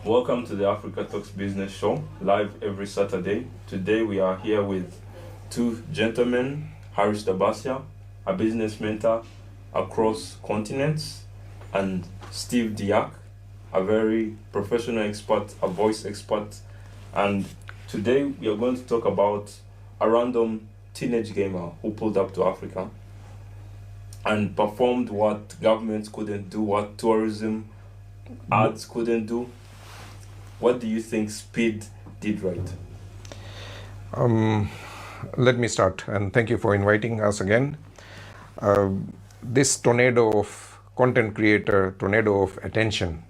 Welcome to the Africa Talks Business Show, live every Saturday. Today we are here with two gentlemen, Harish Dabasia, a business mentor across continents, and Steve Diak, a very professional expert, a voice expert. And today we are going to talk about a random teenage gamer who pulled up to Africa and performed what governments couldn't do, what tourism ads couldn't do. What do you think Speed did right? Let me start, and thank you for inviting us again. This tornado of content creator, tornado of attention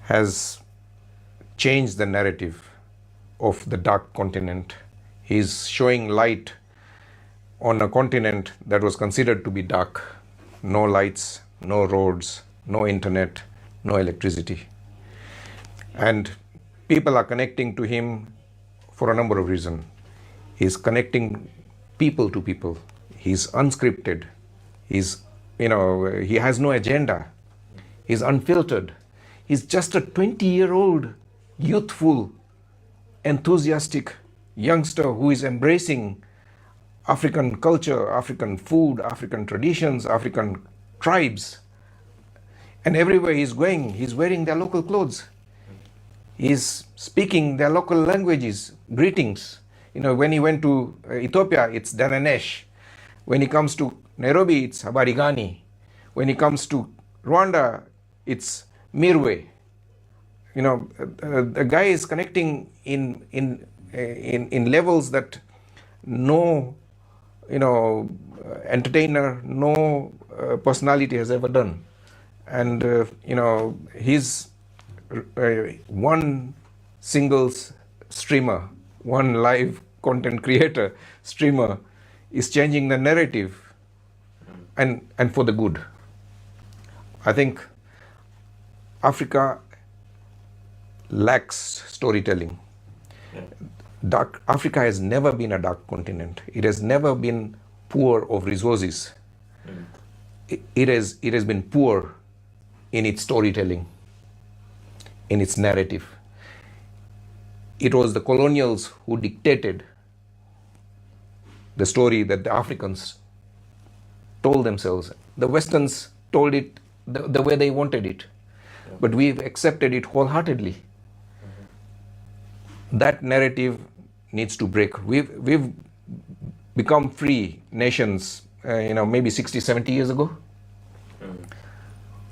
has changed the narrative of the dark continent. He's showing light on a continent that was considered to be dark. No lights, no roads, no internet, no electricity. And people are connecting to him for a number of reasons. He's connecting people to people. He's unscripted. He has no agenda. He's unfiltered. He's just a 20-year-old, youthful, enthusiastic youngster who is embracing African culture, African food, African traditions, African tribes. And everywhere he's going, he's wearing their local clothes. He's speaking their local languages, greetings. When he went to Ethiopia, it's Dananesh. When he comes to Nairobi, it's Habari Gani. When he comes to Rwanda, it's Mirwe. The guy is connecting in levels that no entertainer, no personality has ever done. And he's one single streamer, one live content creator streamer is changing the narrative and for the good. I think Africa lacks storytelling. Africa has never been a dark continent. It has never been poor of resources. It has been poor in its storytelling, in its narrative. It was the colonials who dictated the story that the Africans told themselves. The Westerns told it the way they wanted it, but we've accepted it wholeheartedly. That narrative needs to break. We've become free nations, maybe 60, 70 years ago.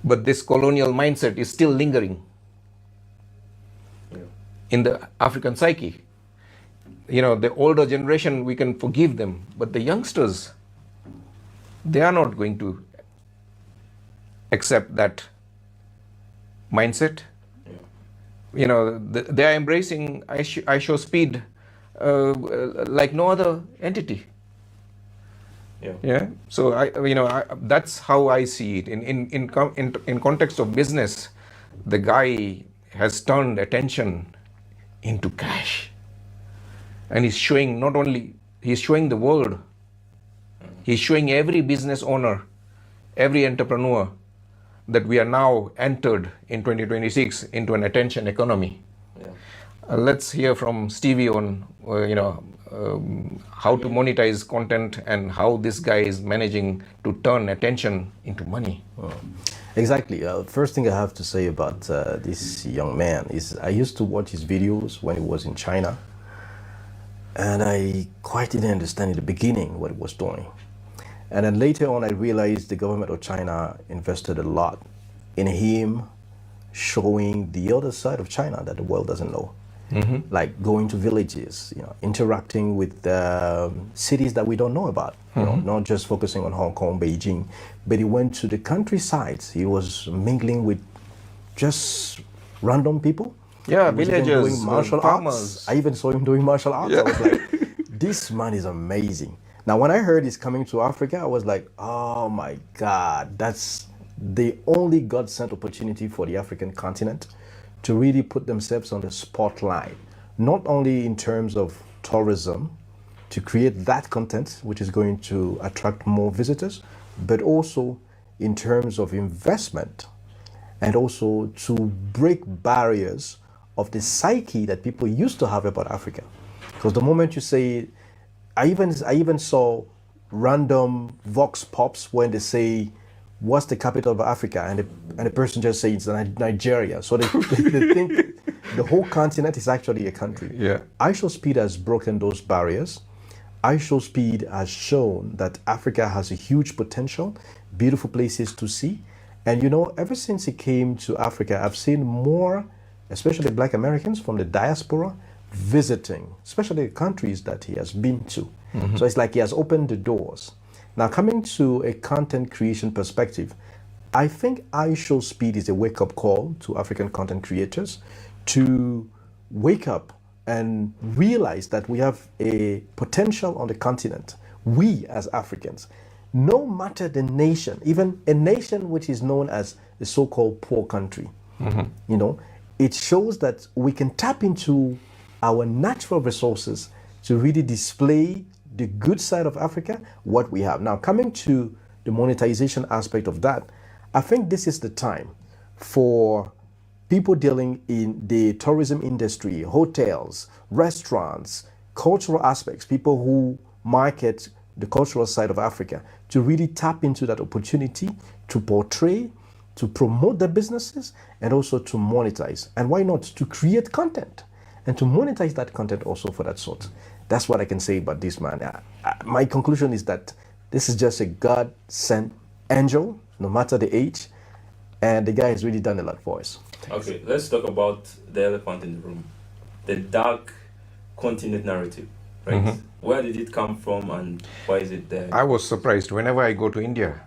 But this colonial mindset is still lingering in the African psyche. The older generation, we can forgive them, but the youngsters, they are not going to accept that mindset. They are embracing I show speed like no other entity. So that's how I see it. In context of business, the guy has turned attention into cash, and he's showing he's showing the world, he's showing every business owner, every entrepreneur that we are now entered in 2026 into an attention economy. Let's hear from Stevie on how to monetize content and how this guy is managing to turn attention into money. Exactly. First thing I have to say about this young man is I used to watch his videos when he was in China, and I quite didn't understand in the beginning what he was doing. And then later on, I realized the government of China invested a lot in him showing the other side of China that the world doesn't know. Like going to villages, interacting with cities that we don't know about, not just focusing on Hong Kong, Beijing, but he went to the countrysides. He was mingling with just random people. Yeah, villagers, doing martial farmers. arts. I even saw him doing martial arts. I was like, this man is amazing. Now, when I heard he's coming to Africa, I was like, oh my God, that's the only God-sent opportunity for the African continent to really put themselves on the spotlight, not only in terms of tourism, to create that content which is going to attract more visitors, but also in terms of investment and also to break barriers of the psyche that people used to have about Africa. Because the moment you say, I even saw random vox pops when they say, "What's the capital of Africa?" and the person just says it's Nigeria. So they think the whole continent is actually a country. Yeah. iShowSpeed has broken those barriers. iShowSpeed has shown that Africa has a huge potential, beautiful places to see. And you know, ever since he came to Africa, I've seen more, especially Black Americans from the diaspora, visiting, especially the countries that he has been to. So it's like he has opened the doors. Now, coming to a content creation perspective, I think iShowSpeed is a wake-up call to African content creators to wake up and realize that we have a potential on the continent. We as Africans, no matter the nation, even a nation which is known as the so-called poor country, you know, it shows that we can tap into our natural resources to really display the good side of Africa, what we have. Now, coming to the monetization aspect of that, I think this is the time for people dealing in the tourism industry, hotels, restaurants, cultural aspects, people who market the cultural side of Africa, to really tap into that opportunity to portray, to promote their businesses, and also to monetize. And why not to create content and to monetize that content also for that sort. That's what I can say about this man. My conclusion is that this is just a God-sent angel, no matter the age, and the guy has really done a lot for us. Okay, let's talk about the elephant in the room, the dark continent narrative, right? Where did it come from and why is it there? I was surprised whenever I go to India.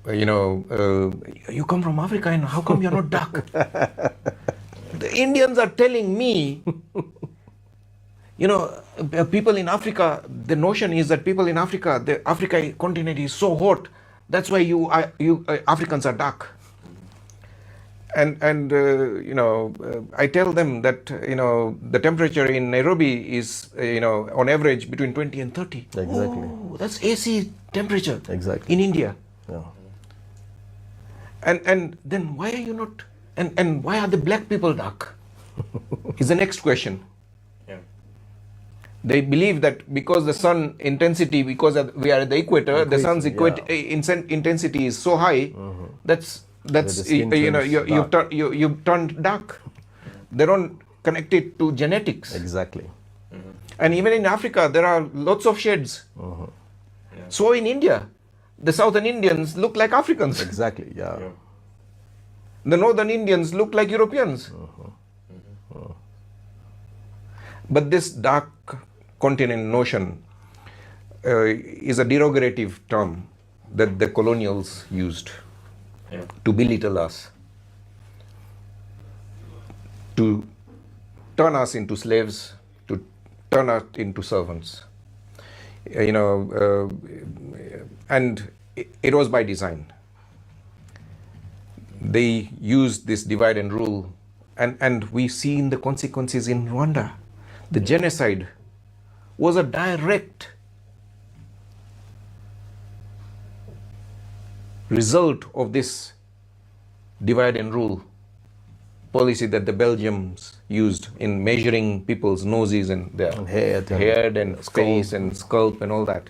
You know, you come from Africa and how come you're not dark? The Indians are telling me, you know, people in Africa, the notion is that people in Africa, the Africa continent is so hot, that's why you Africans are dark. And you know, I tell them that, you know, the temperature in Nairobi is, you know, on average between 20 and 30. Exactly. Oh, that's AC temperature. Exactly. In India. Yeah. And then why are you not, and why are the black people dark? Is the next question. Yeah. They believe that because the sun intensity, because we are at the equator, the sun's intensity is so high, that's you know, you've turned dark. They don't connect it to genetics. Exactly. And even in Africa, there are lots of shades. So in India, the southern Indians look like Africans. Exactly. Yeah. The northern Indians look like Europeans. But this dark continent notion is a derogative term that the colonials used to belittle us, to turn us into slaves, to turn us into servants. You know, and it was by design. They used this divide and rule, and we've seen the consequences in Rwanda. The genocide was a direct result of this divide and rule policy that the Belgians used in measuring people's noses and their head and face and scalp and all that.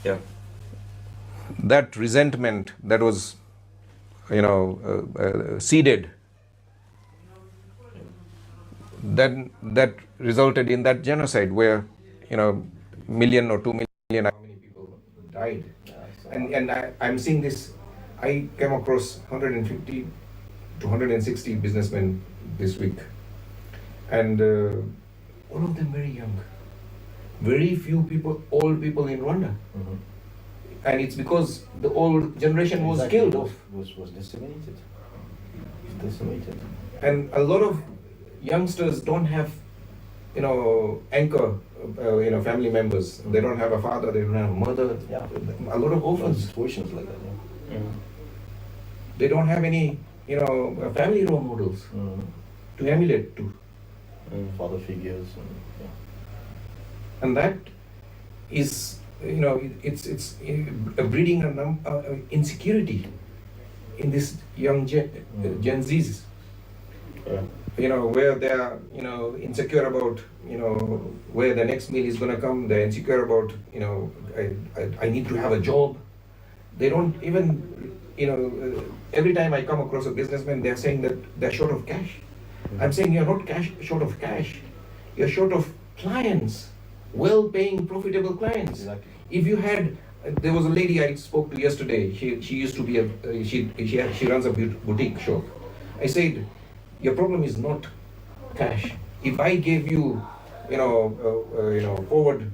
Yeah. That resentment that was, you know, seeded, that resulted in that genocide where, you know, 1 million or 2 million how many people died. And I'm seeing this. I came across 150 to 160 businessmen this week, and all of them very young. Very few people, old people in Rwanda. And it's because the old generation was killed off. Was decimated. And a lot of youngsters don't have, you know, anchor, you know, family members. They don't have a father, they don't have a mother. Yeah. A lot of orphans. Situations like that. Yeah. They don't have any, you know, family role models to emulate to. Father figures. And that is it's breeding insecurity in this young Gen Zs. Where they are, insecure about, where the next meal is going to come. They're insecure about, I need to have a job. They don't even, every time I come across a businessman, they're saying that they're short of cash. I'm saying you're not short of cash. You're short of clients, well-paying, profitable clients. Exactly. If you had, there was a lady I spoke to yesterday. She used to be she runs a boutique shop. I said, your problem is not cash. If I gave you, forward,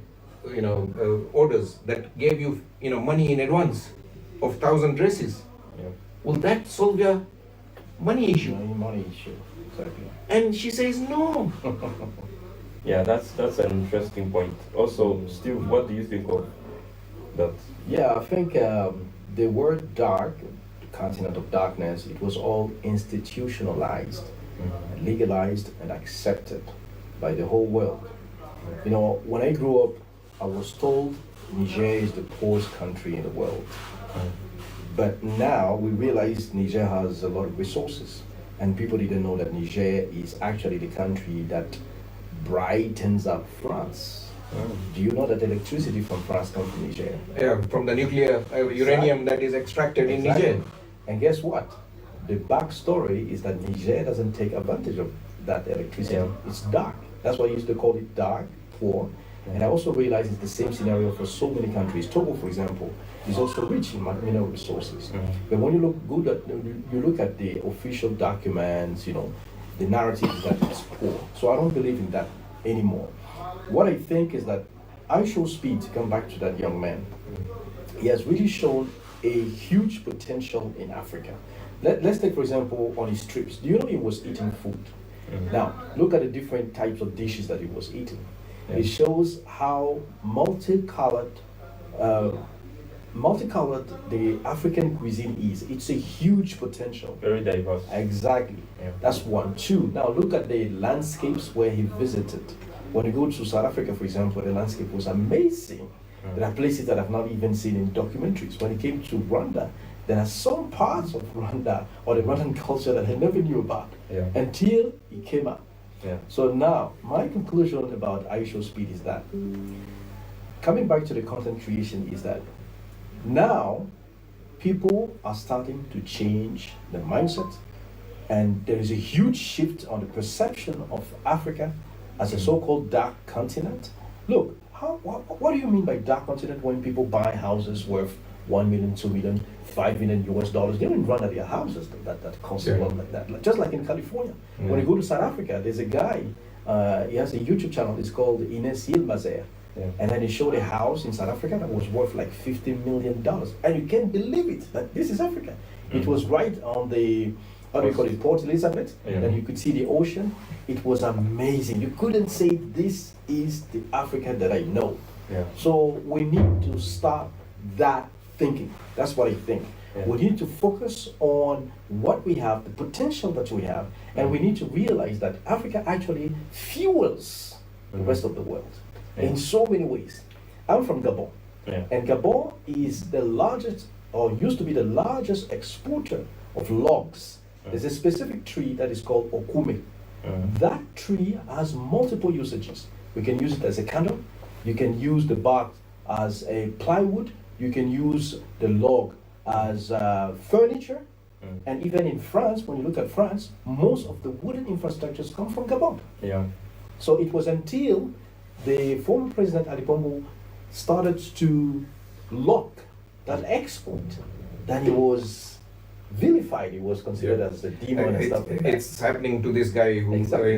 orders that gave you, money in advance of 1,000 dresses, will that solve your money issue? Money issue, exactly. And she says no. Yeah, that's an interesting point. Also, Steve, what do you think of that? Yeah, I think the word dark, the continent of darkness, it was all institutionalized, legalized, and accepted by the whole world. When I grew up, I was told Niger is the poorest country in the world. But now we realize Niger has a lot of resources, and people didn't know that Niger is actually the country that brightens up France. Do you know that electricity from France comes from Niger? Yeah, from the nuclear uranium that is extracted in Niger. And guess what? The backstory is that Niger doesn't take advantage of that electricity. Yeah. It's dark. That's why I used to call it dark, poor. And I also realize it's the same scenario for so many countries. Togo, for example, is also rich in mineral resources. But when you look at the official documents, the narrative is that it's poor. So I don't believe in that anymore. What I think is that I show speed, to come back to that young man, he has really shown a huge potential in Africa. Let's take, for example, on his trips. Do you know he was eating food? Now, look at the different types of dishes that he was eating. It shows how multicolored the African cuisine is. It's a huge potential. Very diverse. Exactly. Yeah. That's one. Two, now look at the landscapes where he visited. When you go to South Africa, for example, the landscape was amazing. There are places that I've not even seen in documentaries. When he came to Rwanda, there are some parts of Rwanda or the Rwandan culture that I never knew about until he came up. Yeah. So now, my conclusion about ISO Speed is that, coming back to the content creation, is that now people are starting to change the mindset, and there is a huge shift on the perception of Africa as a so-called dark continent. Look, what do you mean by dark continent when people buy houses worth 1 million, 2 million, $5 million US? They don't run at their houses that cost a lot like that. Just like in California. When you go to South Africa, there's a guy, he has a YouTube channel, it's called Ines Yilmazer. And then he showed a house in South Africa that was worth like $50 million. And you can't believe it, that this is Africa. It was right on the, how do you call it, Port Elizabeth, and you could see the ocean. It was amazing. You couldn't say this is the Africa that I know. So we need to start that thinking. That's what I think. We need to focus on what we have, the potential that we have, and we need to realize that Africa actually fuels the rest of the world in so many ways. I'm from Gabon, and Gabon is the largest, or used to be the largest exporter of logs. There's a specific tree that is called okume. That tree has multiple usages. We can use it as a candle. You can use the bark as a plywood. You can use the log as furniture. And even in France, when you look at France, most of the wooden infrastructures come from Gabon. So it was until the former President Ali Bongo started to lock that export that he was vilified. He was considered as a demon and stuff like that. It's happening to this guy who, Exactly.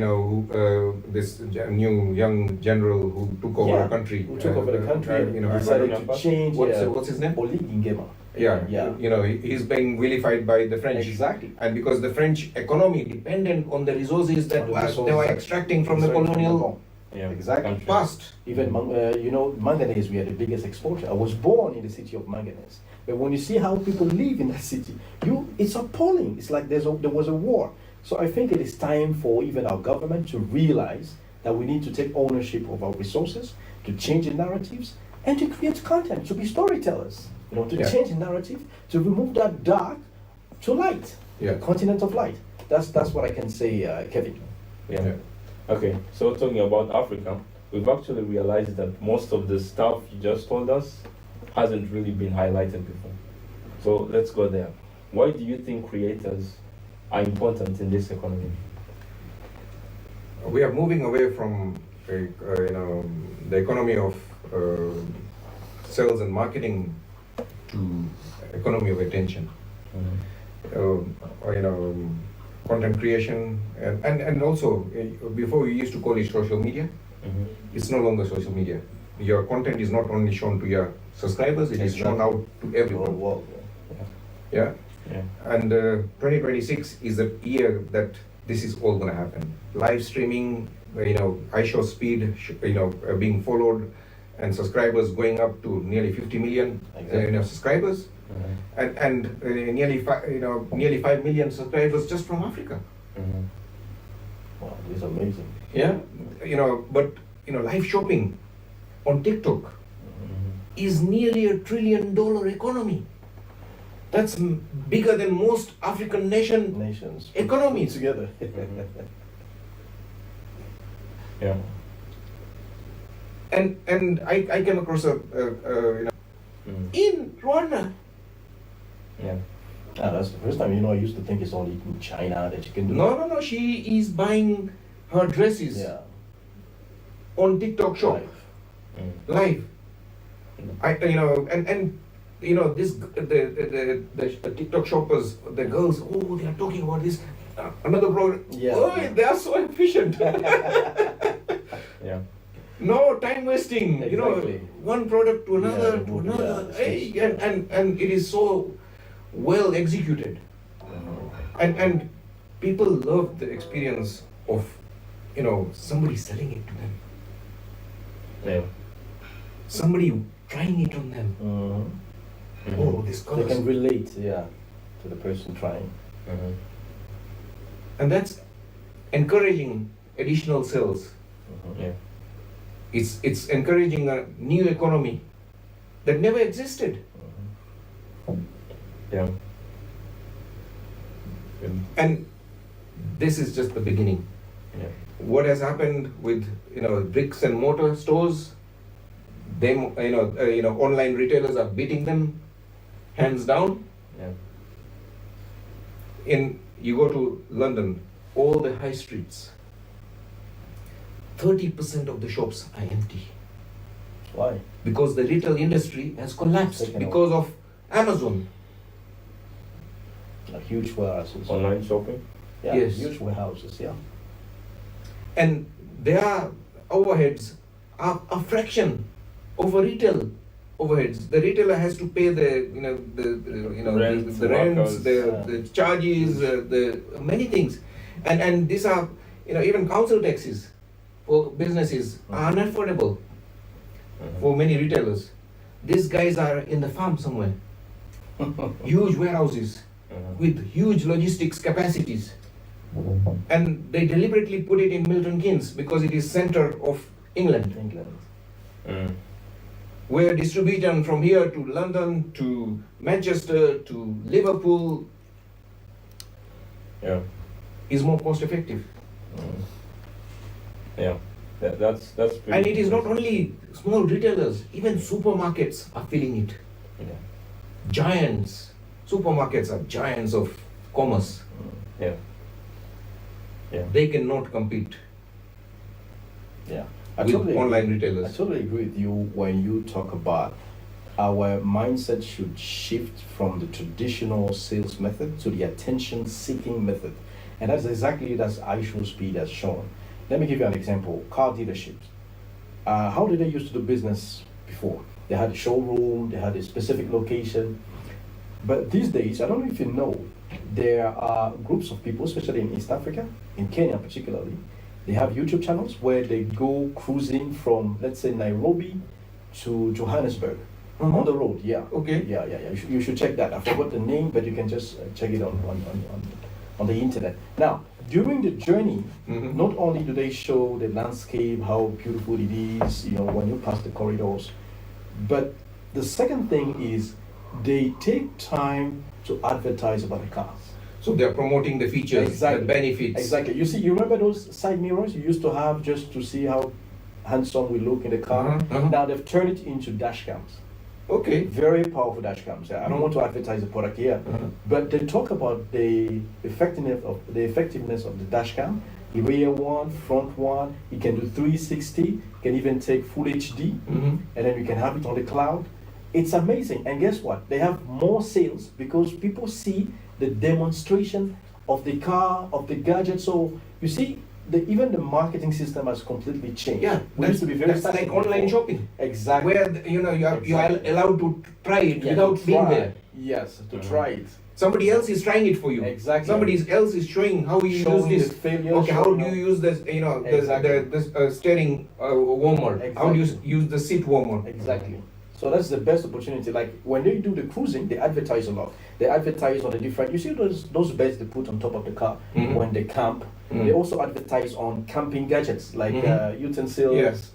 this new young general who took over the country. Who took over the country, decided to change. What's his name? Olig Nguema. He's being vilified by the French. Exactly. And because the French economy depended on the resources that they were extracting from the colonial Exactly. past. Even manganese, we are the biggest exporter. I was born in the city of manganese. But when you see how people live in that city, it's appalling. It's like there was a war. So I think it is time for even our government to realize that we need to take ownership of our resources, to change the narratives, and to create content, to be storytellers, to Yeah. change the narrative, to remove that dark to light, Yeah. the continent of light. That's what I can say, Kevin. Yeah. Yeah. Okay, so talking about Africa, we've actually realized that most of the stuff you just told us hasn't really been highlighted before. So let's go there. Why do you think creators are important in this economy? We are moving away from the economy of sales and marketing to economy of attention. Content creation and also before we used to call it social media. It's no longer social media. Your content is not only shown to your subscribers, it is shown out to everyone. World. Yeah. Yeah. And 2026 is the year that this is all going to happen. Live streaming, iShow speed, being followed, and subscribers going up to nearly 50 million subscribers, and nearly 5 million subscribers just from Africa. Wow, this is amazing. Yeah, but live shopping on TikTok is nearly $1 trillion economy. That's bigger than most African Nations economies. together. Yeah. And I came across in Rwanda. Yeah. That's the first time, I used to think it's only in China that you can do No. She is buying her dresses Yeah. on TikTok shop live. This the TikTok shoppers, the girls. Oh, they are talking about this another product. Yeah. Oh, they are so efficient. Yeah. No time wasting. Exactly. One product to another Yeah, to another. yeah, Hey, it's- and it is so well executed. And people love the experience of somebody selling it to them, Yeah. somebody trying it on them. Oh, this They colors. can relate, to the person trying. And that's encouraging additional sales. Yeah. It's encouraging a new economy that never existed. Yeah. Good. And this is just the beginning. Yeah. What has happened with bricks and mortar stores? Them online retailers are beating them hands down. Yeah. You go to London, all the high streets, 30% of the shops are empty Why? because the retail industry has collapsed Taken because of Amazon. Like huge warehouses. Online shopping. Yeah, Yes. huge warehouses, yeah. And their overheads are a fraction of a retail overheads. The retailer has to pay the Rent, the rents, workers. the charges, the many things, and these are even council taxes for businesses are unaffordable for many retailers. These guys are in the farm somewhere, huge warehouses with huge logistics capacities, and they deliberately put it in Milton Keynes because it is center of England, where distribution from here to London to Manchester to Liverpool Yeah. is more cost effective. Yeah. That's pretty. And it is not only small retailers, even supermarkets are feeling it. Yeah. Giants, supermarkets are giants of commerce. Yeah. Yeah. They cannot compete Yeah. with online I retailers. totally agree with you when you talk about our mindset should shift from the traditional sales method to the attention-seeking method. And that's exactly that's iShow Speed has shown. Let me give you an example. Car dealerships. How did they used to do business before? They had a showroom, they had a specific location. But these days, I don't know if you know, there are groups of people, especially in East Africa, in Kenya particularly, they have YouTube channels where they go cruising from, let's say, Nairobi to Johannesburg on the road. Yeah. Okay. Yeah. You should check that. I forgot the name, but you can just check it on the internet. Now, during the journey, not only do they show the landscape, how beautiful it is, when you pass the corridors, But the second thing is they take time to advertise about the car. So they're promoting the features, Exactly. the benefits. Exactly. You remember those side mirrors you used to have just to see how handsome we look in the car? Now they've turned it into dash cams. Okay. Very powerful dash cams. I don't want to advertise the product here, but they talk about the effectiveness of the dash cam. Rear one, front one. You can do 360. You can even take full HD, and then you can have it on the cloud. It's amazing. And guess what? They have more sales because people see the demonstration of the car, of the gadget. So you see, even the marketing system has completely changed. Yeah, we used to be very that's like static online before. shopping. Exactly. Where you are Exactly. allowed to try it Yeah, without to being try. there. Yes, to try it. Somebody else is trying it for you. Exactly. Somebody else is showing how you Showing use the this. failure, Okay, how showing do you use this? Exactly. The steering warmer. How do you Exactly. use the seat warmer? Exactly. So that's the best opportunity. Like when they do the cruising, they advertise a lot. They advertise on the different. You see those beds they put on top of the car when they camp. They also advertise on camping gadgets like utensils. Yes.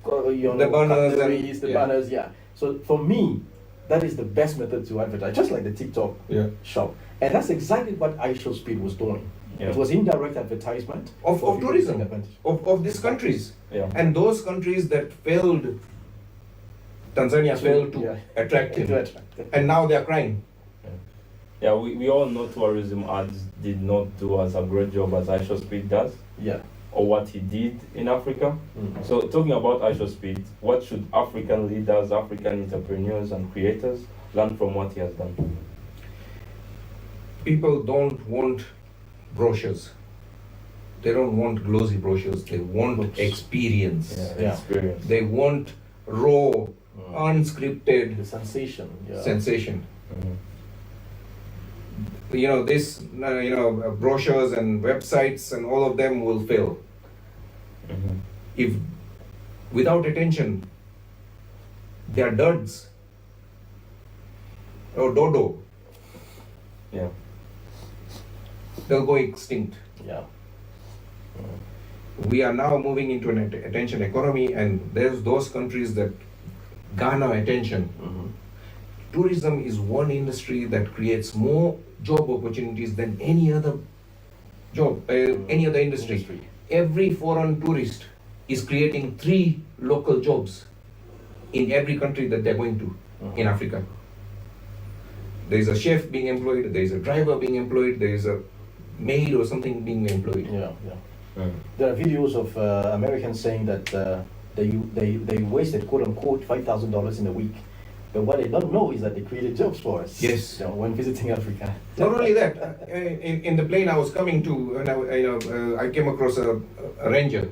The banners cutleries, the yeah. banners. Yeah. So for me, that is the best method to advertise, just like the TikTok shop. And that's exactly what iShowSpeed was doing. Yeah. It was indirect advertisement Of for people tourism. taking advantage. Of these countries. Yeah. And those countries that failed, Tanzania failed to Yeah. attract him. To attract them. And now they're crying. Yeah, we all know tourism ads did not do as a great job as iShowSpeed does, Yeah. or what he did in Africa. So talking about iShowSpeed, what should African leaders, African entrepreneurs and creators learn from what he has done? People don't want brochures. They don't want glossy brochures. They want Books. experience. Yeah. Experience. They want raw, unscripted The sensation. Yeah. sensation. Mhm. This, brochures and websites and all of them will fail Mhm. if without attention they are duds or dodo. Yeah. They'll go extinct. Yeah. We are now moving into an attention economy, and there's those countries that garner attention. Tourism is one industry that creates more job opportunities than any other any other industry. Every foreign tourist is creating 3 local jobs in every country that they're going to in Africa. There is a chef being employed, there is a driver being employed, there is a maid or something being employed. Yeah. Yeah. Mm. There are videos of Americans saying that they wasted quote unquote $5,000 in a week. But what they don't know is that they created jobs for us. Yes. When visiting Africa. Not only that, in the plane I was coming to, and I came across a ranger,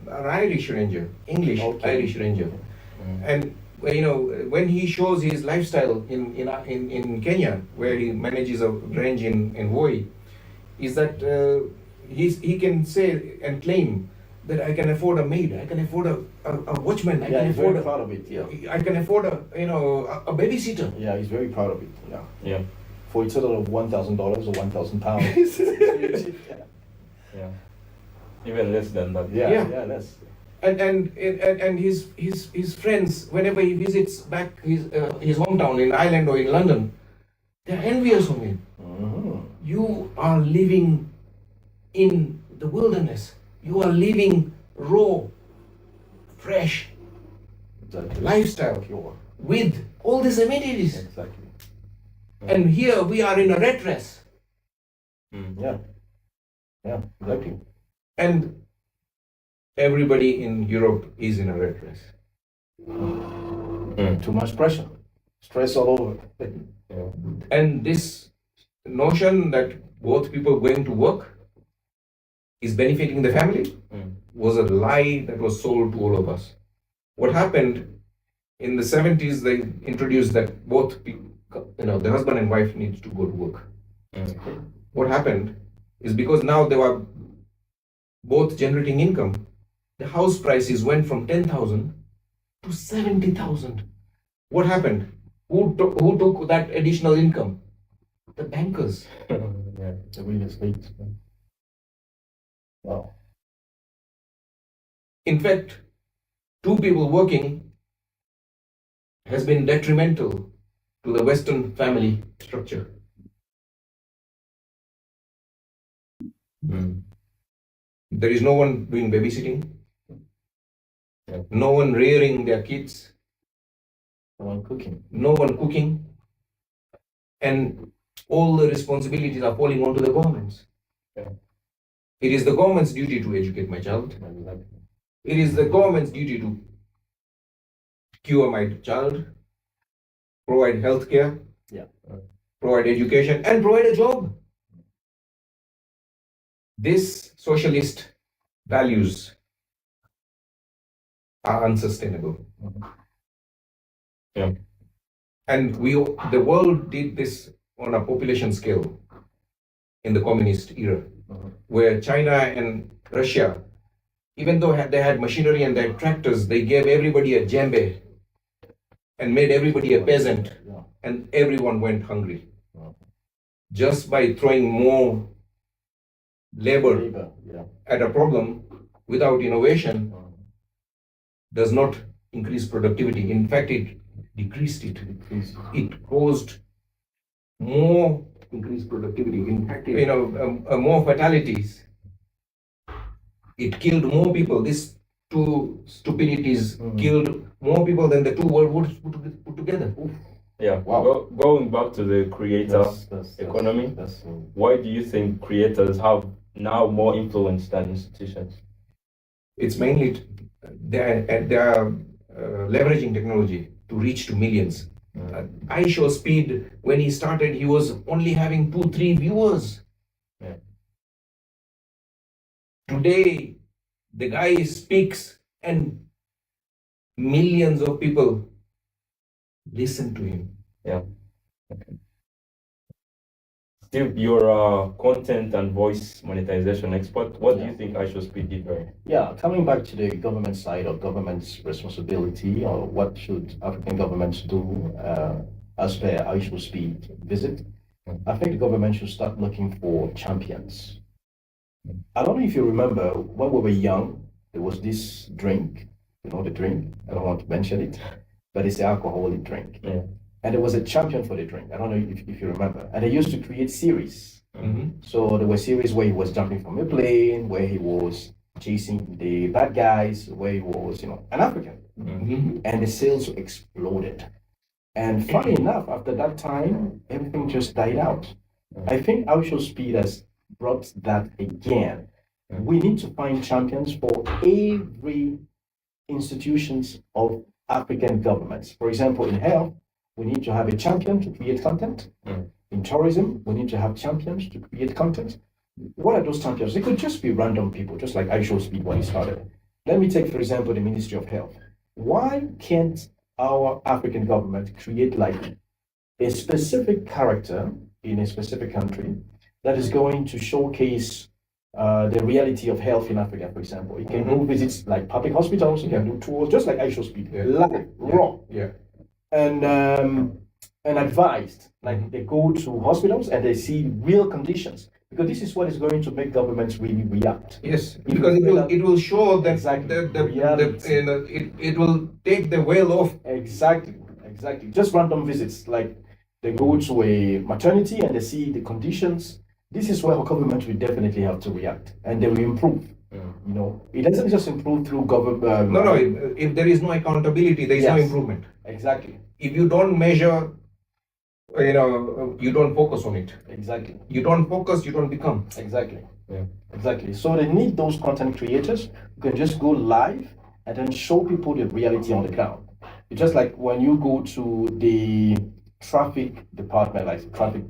an Irish ranger, English Okay. Irish ranger, and when he shows his lifestyle in Kenya, where he manages a range in Voi, is that he can say and claim that I can afford a maid, I can afford a watchman, I Yeah, can he's afford very proud of it. Yeah. I can afford a babysitter. Yeah, he's very proud of it. Yeah. Yeah. For a total of $1,000 or £1,000. Yeah. Even less than that. Yeah. Yeah. Yeah. That's. And his friends, whenever he visits back his hometown in Ireland or in London, they're envious of him. You are living in the wilderness. You are living raw, fresh Exactly. lifestyle Pure. with all these amenities. Exactly. And here we are in a red dress. Mm. Yeah. Yeah. Exactly. And everybody in Europe is in a red dress. Mm. Too much pressure. Stress all over. Yeah. And this notion that both people going to work is benefiting the family Mm. was a lie that was sold to all of us. What happened in the 70s, they introduced that both people, the husband and wife needs to go to work. Mm. What happened is because now they were both generating income, the house prices went from 10,000 to 70,000. What happened? Who took that additional income? The bankers. Yeah. The real estate. Wow. In fact, 2 people working has been detrimental to the Western family structure. There is no one doing babysitting, no one rearing their kids, no one cooking, and all the responsibilities are falling onto the governments. It is the government's duty to educate my child. It is the government's duty to cure my child, provide health care, provide education, and provide a job. These socialist values are unsustainable. And the world did this on a population scale in the communist era, where China and Russia, even though they had machinery and they had tractors, they gave everybody a djembe and made everybody a peasant, and everyone went hungry. Just by throwing more labor at a problem without innovation does not increase productivity. In fact, it decreased it. It caused more increased productivity. In fact, more fatalities. It killed more people. These two stupidities killed more people than the two world wars put together. Yeah. Wow. Going back to the creator economy, why do you think creators have now more influence than institutions? It's mainly they are leveraging technology to reach to millions. iShow Speed, when he started, he was only having 2-3 viewers. Today, the guy speaks and millions of people listen to him. Steve, you're a content and voice monetization expert. What do you think iShow Speed did right? Yeah, coming back to the government side of government's responsibility, or what should African governments do as per iShow Speed visit, I think the government should start looking for champions. I don't know if you remember, when we were young, there was this drink, the drink, I don't want to mention it, but it's an alcoholic drink. And there was a champion for the drink. I don't know if you remember. And they used to create series. So there were series where he was jumping from a plane, where he was chasing the bad guys, where he was, an African. And the sales exploded. And funny enough, after that time, everything just died out. I think iShow Speed has brought that again. We need to find champions for every institutions of African governments. For example, in health, we need to have a champion to create content. In tourism, we need to have champions to create content. What are those champions? They could just be random people, just like iShow Speed when he started. Let me take, for example, the Ministry of Health. Why can't our African government create like a specific character in a specific country that is going to showcase the reality of health in Africa, for example? You can do visits like public hospitals, you can do tours, just like iShow Speed, live, raw. And advised, like they go to hospitals and they see real conditions, because this is what is going to make governments really react. Yes, because it will show that it will take the veil off. Exactly. Just random visits, like they go to a maternity and they see the conditions. This is where our government will definitely have to react, and they will improve. It doesn't just improve through government. No. If there is no accountability, there is no improvement. Exactly. If you don't measure, you don't focus on it. Exactly. You don't focus, you don't become. Exactly. Exactly. So they need those content creators who can just go live and then show people the reality on the ground. It's just like when you go to the traffic department, like traffic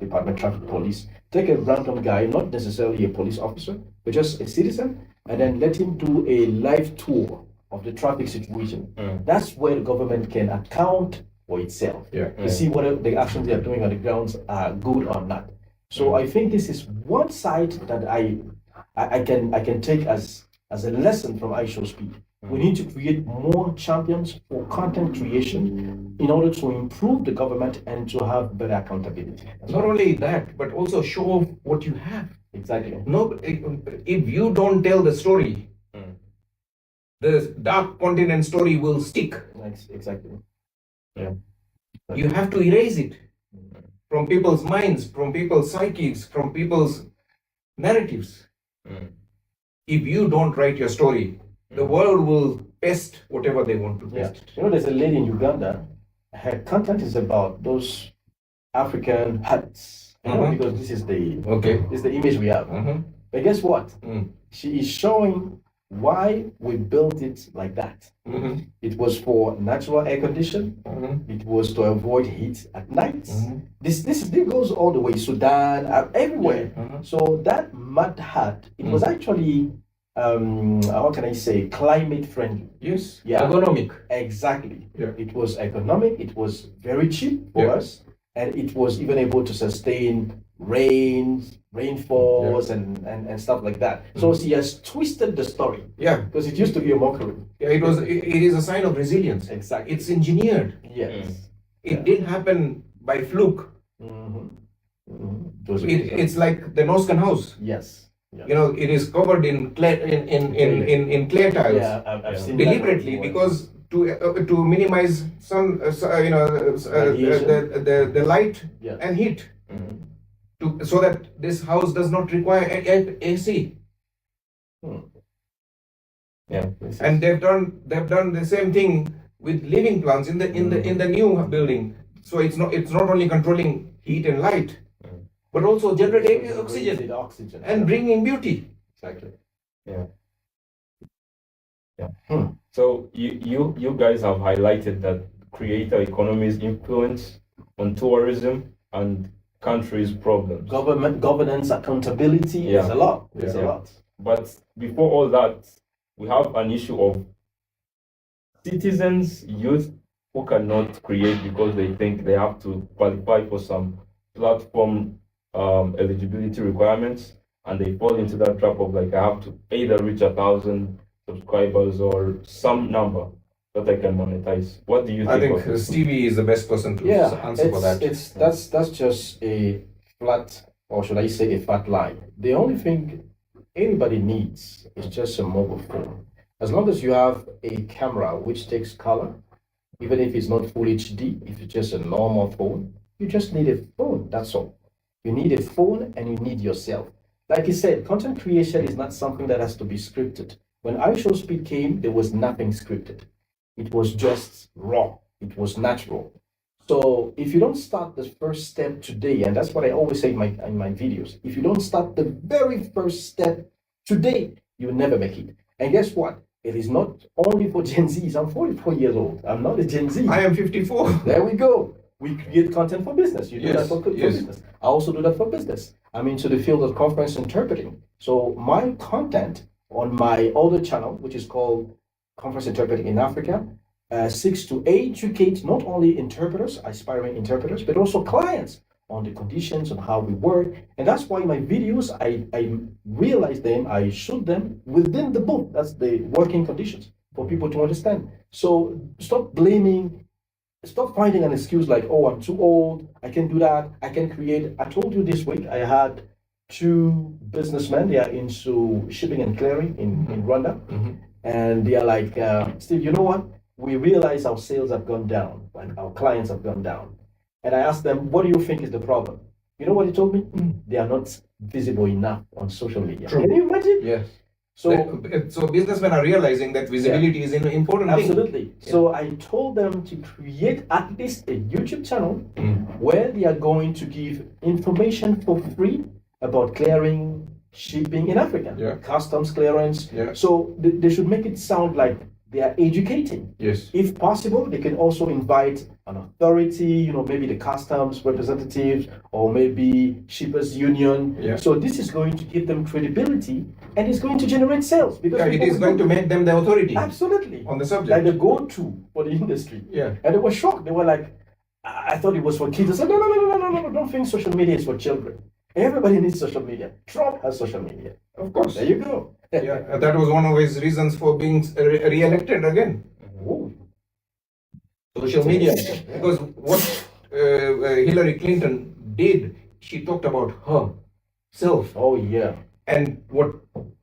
police, take a random guy, not necessarily a police officer, but just a citizen, and then let him do a live tour of the traffic situation. That's where the government can account for itself to see whether the actions they are doing on the grounds are good or not. So I think this is one side that I can take as a lesson from iShow Speed. We need to create more champions for content creation in order to improve the government and to have better accountability. Not only that, but also show off what you have. Exactly. No, if you don't tell the story, the dark continent story will stick. Exactly. Yeah. You have to erase it from people's minds, from people's psyches, from people's narratives. If you don't write your story, the world will pest whatever they want to pest. You know, there's a lady in Uganda. Her content is about those African huts. You know, because this is the image we have. But guess what? She is showing why we built it like that. It was for natural air condition. It was to avoid heat at night. This goes all the way Sudan, everywhere. So that mud hut, it was actually how can I say, climate friendly. Yes. Yeah. Ergonomic. Exactly. Yeah. It was economic. It was very cheap for us, and it was even able to sustain rainfalls, and stuff like that. So she has twisted the story. Yeah. Because it used to be a mockery. Yeah, it is a sign of resilience. Exactly. It's engineered. Yes. It didn't happen by fluke. It's like the Noscan house. Yes. You know, it is covered in clay tiles. Yeah, I've seen that deliberately before. because to minimize some the light and heat, so that this house does not require AC. Yeah. And they've done the same thing with living plants in the new building. So it's not only controlling heat and light, but also generating oxygen and bringing beauty. Exactly. Yeah. So you guys have highlighted that creator economy's influence on tourism and countries' problems. Government governance, accountability, there's a lot. There's a lot. But before all that, we have an issue of citizens, youth who cannot create because they think they have to qualify for some platform eligibility requirements, and they fall into that trap of like, I have to either reach 1,000 subscribers or some number that I can monetize. What do you think? I think of this? Stevie is the best person to answer for that. That's just a flat, or should I say a fat line. The only thing anybody needs is just a mobile phone. As long as you have a camera which takes color, even if it's not full HD, if it's just a normal phone, you just need a phone. That's all. You need a phone and you need yourself. Like you said, content creation is not something that has to be scripted. When iShowSpeed came, there was nothing scripted. It was just raw. It was natural. So if you don't start the first step today, and that's what I always say in my videos, if you don't start the very first step today, you'll never make it. And guess what? It is not only for Gen Zs. I'm 44 years old. I'm not a Gen Z. I am 54. There we go. We create content for business. You do that for business. I also do that for business. I'm into the field of conference interpreting. So my content on my other channel, which is called Conference Interpreting in Africa, seeks to educate not only interpreters, aspiring interpreters, but also clients on the conditions, on how we work. And that's why my videos, I realize them, I shoot them within the book. That's the working conditions for people to understand. So stop finding an excuse like, oh, I'm too old, I can't do that, I can create. I told you this week, I had 2 businessmen, they are into shipping and clearing in Rwanda. And they are like, Steve, you know what? We realize our sales have gone down, like our clients have gone down. And I asked them, what do you think is the problem? You know what he told me? They are not visible enough on social media. True. Can you imagine? Yes. So businessmen are realizing that visibility is an important thing. absolutely. So I told them to create at least a YouTube channel where they are going to give information for free about clearing, shipping in Africa, customs clearance. So they should make it sound like they are educating. Yes. If possible, they can also invite an authority, maybe the customs representatives or maybe shippers union. So this is going to give them credibility and it's going to generate sales because it is going to make them the authority. Absolutely. On the subject. Like the go-to for the industry. Yeah. And they were shocked. They were like, I thought it was for kids. I said, no, don't think social media is for children. Everybody needs social media. Trump has social media. Of course. There you go. That was one of his reasons for being re-elected again. Social media. Because what Hillary Clinton did, she talked about herself. Oh, yeah. And what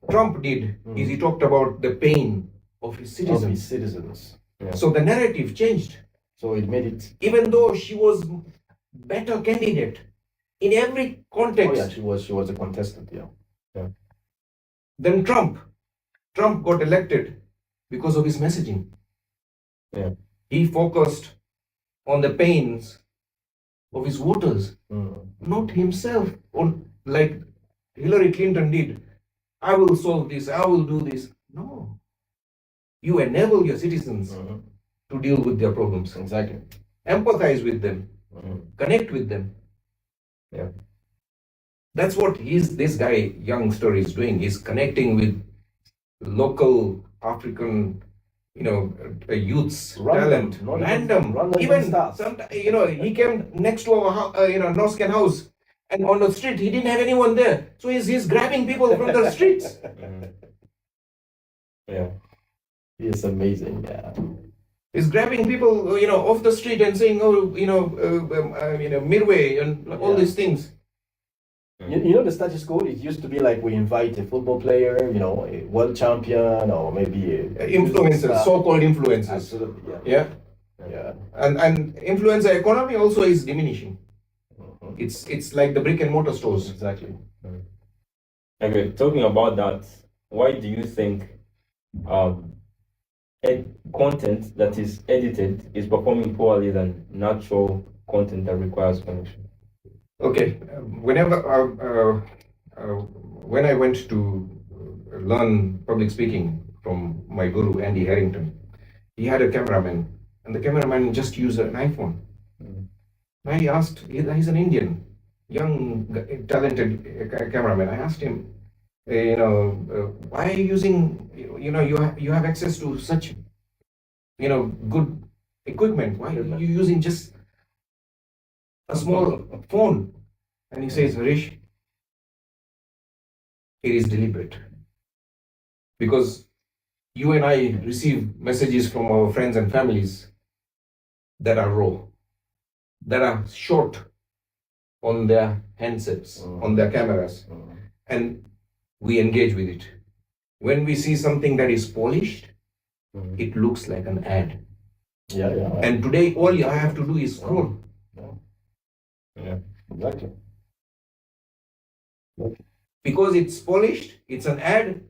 Trump did is he talked about the pain of his citizens. Citizens. So the narrative changed. So it made it. even though she was better candidate in every Oh context yeah, she was a contestant. Yeah. than Trump. Trump got elected because of his messaging. Yeah. He focused on the pains of his voters, Mm. not himself, on like Hillary Clinton did. I will solve this, I will do this. No. You enable your citizens Mhm. to deal with their problems. Exactly. Empathize with them, Mhm. connect with them. Yeah. That's what this guy, youngster, is doing. He's connecting with local African, youths, Random, talent, not random. random Even stars. he came next to our, Norscan house, and on the street he didn't have anyone there, so he's grabbing people from the streets. Yeah. It's amazing. Yeah. He's grabbing people, off the street and saying, oh, midway and all Yeah. these things. You know the status quo. It used to be like we invite a football player, a world champion, or maybe a Influencers, star. so-called influencers. Absolutely. Yeah. Yeah. And influencer economy also is diminishing. Mhm. It's like the brick and mortar stores. Exactly. Okay, talking about that, why do you think content that is edited is performing poorly than natural content that requires connection? Okay, when I went to learn public speaking from my guru Andy Harrington, he had a cameraman, and the cameraman just used an iPhone. I asked, he's an Indian, young, talented cameraman. I asked him, why are you using, you have access to such, good equipment. Why are you using just a small phone? And he says, Harish, it is deliberate. Because you and I receive messages from our friends and families that are raw, that are short on their handsets, on their cameras, and we engage with it. When we see something that is polished, it looks like an ad. Yeah. And today, all I have to do is scroll. Yeah. Exactly. Because it's polished, it's an ad,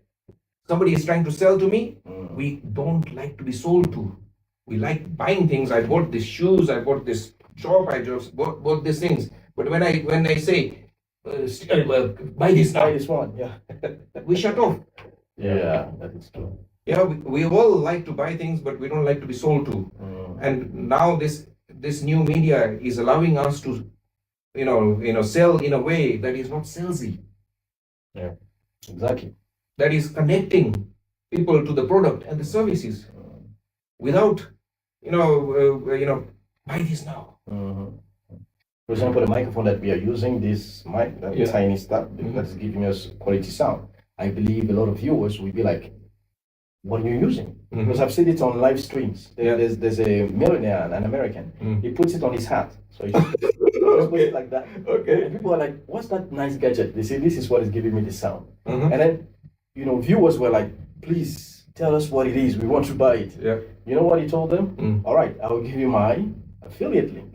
somebody is trying to sell to me. We don't like to be sold to. We like buying things. I bought these shoes, I bought this shop, I just bought these things. But when I say, buy this now, Buy this one. Yeah. we shut off. Yeah, that is true. Yeah, we all like to buy things, but we don't like to be sold to. And now this new media is allowing us to, sell in a way that is not salesy. Yeah. Exactly. That is connecting people to the product and the services without, buy this now. For example, the microphone that we are using, this mic, that tiny stuff that is giving us quality sound. I believe a lot of viewers will be like, what are you using? Because I've seen it on live streams. There's a millionaire, an American. He puts it on his hat. So he just puts it like that. Okay. And people are like, what's that nice gadget? They say, this is what is giving me the sound. Mhm. And then, viewers were like, please tell us what it is. We want to buy it. Yeah. You know what he told them? All right, I will give you my affiliate link.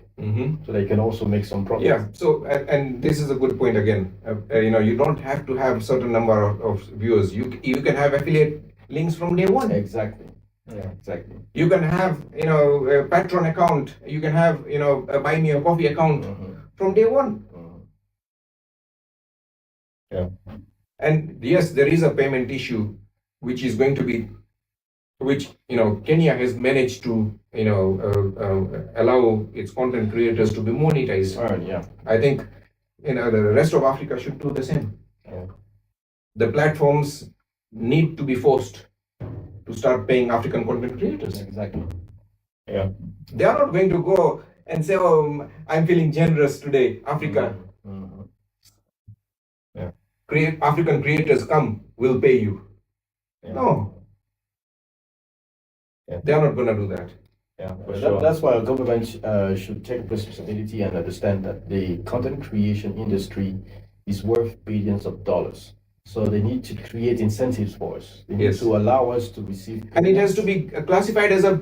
So they can also make some profit. Yeah. So, and this is a good point again. You don't have to have certain number of viewers. You can have affiliate links from day one. Exactly. Yeah, exactly. You can have a Patreon account. You can have a Buy Me a Coffee account from day one. Yeah. And yes, there is a payment issue, which is going to be, which Kenya has managed to allow its content creators to be monetized. Yeah. I think the rest of Africa should do the same. Yeah. The platforms need to be forced to start paying African content creators. Exactly. Yeah. They are not going to go and say, "Oh, I'm feeling generous today, Africa." Yeah. African creators come, we'll pay you. Yeah. No. Yeah. They are not going to do that. Yeah, for sure. That's why our government should take responsibility and understand that the content creation industry is worth billions of dollars. So they need to create incentives for us. They need Yes. to allow us to receive. And it has to be classified as a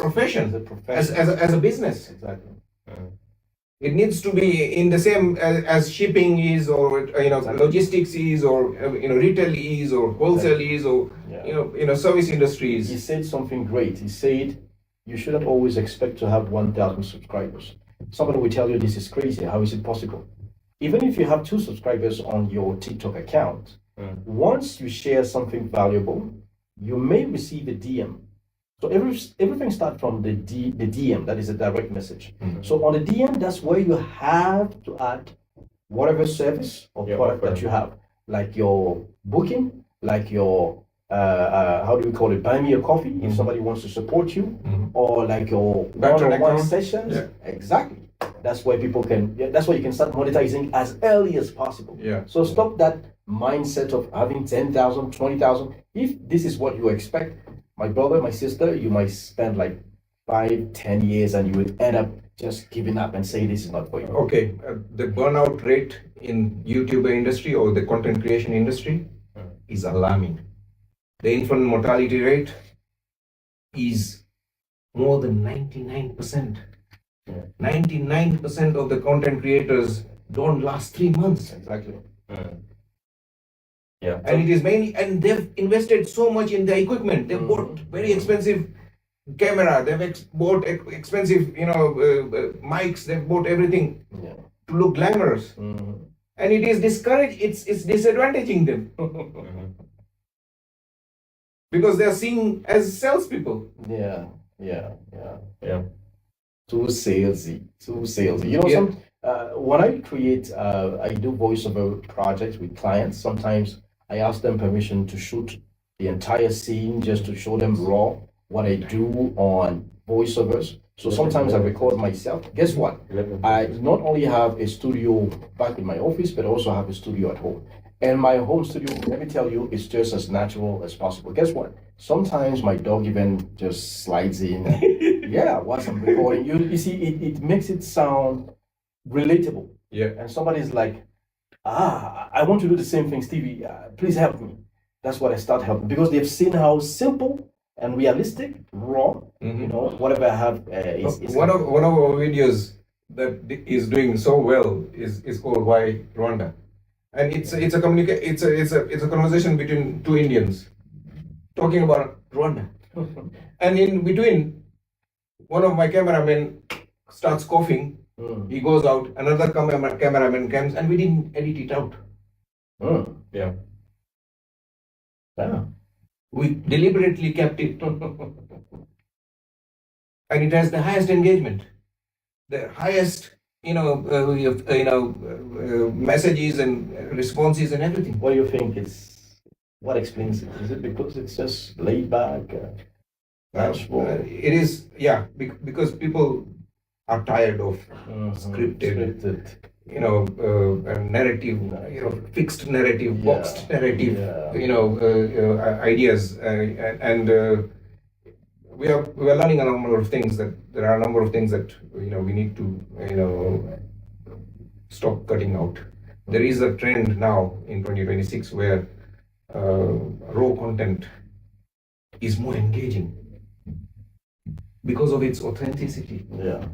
profession, As a profession. as a business. Exactly. It needs to be in the same as shipping is, or Exactly. logistics is, or retail is, or wholesale is, or Yeah. service He industries. said something great. He said, you shouldn't always expect to have 1,000 subscribers. Somebody will tell you this is crazy. How is it possible? Even if you have 2 subscribers on your TikTok account, once you share something valuable, you may receive a DM. So everything starts from the DM, that is a direct message. So on the DM, that's where you have to add whatever service or product that you have, like your booking, like your how do we call it? Buy me a coffee if somebody wants to support you, or like your Patron one-on-one account. sessions. Yeah. Exactly. That's where people can. Yeah, that's why you can start monetizing as early as possible. Yeah. So stop that mindset of having 10,000, 20,000. If this is what you expect, my brother, my sister, you might spend like 5, 10 years, and you would end up just giving up and say this is not for you. Okay, the burnout rate in YouTuber industry or the content creation industry is alarming. The infant mortality rate is more than 99%. 99% of the content creators don't last 3 months. Exactly. Yeah. And it is mainly, and they've invested so much in the equipment. They've bought very expensive camera. They've bought expensive, mics. They've bought everything Yeah. to look glamorous. And it is discouraged. It's disadvantaging them because they are seen as salespeople. Yeah, yeah, yeah. Yeah. Too salesy, too salesy. You know, Yeah. when I create, I do voiceover projects with clients. Sometimes I ask them permission to shoot the entire scene just to show them raw what I do on voiceovers. So sometimes I record myself. Guess what? I not only have a studio back in my office, but I also have a studio at home. And my home studio, let me tell you, is just as natural as possible. Guess what? Sometimes my dog even just slides in. Yeah, whilst I'm recording. You see, it makes it sound relatable. Yeah. And somebody's like, I want to do the same thing, Stevie. Please help me. That's what I start helping because they've seen how simple and realistic, raw, whatever I have is One of our videos that is doing so well is called Why Rwanda, and it's a conversation between two Indians talking about Rwanda, and in between, one of my cameramen starts coughing. He goes out. Another cameraman comes, and we didn't edit it out. Yeah. Yeah. We deliberately kept it, and it has the highest engagement, the highest messages and responses and everything. What do you think is what explains it? Is it because it's just laid back, natural? It is, yeah, because people are tired of scripted, narrative, fixed narrative, boxed narrative, ideas, and we are learning a number of things that there are a number of things that we need to stop cutting out. There is a trend now in 2026 where raw content is more engaging because of its authenticity. Yeah.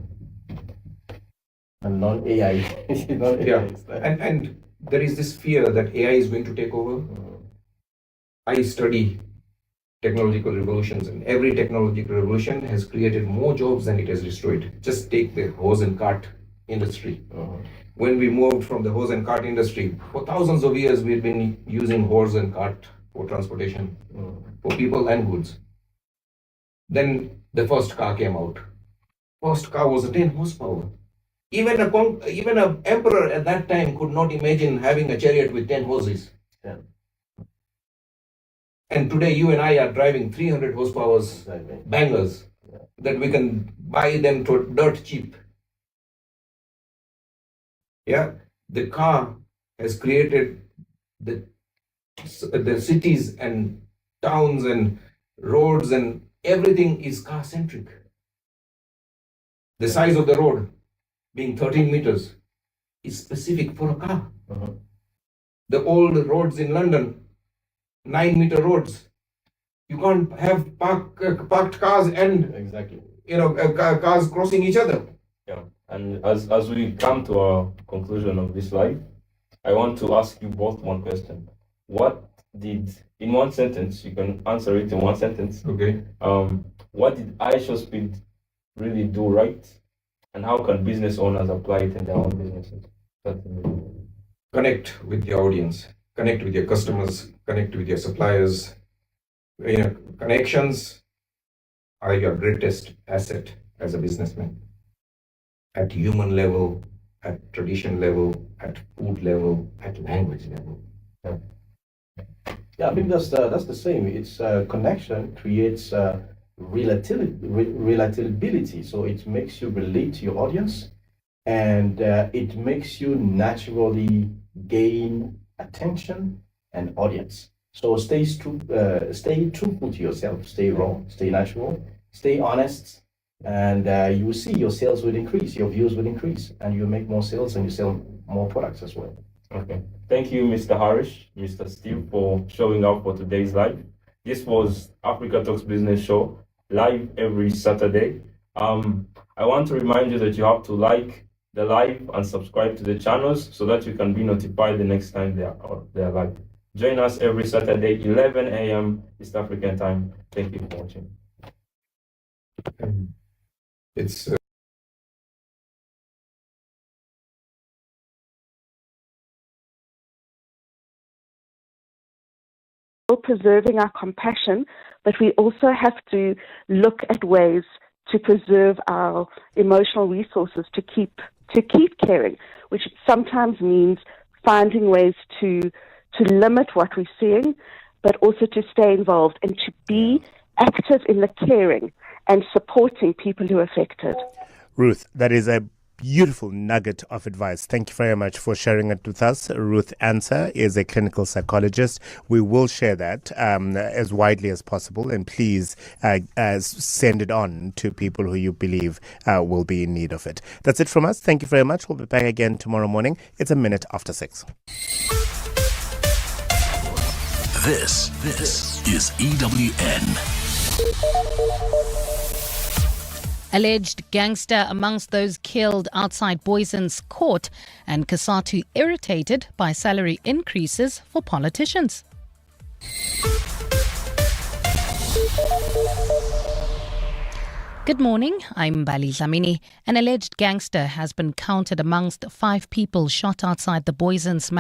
And non AI. Yeah. And there is this fear that AI is going to take over. I study technological revolutions, and every technological revolution has created more jobs than it has destroyed. Just take the hose and cart industry. When we moved from the hose and cart industry, for thousands of years we've been using hose and cart for transportation, for people and goods. Then the first car came out. First car was a 10 horsepower. Even an emperor at that time could not imagine having a chariot with 10 horses. Yeah. And today you and I are driving 300 horsepower bangers that we can buy them to dirt cheap. Yeah, the car has created the cities and towns and roads, and everything is car centric. The size of the road being 13 meters is specific for a car. The old roads in London, 9-meter roads. You can't have parked cars and Exactly. cars crossing each other. Yeah. And as we come to our conclusion of this live, I want to ask you both one question. What did, in one sentence, you can answer it in one sentence. Okay. What did iShowSpeed really do right, and how can business owners apply it in their own businesses? Connect with your audience, connect with your customers, connect with your suppliers. Connections are your greatest asset as a businessman. At human level, at tradition level, at food level, at language level. Yeah. Yeah, I think that's the same. It's connection creates relatability. So it makes you relate to your audience, and it makes you naturally gain attention and audience. So stay truthful to yourself, stay raw, stay natural, stay honest, and you will see your sales will increase, your views will increase, and you make more sales and you sell more products as well. Okay. Thank you, Mr. Harish, Mr. Steve, for showing up for today's live. This was Africa Talks Business Show, live every Saturday. I want to remind you that you have to like the live and subscribe to the channels so that you can be notified the next time they are live. Join us every Saturday, 11 a.m. East African time. Thank you for watching. It's preserving our compassion, but we also have to look at ways to preserve our emotional resources to keep caring, which sometimes means finding ways to limit what we're seeing, but also to stay involved and to be active in the caring and supporting people who are affected. Ruth, that is a beautiful nugget of advice. Thank you very much for sharing it with us. Ruth Answer is a clinical psychologist. We will share that as widely as possible, and please send it on to people who you believe will be in need of it. That's it from us. Thank you very much. We'll be back again tomorrow morning. It's 6:01. This is EWN. Alleged gangster amongst those killed outside Boysen's court, and Kasatu irritated by salary increases for politicians. Good morning, I'm Bali Dlamini. An alleged gangster has been counted amongst five people shot outside the Boysen's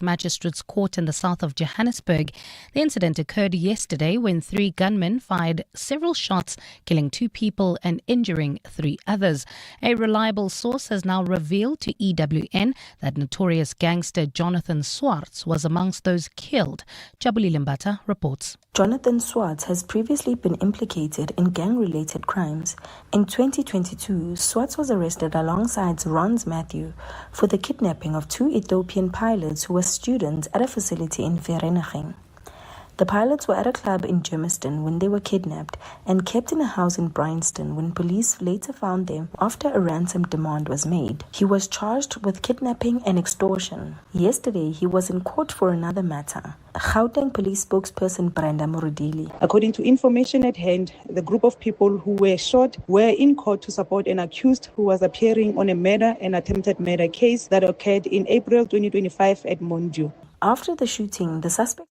Magistrates Court in the south of Johannesburg. The incident occurred yesterday when three gunmen fired several shots, killing two people and injuring three others. A reliable source has now revealed to EWN that notorious gangster Jonathan Swartz was amongst those killed. Jabuli Limbata reports. Jonathan Swartz has previously been implicated in gang-related crimes. In 2022, Swartz was arrested alongside Rons Matthew for the kidnapping of two Ethiopian pilots who were students at a facility in Vereeniging. The pilots were at a club in Germiston when they were kidnapped and kept in a house in Bryanston when police later found them after a ransom demand was made. He was charged with kidnapping and extortion. Yesterday, he was in court for another matter. Gauteng police spokesperson Brenda Morudili. According to information at hand, the group of people who were shot were in court to support an accused who was appearing on a murder and attempted murder case that occurred in April 2025 at Monju. After the shooting, the suspect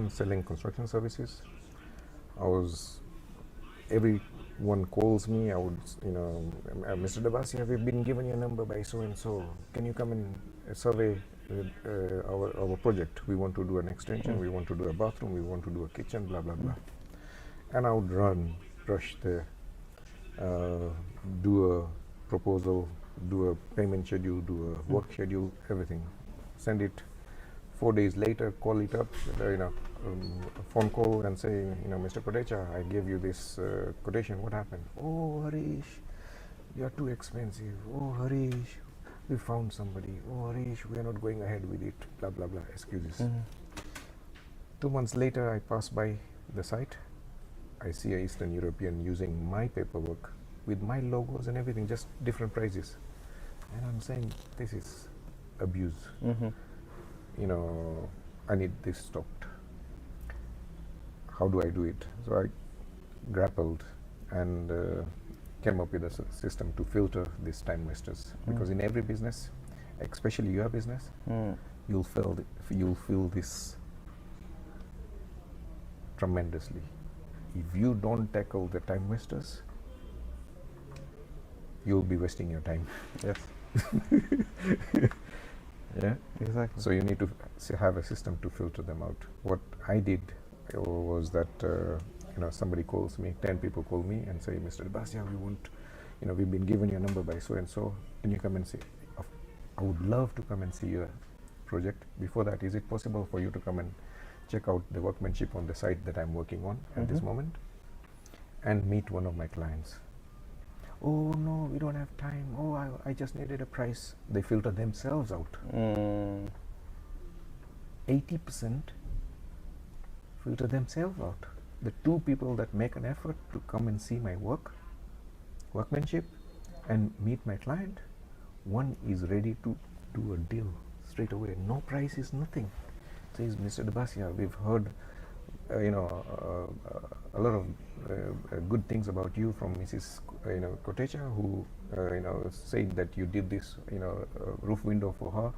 Selling construction services. everyone calls me. I would, Mr. Dabasia, we've been given your number by so and so. Can you come and survey our project? We want to do an extension. We want to do a bathroom. We want to do a kitchen. Blah blah blah. And I would rush there, do a proposal, do a payment schedule, do a work schedule, everything. Send it. 4 days later, call it up, a phone call and say, Mr. Kotecha, I gave you this quotation. What happened? Oh, Harish, you are too expensive. Oh, Harish, we found somebody. Oh, Harish, we are not going ahead with it. Blah, blah, blah, excuses. 2 months later, I pass by the site. I see an Eastern European using my paperwork with my logos and everything, just different prices. And I'm saying, this is abuse. I need this stopped. How do I do it? So I grappled and came up with a system to filter these time wasters. Because in every business, especially your business, you'll feel this tremendously. If you don't tackle the time wasters, you'll be wasting your time. Yes. Yeah, exactly. So you need to have a system to filter them out. What I did was that somebody calls me, 10 people call me and say, Mr. Dabasia, we've been given your number by so and so. Can you come and see? I would love to come and see your project. Before that, is it possible for you to come and check out the workmanship on the site that I'm working on at this moment and meet one of my clients? Oh no, we don't have time. Oh, I just needed a price. They filter themselves out. 80% filter themselves out. The 2 people that make an effort to come and see my workmanship and meet my client, one is ready to do a deal straight away. No price is nothing. Says, Mr. Dabasia, we've heard a lot of good things about you from Mrs. Kotecha, who said that you did this roof window for her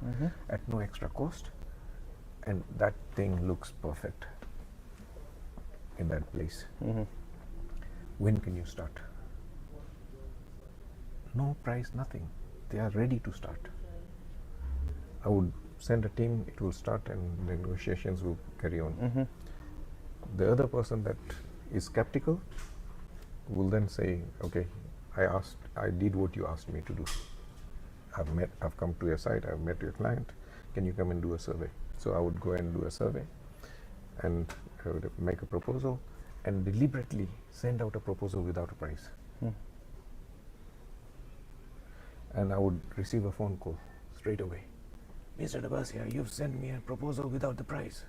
at no extra cost, and that thing looks perfect in that place. When can you start? No price, nothing. They are ready to start. I would send a team, it will start, and the negotiations will carry on. The other person that is skeptical will then say, okay, I did what you asked me to do. I've come to your site, I've met your client, can you come and do a survey? So I would go and do a survey and I would make a proposal and deliberately send out a proposal without a price. And I would receive a phone call straight away. Mr. Dabasia, you've sent me a proposal without the price.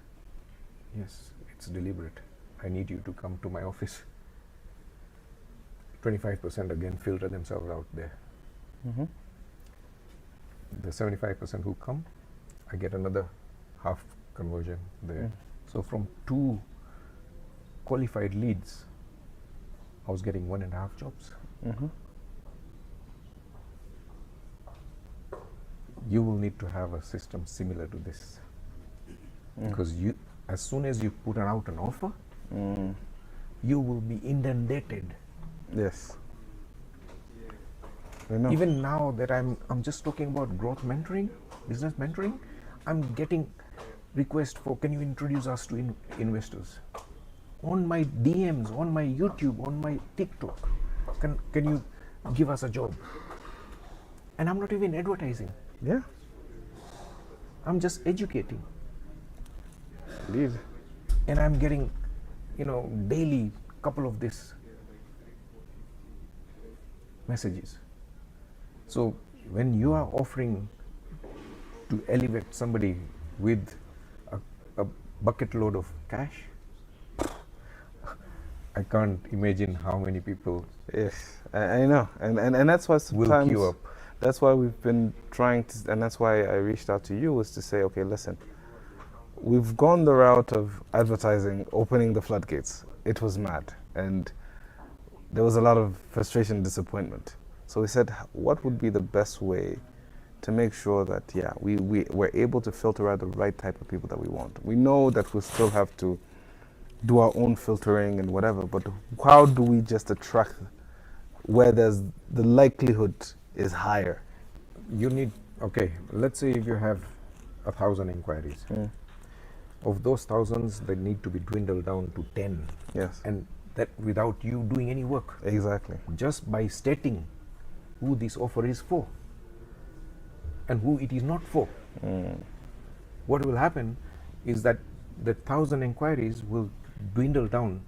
Yes, it's deliberate. I need you to come to my office. 25% again filter themselves out there. The 75% who come, I get another half conversion there. So from 2 qualified leads, I was getting 1.5 jobs. You will need to have a system similar to this, because as soon as you put out an offer, you will be inundated. Yes. Even now that I'm just talking about growth mentoring, business mentoring, I'm getting requests for, can you introduce us to investors? On my DMs, on my YouTube, on my TikTok, can you give us a job? And I'm not even advertising. Yeah. I'm just educating. Indeed. And I'm getting, daily couple of these messages. So when you are offering to elevate somebody with a bucket load of cash, I can't imagine how many people. Yes, I know, and that's why sometimes will queue up. That's why we've been trying to, and that's why I reached out to you, was to say, okay, listen, we've gone the route of advertising, opening the floodgates. It was mad, and there was a lot of frustration and disappointment. So we said, what would be the best way to make sure that, we're able to filter out the right type of people that we want? We know that we still have to do our own filtering and whatever, but how do we just attract where there's the likelihood is higher? You need, okay, let's say if you have 1,000 inquiries. Of those thousands, they need to be dwindled down to 10. Yes. And that without you doing any work. Exactly. Just by stating who this offer is for and who it is not for. What will happen is that the 1,000 inquiries will dwindle down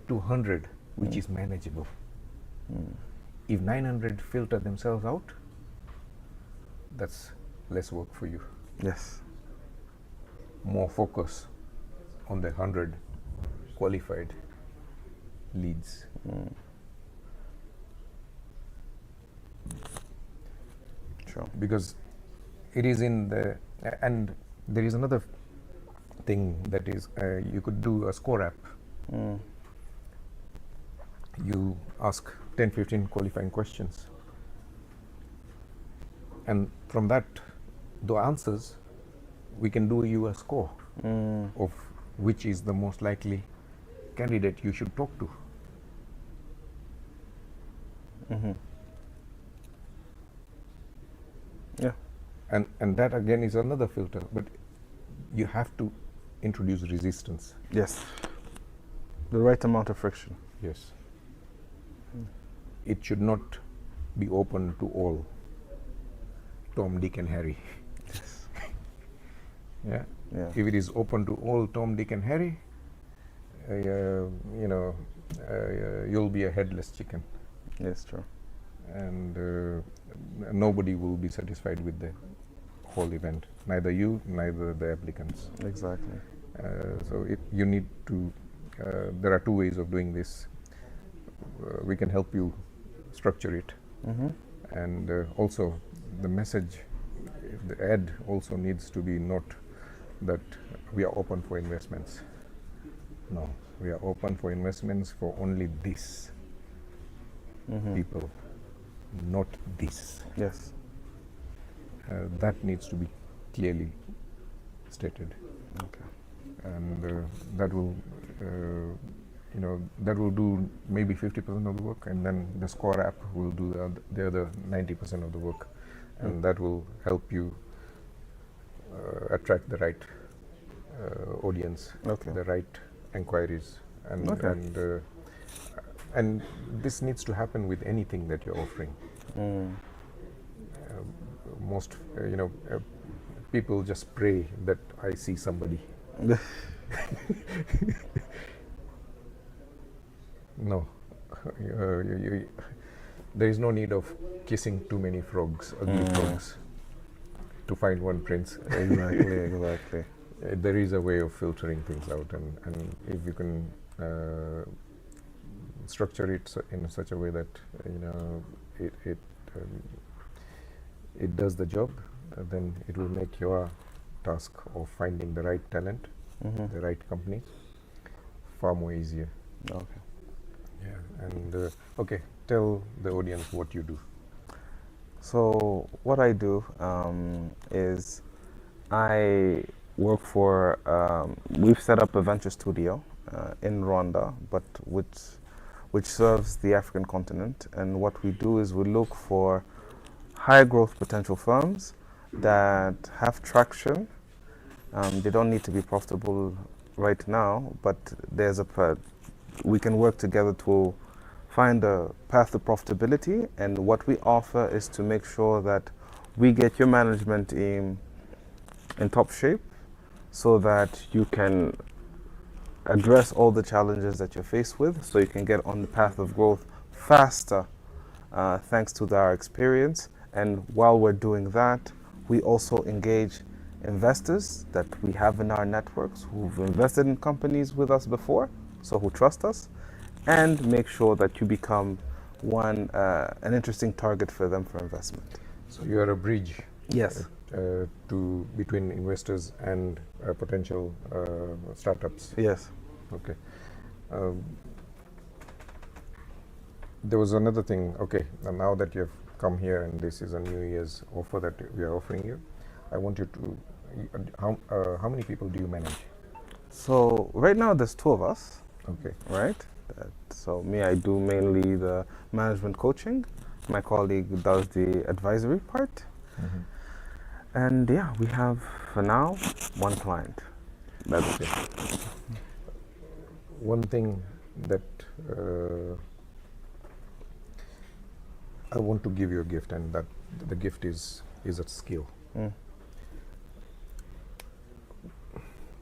to 100, which is manageable. If 900 filter themselves out, that's less work for you. Yes. More focus on the 100 qualified leads. Sure. Because it is in the, and there is another thing that is, you could do a score app. You ask 10, 15 qualifying questions. And from that, the answers, we can do you a score of which is the most likely candidate you should talk to. Yeah. And that again is another filter, but you have to introduce resistance. Yes. The right amount of friction. Yes. It should not be open to all. Tom, Dick, and Harry. Yes. Yeah. Yeah. If it is open to all Tom, Dick, and Harry, you'll be a headless chicken, Yes, true. and nobody will be satisfied with the whole event. Neither you, neither the applicants. Exactly. So you need to. There are two ways of doing this. We can help you structure it, and also the message, the ad also needs to be not that we are open for investments. No, we are open for investments for only this people, not this. Yes. That needs to be clearly stated, Okay. and that will, that will do maybe 50% of the work, and then the score app will do the other 90% of the work, and that will help you attract the right audience, Okay. the right enquiries, and Okay. and this needs to happen with anything that you're offering. Most people just pray that I see somebody. No, there is no need of kissing too many frogs, ugly frogs, to find one prince. Exactly. Exactly. There is a way of filtering things out, and if you can structure it in such a way that it does the job, then it will make your task of finding the right talent, the right company, far more easier. Okay. Yeah, and okay, tell the audience what you do. So what I do is I work for, we've set up a venture studio in Rwanda, but which serves the African continent. And what we do is we look for high growth potential firms that have traction. They don't need to be profitable right now, but there's we can work together to find a path to profitability. And what we offer is to make sure that we get your management team in top shape so that you can address all the challenges that you're faced with, so you can get on the path of growth faster thanks to our experience. And while we're doing that, we also engage investors that we have in our networks who've invested in companies with us before, so who trust us, and make sure that you become an interesting target for them for investment. So you are a bridge. Yes. Between investors and potential startups. Yes. Okay. There was another thing. Okay, and now that you have come here and this is a New Year's offer that we are offering you, I want you to. How many people do you manage? So right now there's two of us, Okay. right? So me, I do mainly the management coaching. My colleague does the advisory part. Mhm. And yeah, we have for now one client. That's it. One thing that I want to give you a gift, and that the gift is a skill. Mm.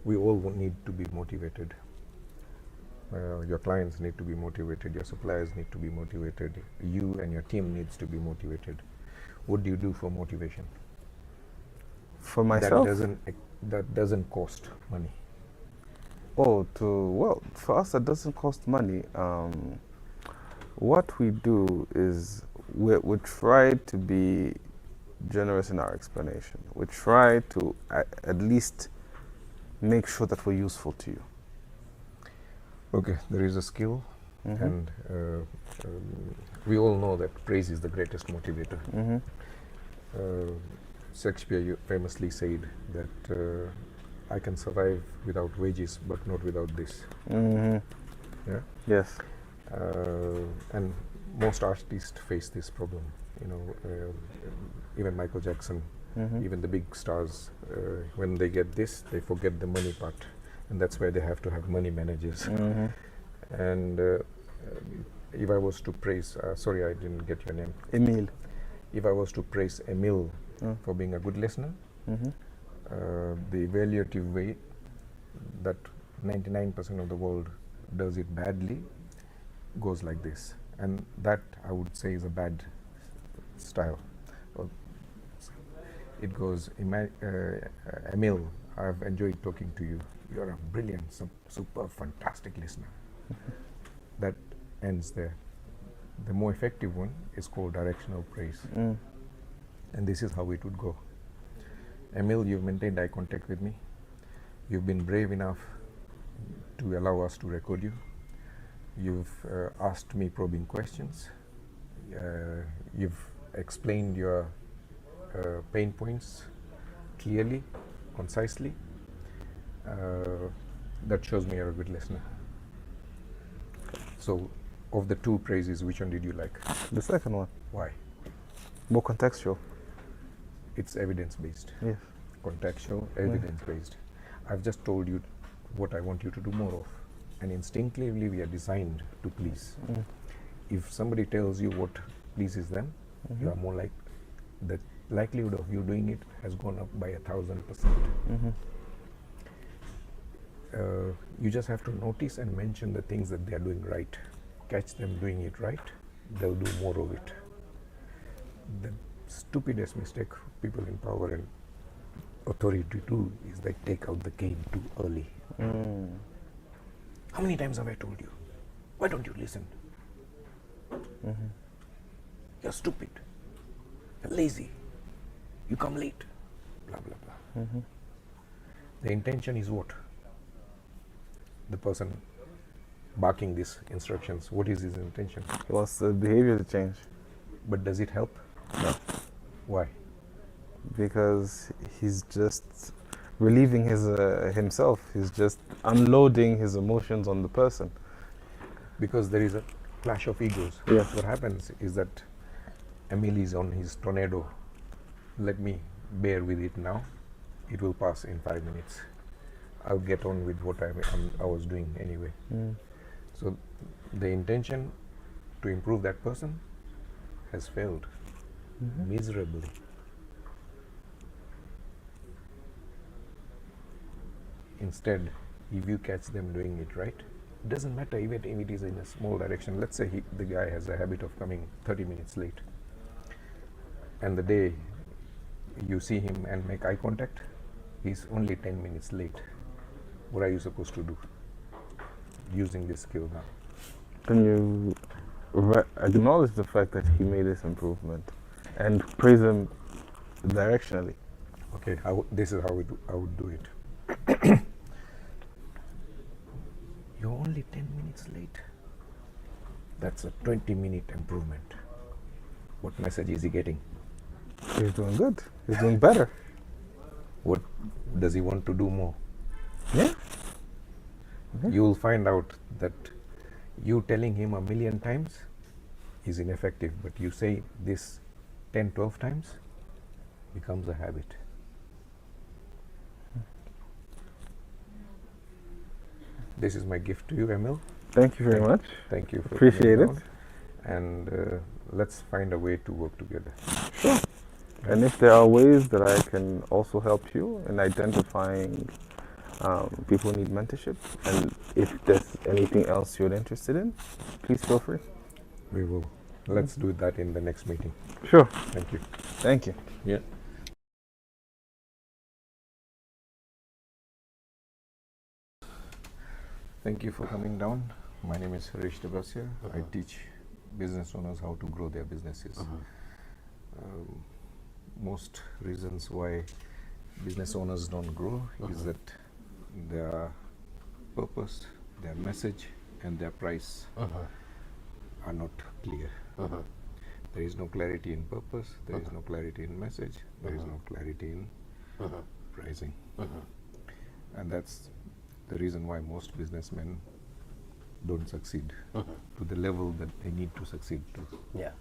We all need to be motivated. Your clients need to be motivated. Your suppliers need to be motivated. You and your team needs to be motivated. What do you do for motivation? For myself? That doesn't cost money. Oh, well, for us, that doesn't cost money. What we do is we try to be generous in our explanation. We try to at least make sure that we're useful to you. Okay, there is a skill, and we all know that praise is the greatest motivator. Shakespeare famously said that I can survive without wages, but not without this. Yeah. Yes. And most artists face this problem. You know, even Michael Jackson, even the big stars, when they get this, they forget the money part, and that's why they have to have money managers. And if I was to praise, sorry, I didn't get your name. Emil. If I was to praise Emil for being a good listener, the evaluative way that 99% of the world does it badly goes like this, and that I would say is a bad style. It goes, Emil, I've enjoyed talking to you. You're a brilliant, super, fantastic listener. That ends there. The more effective one is called directional praise. And this is how it would go. Emil, you've maintained eye contact with me. You've been brave enough to allow us to record you. You've asked me probing questions. You've explained your pain points clearly, concisely. That shows me you're a good listener. So, of the two praises, which one did you like? The second one. Why? More contextual. It's evidence-based. Yes. Contextual, evidence-based. I've just told you what I want you to do more of. And instinctively, we are designed to please. If somebody tells you what pleases them, you are more like, the likelihood of you doing it has gone up by 1,000%. You just have to notice and mention the things that they are doing right. Catch them doing it right, they'll do more of it. The stupidest mistake people in power and authority do is they take out the cane too early. How many times have I told you? Why don't you listen? You're stupid. You're lazy. You come late. Blah, blah, blah. The intention is what? The person barking these instructions, what is his intention? He wants the behavior to change. But does it help? No. Why? Because he's just relieving his himself. He's just unloading his emotions on the person. Because there is a clash of egos. Yes. What happens is that Emil is on his tornado. Let me bear with it now. It will pass in 5 minutes. I'll get on with what I was doing anyway. So the intention to improve that person has failed miserably. Instead, if you catch them doing it right, it doesn't matter even if it is in a small direction. Let's say the guy has a habit of coming 30 minutes late, and the day you see him and make eye contact, he's only 10 minutes late. What are you supposed to do using this skill now? Can you acknowledge the fact that he made this improvement and praise him directionally? Okay, this is how I would do it. You're only 10 minutes late. That's a 20-minute improvement. What message is he getting? He's doing good. He's doing better. What does he want to do more? Yeah. you will find out that you telling him 1,000,000 times is ineffective, but you say this 10, 12 times, becomes a habit. This is my gift to you, Emil. Thank you very much. Thank you for Appreciate coming it. down. And let's find a way to work together. Sure. And if there are ways that I can also help you in identifying people who need mentorship, and if there's anything else you're interested in, please feel free. We will. Let's do that in the next meeting. Sure. Thank you. Thank you. Yeah. Thank you for coming down. My name is Harish Dabasia. I teach business owners how to grow their businesses. Most reasons why business owners don't grow is that their purpose, their message, and their price are not clear. There is no clarity in purpose, there is no clarity in message, there is no clarity in pricing. And that's the reason why most businessmen don't succeed to the level that they need to succeed to. Yeah.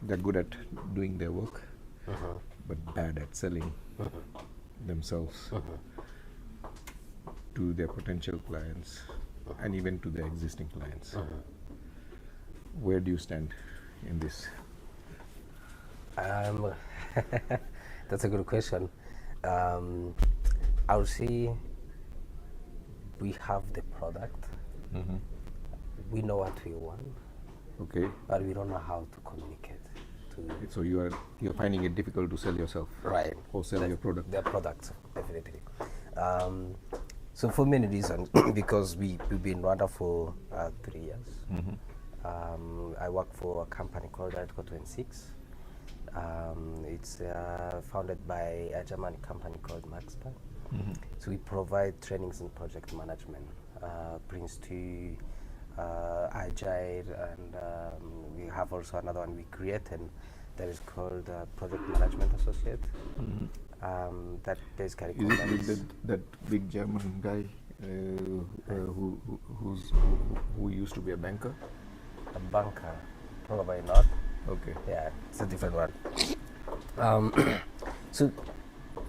They're good at doing their work, but bad at selling themselves to their potential clients and even to their existing clients. Where do you stand in this? That's a good question. I would say we have the product. We know what we want, Okay. but we don't know how to communicate. So you're finding it difficult to sell yourself, Right. or sell your product. Their product, definitely. So for many reasons, because we've been in Rwanda for 3 years. I work for a company called Article 26. It's founded by a German company called Maxpa. So we provide trainings in project management, Prince 2, Agile, and we have also another one we created that is called Project Management Associate. That basically Is it with that big German guy who used to be a banker? A banker? Probably not. Okay. Yeah, it's a different one. So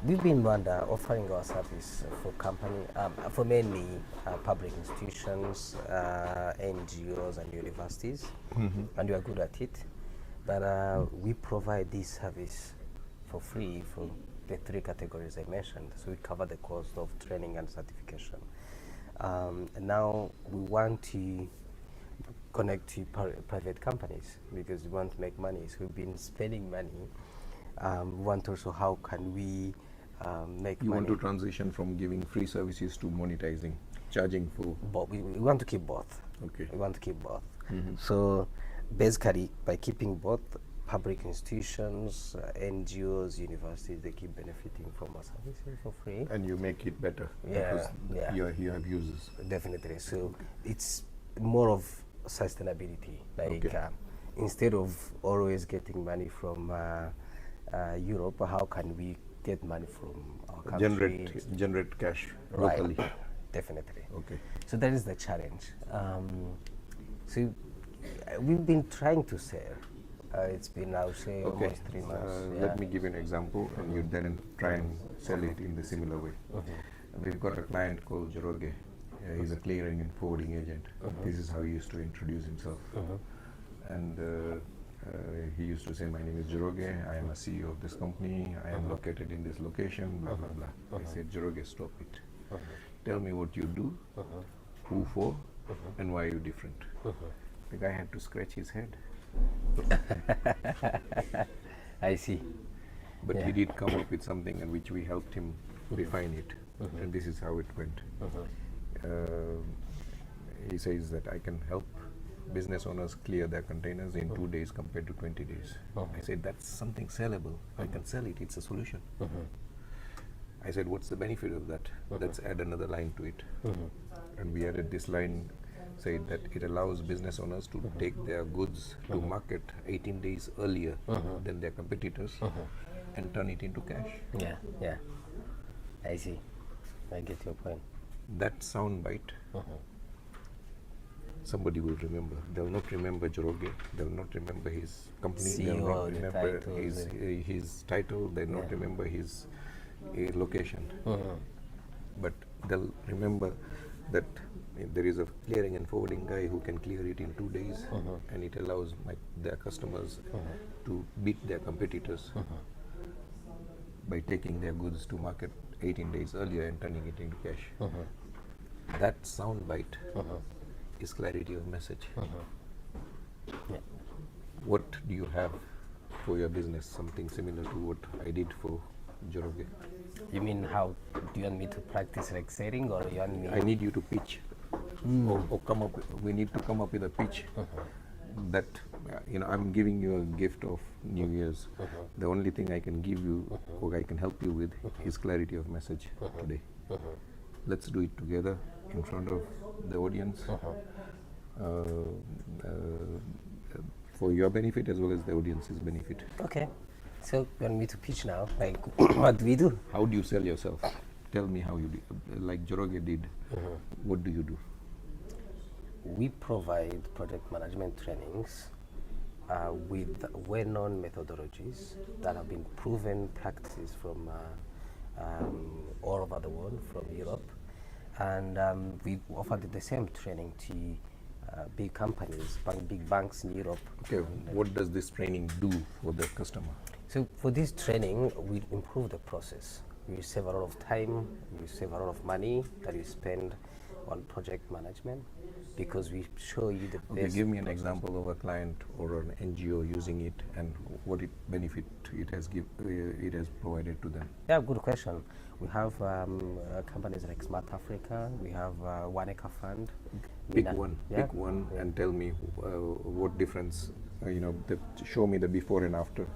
we've been in Rwanda offering our service for company, for mainly public institutions, NGOs, and universities, and we are good at it. But we provide this service for free for the 3 categories I mentioned. So we cover the cost of training and certification. And now we want to connect to private companies because we want to make money. So we've been spending money. We want also how can we make You money. want to transition from giving free services to monetizing, charging for. But we want to keep both. Okay. We want to keep both. So basically, by keeping both, public institutions, NGOs, universities, they keep benefiting from our services for free. And you make it better Yeah, because you have users. Definitely. So it's more of sustainability. Like instead of always getting money from Europe, how can we get money from our country? Generate cash Right. locally. Definitely. Okay. So that is the challenge. So we've been trying to sell. It's been, I would say, almost 3 months. Let me give you an example, and you then try and sell it in the similar way. We've got a client called Joroge. He's a clearing and forwarding agent. This is how he used to introduce himself. And he used to say, my name is Joroge, I am a CEO of this company, I am located in this location, blah, blah, blah. I said, Joroge, stop it. Tell me what you do, who for, and why you're different. The guy had to scratch his head. I see. But he did come up with something in which we helped him refine it. And this is how it went. He says that I can help business owners clear their containers in 2 days compared to 20 days. I said, that's something sellable. I can sell it. It's a solution. I said, what's the benefit of that? Let's add another line to it. And we added this line, said that it allows business owners to take their goods to market 18 days earlier than their competitors and turn it into cash. Yeah, I see. I get your point. That sound bite, somebody will remember. They'll not remember Joroge. They'll not remember his company. They'll CEO, not the remember titles, his title. They'll not remember his location. But they'll remember that there is a clearing and forwarding guy who can clear it in 2 days, and it allows their customers to beat their competitors by taking their goods to market 18 days earlier and turning it into cash. That sound bite is clarity of message. What do you have for your business? Something similar to what I did for Joroge. You mean how do you want me to practice like setting, or you want me? I need you to pitch, or come up. We need to come up with a pitch that I'm giving you a gift of New Year's. The only thing I can give you, or I can help you with, is clarity of message today. Let's do it together in front of the audience, for your benefit as well as the audience's benefit. Okay. So you want me to pitch now? Like, what do we do? How do you sell yourself? Tell me how you do. Like Joroge did. What do you do? We provide project management trainings with well-known methodologies that have been proven practices from all over the world, from Europe. And we offer the same training to big companies, big banks in Europe. Okay, what does this training do for the customer? So for this training, we improve the process. We save a lot of time, we save a lot of money that we spend on project management, because we show you the Okay, best. give me an example of a client or an NGO using it and what benefit it has provided to them. Yeah, good question. We have companies like Smart Africa. We have One Acre Fund. Pick one, and tell me what difference. Show me the before and after.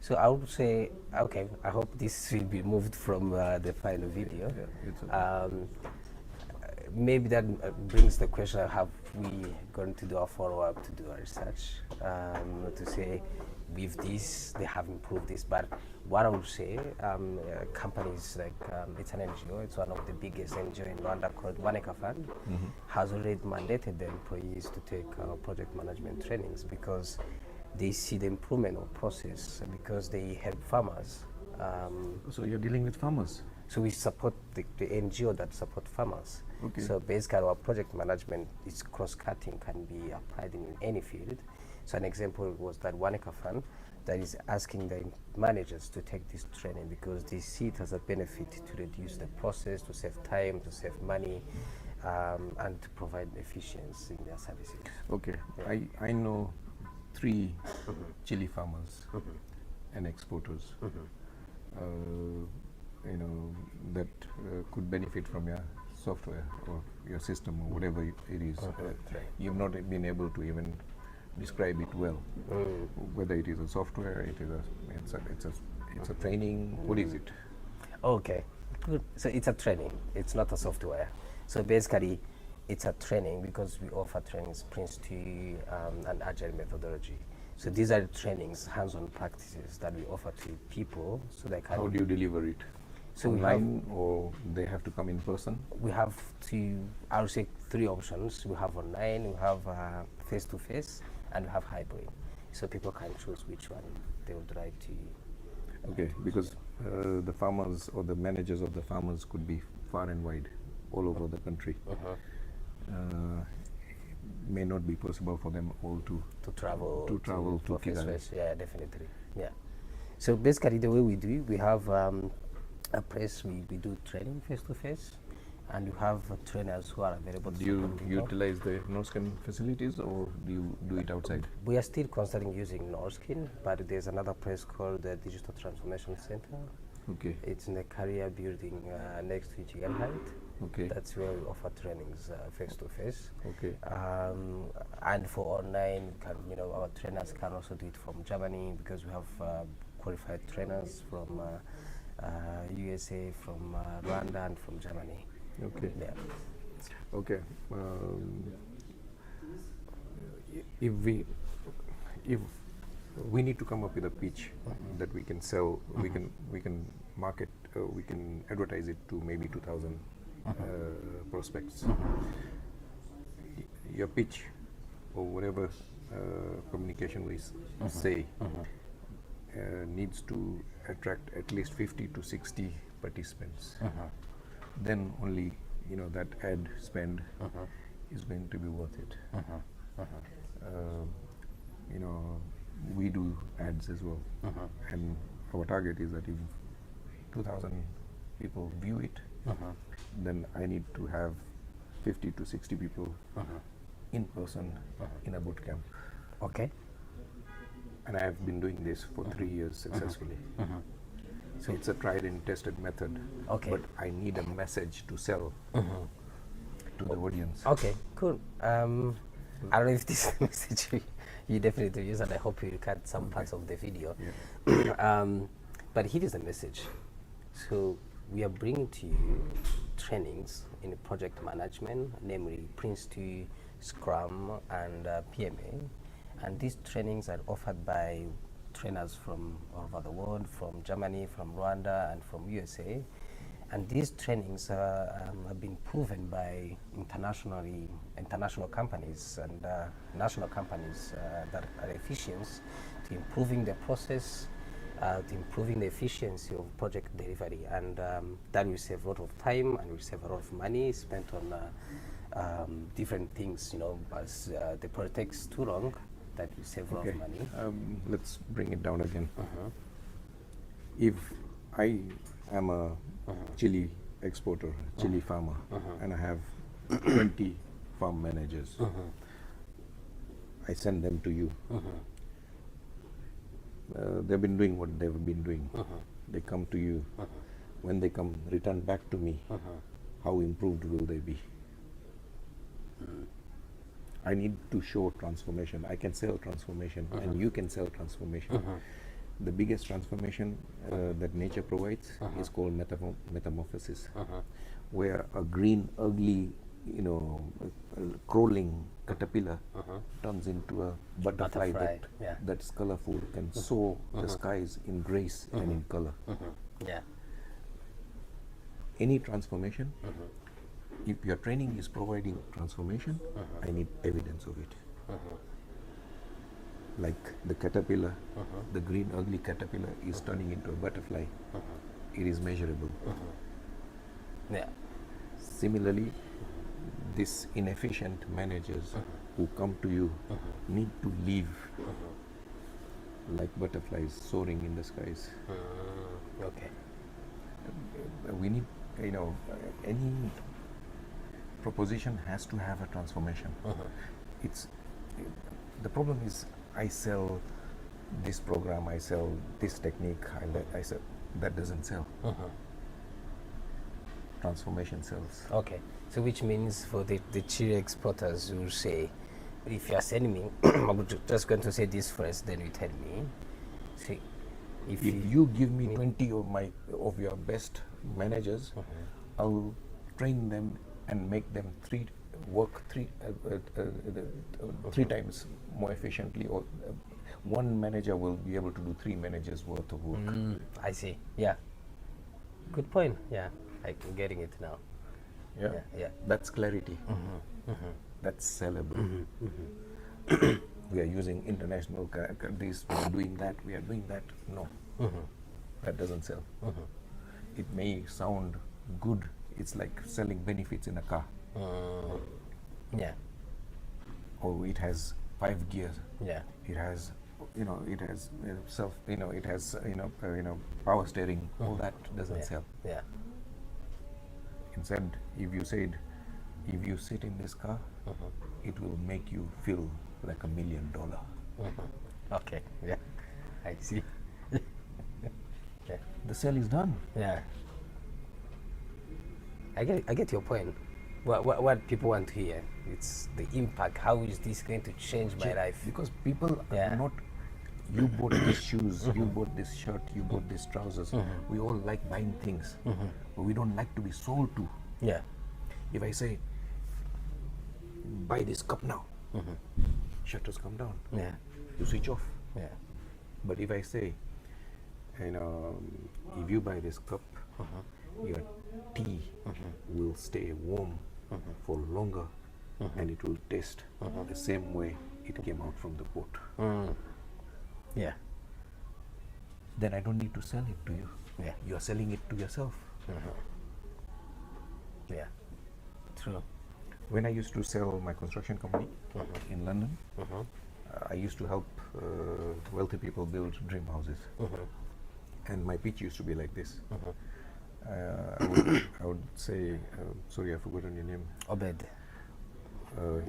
So I would say, okay, I hope this will be moved from the final video. It's okay. Maybe that brings the question: have we going to do a follow-up to do our research to say, with this they have improved this? But what I would say, companies like it's an NGO, it's one of the biggest NGO in Rwanda called One Acre Fund, has already mandated the employees to take project management trainings, because they see the improvement of process, because they help farmers. So you're dealing with farmers. So we support the NGO that support farmers. Okay. So basically our project management is cross-cutting, can be applied in any field. So an example was that One Acre Fund that is asking the managers to take this training, because they see it as a benefit to reduce the process, to save time, to save money, and to provide efficiency in their services. Okay, yeah. I know 3 chili farmers and exporters. That could benefit from your software or your system or whatever it is. You've not been able to even describe it well. Whether it is a software, it's a training. What is it? Okay, good. So it's a training. It's not a software. So basically, it's a training, because we offer trainings Prince 2 and Agile methodology. So these are trainings, hands-on practices that we offer to people, so they can. How do you deliver it? So online, or they have to come in person? We have I would say 3 options. We have online, we have face-to-face, and we have hybrid. So people can choose which one they would like to. Okay, because the farmers or the managers of the farmers could be far and wide, all over the country. May not be possible for them all to travel to Kigali. Yeah, definitely. Yeah. So basically, the way we do it, we have a place we do training face to face, and you have trainers who are available. Do you utilize the Norskin facilities, or do you do it outside? We are still considering using Norskin, but there's another place called the Digital Transformation Center. Okay. It's in the career building next to Gigabyte. Okay. That's where we offer trainings face to face. Okay. And for online, our trainers can also do it from Germany, because we have qualified trainers from USA, from Rwanda, and from Germany. Okay. Yeah. Okay. If we need to come up with a pitch that we can sell, we can market, we can advertise it to maybe 2,000 prospects. Your pitch or whatever communication we say needs to attract at least 50 to 60 participants. Then only that ad spend is going to be worth it. We do ads as well, and our target is that if 2,000 people view it, then I need to have 50 to 60 people in person in a boot camp. Okay. And I have been doing this for 3 years successfully. So it's a tried and tested method. Okay. But I need a message to sell to the audience. Okay, cool. I don't know if this message you definitely use, and I hope you cut some parts of the video. Yeah. But here is the message. So we are bringing to you trainings in project management, namely Prince 2, Scrum, and PMA. And these trainings are offered by trainers from all over the world, from Germany, from Rwanda, and from USA. And these trainings have been proven by international companies and national companies that are efficient to improving the process, to improving the efficiency of project delivery. And that will save a lot of time and will save a lot of money spent on different things, as the project takes too long, that will save a lot of money. Let's bring it down again. If I am a chili exporter, chili farmer, and I have 20 farm managers, I send them to you. They've been doing what they've been doing. They come to you. When they come, return back to me. How improved will they be? I need to show transformation. I can sell transformation, and you can sell transformation. The biggest transformation that nature provides is called metamorphosis, where a green, ugly, crawling caterpillar turns into a butterfly that's colorful, can soar the skies in grace and in color. Any transformation, if your training is providing transformation, I need evidence of it. Like the caterpillar, the green ugly caterpillar is turning into a butterfly. It is measurable. Similarly, these inefficient managers who come to you need to leave like butterflies soaring in the skies. We need, any proposition has to have a transformation. The problem is, I sell this program, I sell this technique, I sell that doesn't sell. Transformation sells. Okay, so which means for the chili exporters who say, if you are sending me, I'm just going to say this first, then you tell me. See, if you give me 20 of your best managers, I'll train them and make them work three times more efficiently, or one manager will be able to do 3 managers worth of work. I see. Yeah. Good point. Yeah, I'm getting it now. Yeah. That's clarity. That's sellable. We are using international this, we are doing that, we are doing that. No, that doesn't sell. It may sound good. It's like selling benefits in a car. Or it has 5 gears. It has, it has it has power steering. All that doesn't sell. Instead, if you said, if you sit in this car, it will make you feel like $1 million. Okay. Yeah, I see. The sale is done. I get your point. What people want to hear, it's the impact. How is this going to change my life? Because people are not, you bought these shoes, you bought this shirt, you bought these trousers. We all like buying things, but we don't like to be sold to. If I say, buy this cup now, shutters come down. You switch off. But if I say, if you buy this cup, your tea will stay warm for longer, and it will taste the same way it came out from the pot. Yeah. Then I don't need to sell it to you. Yeah. You are selling it to yourself. Yeah. True. When I used to sell my construction company in London, I used to help wealthy people build dream houses. And my pitch used to be like this. I would say, sorry, I've forgotten your name. Obed.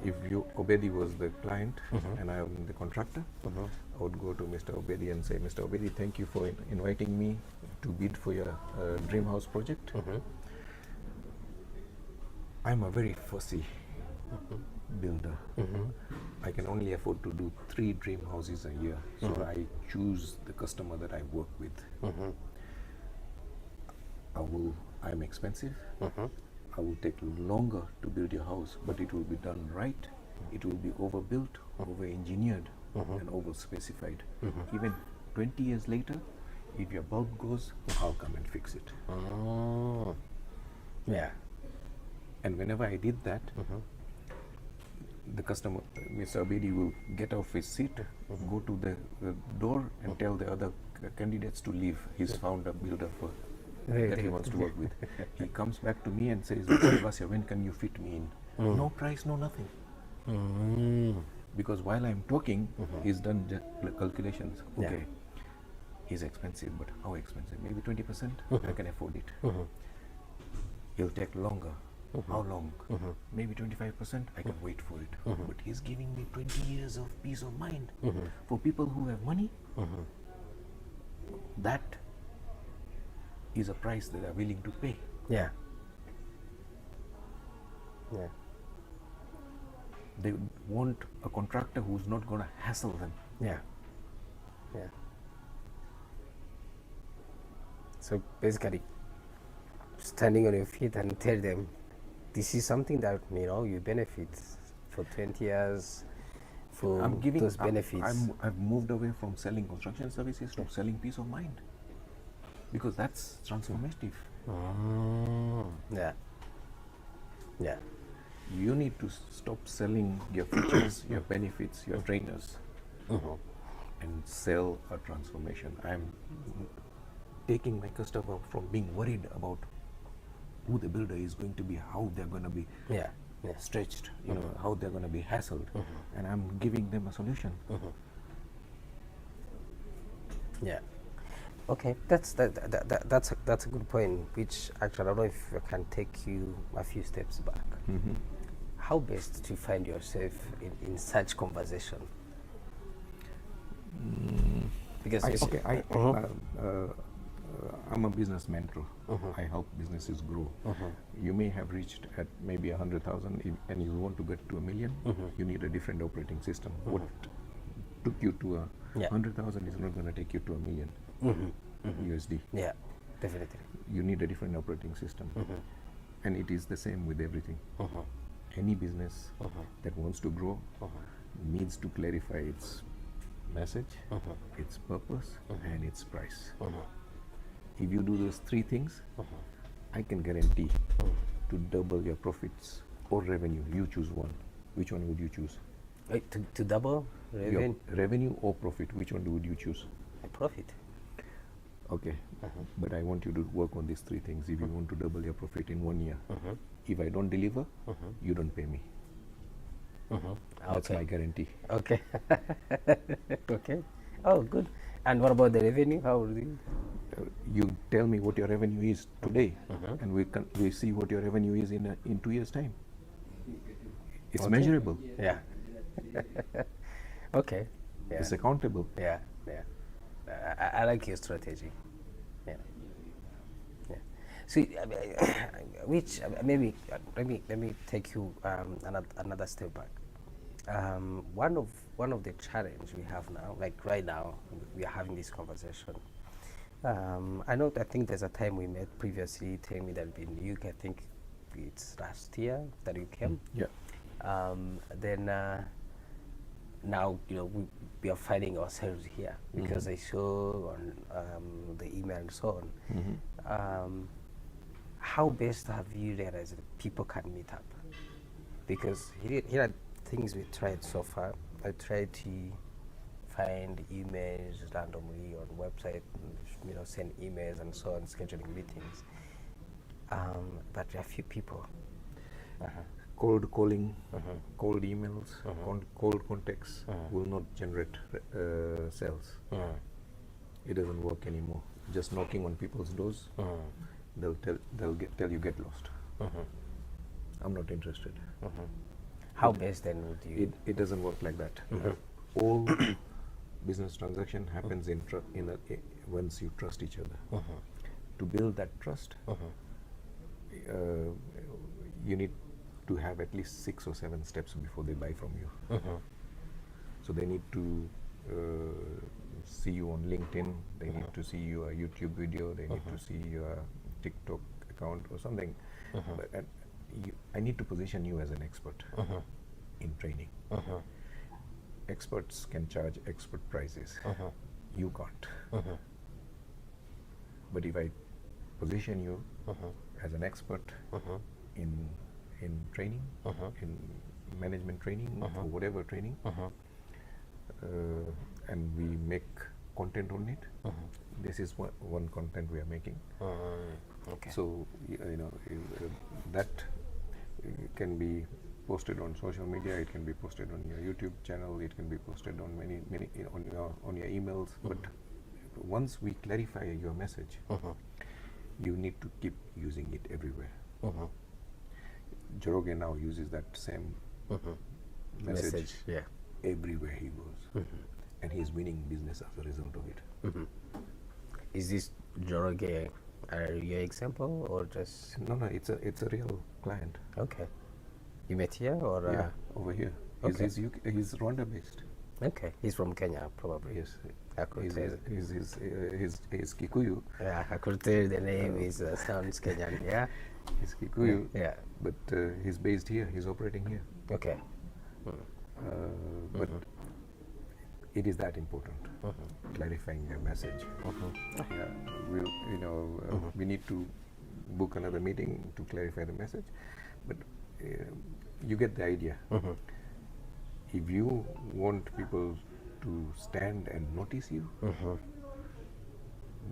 If Obedi was the client and I am the contractor, I would go to Mr. Obedi and say, Mr. Obedi, thank you for inviting me to bid for your dream house project. I'm a very fussy builder. I can only afford to do 3 dream houses a year, so I choose the customer that I work with. I'm expensive. I will take longer to build your house, but it will be done right. It will be overbuilt, over-engineered, and over-specified. Even 20 years later, if your bulb goes, I'll come and fix it. Yeah. And whenever I did that, the customer, Mr. Abedi, will get off his seat, go to the door and tell the other candidates to leave. He's found a builder that he wants to work with. He comes back to me and says, Mr. Dabasia, when can you fit me in? No price, no nothing. Because while I'm talking, he's done the calculations. Okay, he's expensive, but how expensive? Maybe 20%? I can afford it. He'll take longer. How long? Maybe 25%? I can wait for it. But he's giving me 20 years of peace of mind. For people who have money, that is a price that they're willing to pay. Yeah. Yeah. They want a contractor who's not going to hassle them. Yeah. Yeah. So basically, standing on your feet and tell them, this is something that you benefit for 20 years. For I'm giving those benefits. I've moved away from selling construction services to selling peace of mind, because that's transformative. Yeah. Yeah. You need to stop selling your features, your benefits, your trainers, and sell a transformation. I'm taking my customer from being worried about who the builder is going to be, how they're going to be stretched, how they're going to be hassled, and I'm giving them a solution. Yeah. Okay, that's a good point. Which actually, I don't know if I can take you a few steps back. How best to find yourself in such conversation? Because I'm a business mentor. I help businesses grow. You may have reached at maybe 100,000, and you want to get to 1 million. You need a different operating system. What took you to 100,000 is not going to take you to 1 million USD. Yeah, definitely. You need a different operating system, and it is the same with everything. Any business that wants to grow needs to clarify its message, its purpose, and its price. If you do those 3 things, I can guarantee to double your profits or revenue. You choose one. Which one would you choose? To double revenue? Revenue or profit, which one would you choose? Profit. Okay, but I want you to work on these 3 things. If you want to double your profit in 1 year, if I don't deliver, you don't pay me. That's my guarantee. Okay. Okay. Oh, good. And what about the revenue? How will you? You tell me what your revenue is today, and we see what your revenue is in 2 years' time. It's measurable. Yeah. Okay. Yeah. It's accountable. Yeah. Yeah. I like your strategy. Yeah. Yeah. See, which maybe let me take you another step back. One of the challenge we have now, like right now, we are having this conversation. I think there's a time we met previously, telling me that in the UK, I think it's last year that you came. Yeah. Then now we are finding ourselves here because I saw on the email and so on. How best have you realized that people can meet up? Because here are things we tried so far. I tried to find emails randomly on website, send emails and so on, scheduling meetings. But there are few people. Cold calling, cold emails, cold contacts will not generate sales. It doesn't work anymore. Just knocking on people's doors, they'll tell you get lost. I'm not interested. How best then would you? It doesn't work like that. All business transaction happens once you trust each other. To build that trust, you need to have at least 6 or 7 steps before they buy from you. So they need to see you on LinkedIn, they need to see your YouTube video, they need to see your TikTok account or something. But I need to position you as an expert in training. Experts can charge expert prices. You can't. But if I position you as an expert in training, in management training, or whatever training, and we make content on it, this is one content we are making. So that can be posted on social media, it can be posted on your YouTube channel, it can be posted on many on your emails. But once we clarify your message, you need to keep using it everywhere. Joroge now uses that same message everywhere he goes, and he's winning business as a result of it. Is this Joroge your example or just? No, it's a real client. Okay. You met here or? Yeah, over here. Okay. He's Rwanda based. Okay, he's from Kenya probably. Yes. I could tell. He's Kikuyu. Yeah, I could tell the name sounds Kenyan. Yeah. He's Kikuyu. Yeah. But he's based here. He's operating here. Okay. But it is that important, clarifying your message. Yeah, we need to book another meeting to clarify the message. But you get the idea. If you want people to stand and notice you,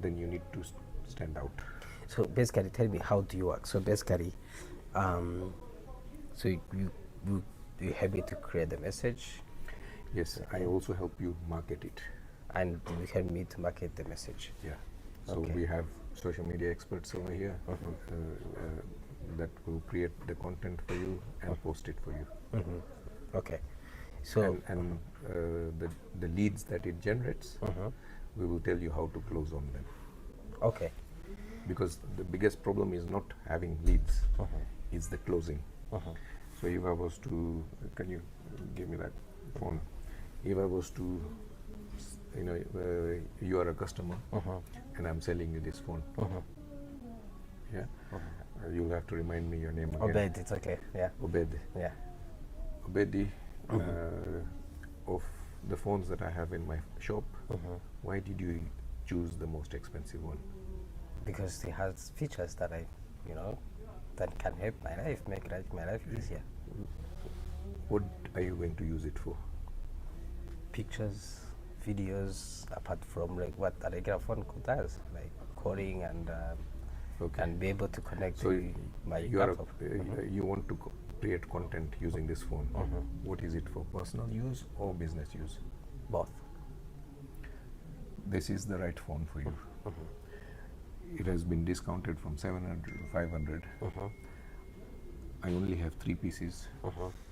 then you need to stand out. So basically, tell me, how do you work? So basically, so you help me to create the message. Yes, I also help you market it. And you help me to market the message. Yeah. So we have social media experts over here that will create the content for you and post it for you. Okay. So and the leads that it generates, we will tell you how to close on them. Okay. Because the biggest problem is not having leads, it's the closing. So if I was to, can you give me that phone? If I was to, you are a customer and I'm selling you this phone. Yeah. You'll have to remind me your name again. Obed, it's okay. Yeah. Obed. Yeah. Obedi, of the phones that I have in my shop, why did you choose the most expensive one? Because it has features that that can help my life, make my life easier. What are you going to use it for? Pictures, videos, apart from like what a regular phone does, like calling and can be able to connect to my laptop. You want to create content using this phone. What is it for, personal use or business use? Both. This is the right phone for you. It has been discounted from 700 to 500. I only have 3 pieces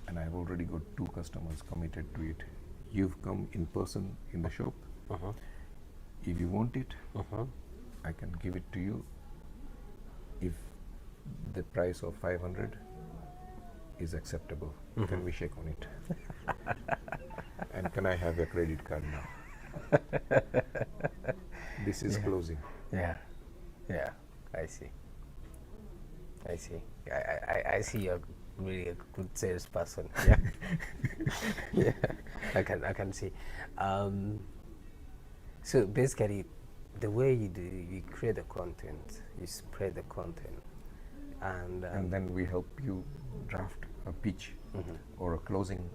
and I've already got 2 customers committed to it. You've come in person in the shop. If you want it, I can give it to you if the price of 500 is acceptable. Can we shake on it? And can I have your credit card now? This is closing. Yeah. I see. I see your really a good salesperson. Yeah, yeah, I can see. So basically, the way you do, you create the content, you spread the content, and then we help you draft a pitch or a closing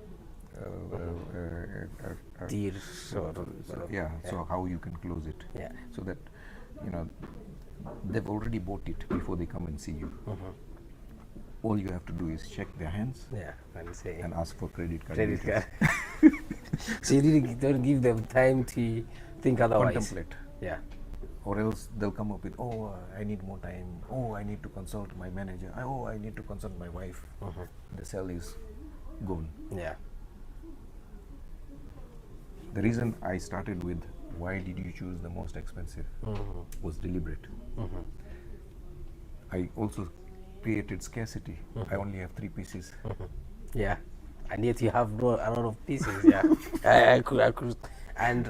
deal. So how you can close it. Yeah. So that, they've already bought it before they come and see you. All you have to do is check their hands. Yeah, and say and ask for credit card. Credit card. So you really don't give them time to think otherwise. Contemplate. Yeah. Or else they'll come up with, I need more time. I need to consult my manager. I need to consult my wife. The sale is gone. Yeah. The reason I started with why did you choose the most expensive was deliberate. I also created scarcity. I only have 3 pieces. Yeah. And yet you have a lot of pieces. Yeah. I could. And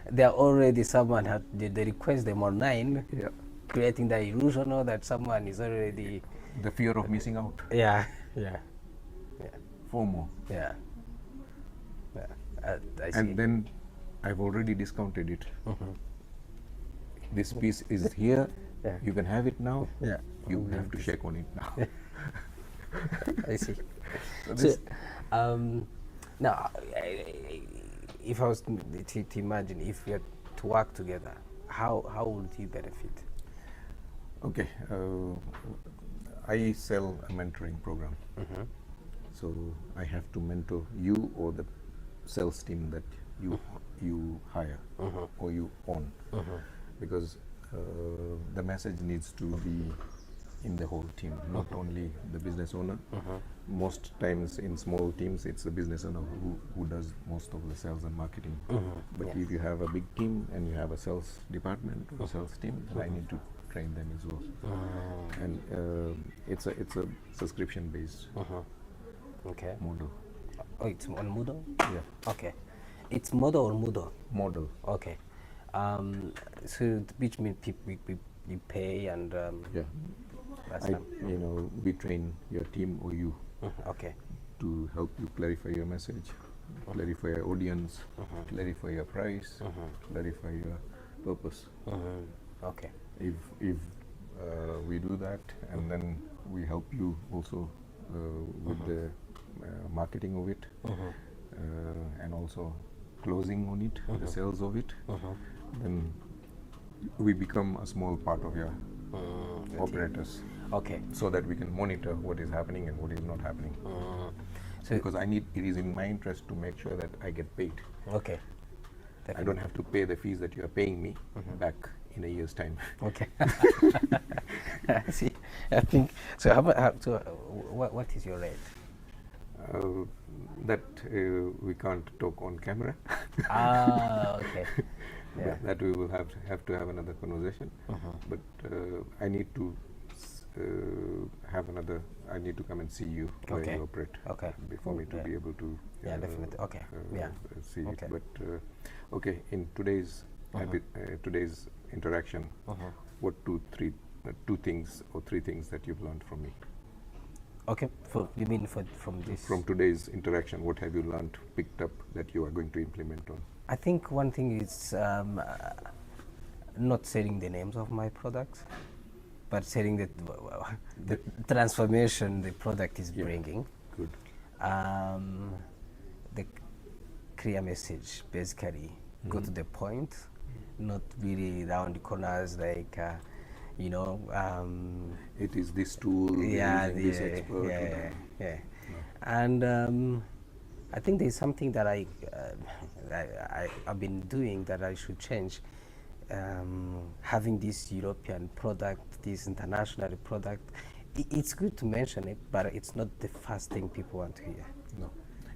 there already someone had they request them online. Yeah. Creating the illusion that someone is already the fear of missing out. Yeah. FOMO. Yeah. I see. And then I've already discounted it. This piece is here. Yeah. You can have it now. Yeah. You have to shake on it now. I see. So, now, if I was to imagine, if we had to work together, how would you benefit? Okay. I sell a mentoring program. So I have to mentor you or the sales team that you hire or you own, because the message needs to be in the whole team, not only the business owner. Most times in small teams, it's the business owner who does most of the sales and marketing. But if you have a big team and you have a sales department or sales team, then I need to train them as well. And it's a subscription based Okay. model. Oh, it's on Moodle? Yeah. Okay. It's model or Moodle? Model. Okay. So which means you pay and Yeah. We train your team or you okay. to help you clarify your message, clarify your audience, clarify your price, clarify your purpose. Okay. If we do that, and then we help you also with the marketing of it, and also closing on it, the sales of it, then we become a small part of your operators. Okay. So that we can monitor what is happening and what is not happening. So because it is in my interest to make sure that I get paid. Okay. I don't have to pay the fees that you are paying me back in a year's time. Okay. See, I think so. What is your rate? That we can't talk on camera. Okay. Yeah. That we will have to have another conversation. But I need to I need to come and see you where you operate. Okay. Before me to be able to. Definitely. Okay. See it. But okay, in today's today's interaction, what two things or three things that you've learned from me? Okay. You mean from this? From today's interaction, what have you learned, picked up that you are going to implement on? I think one thing is not saying the names of my products, but saying that the transformation the product is bringing. Good. The clear message, basically, go to the point, not really round corners like, it is this tool, this expert. Yeah. And I think there's something that I've been doing that I should change. Having this European product, this international product, it's good to mention it, but it's not the first thing people want to hear. No,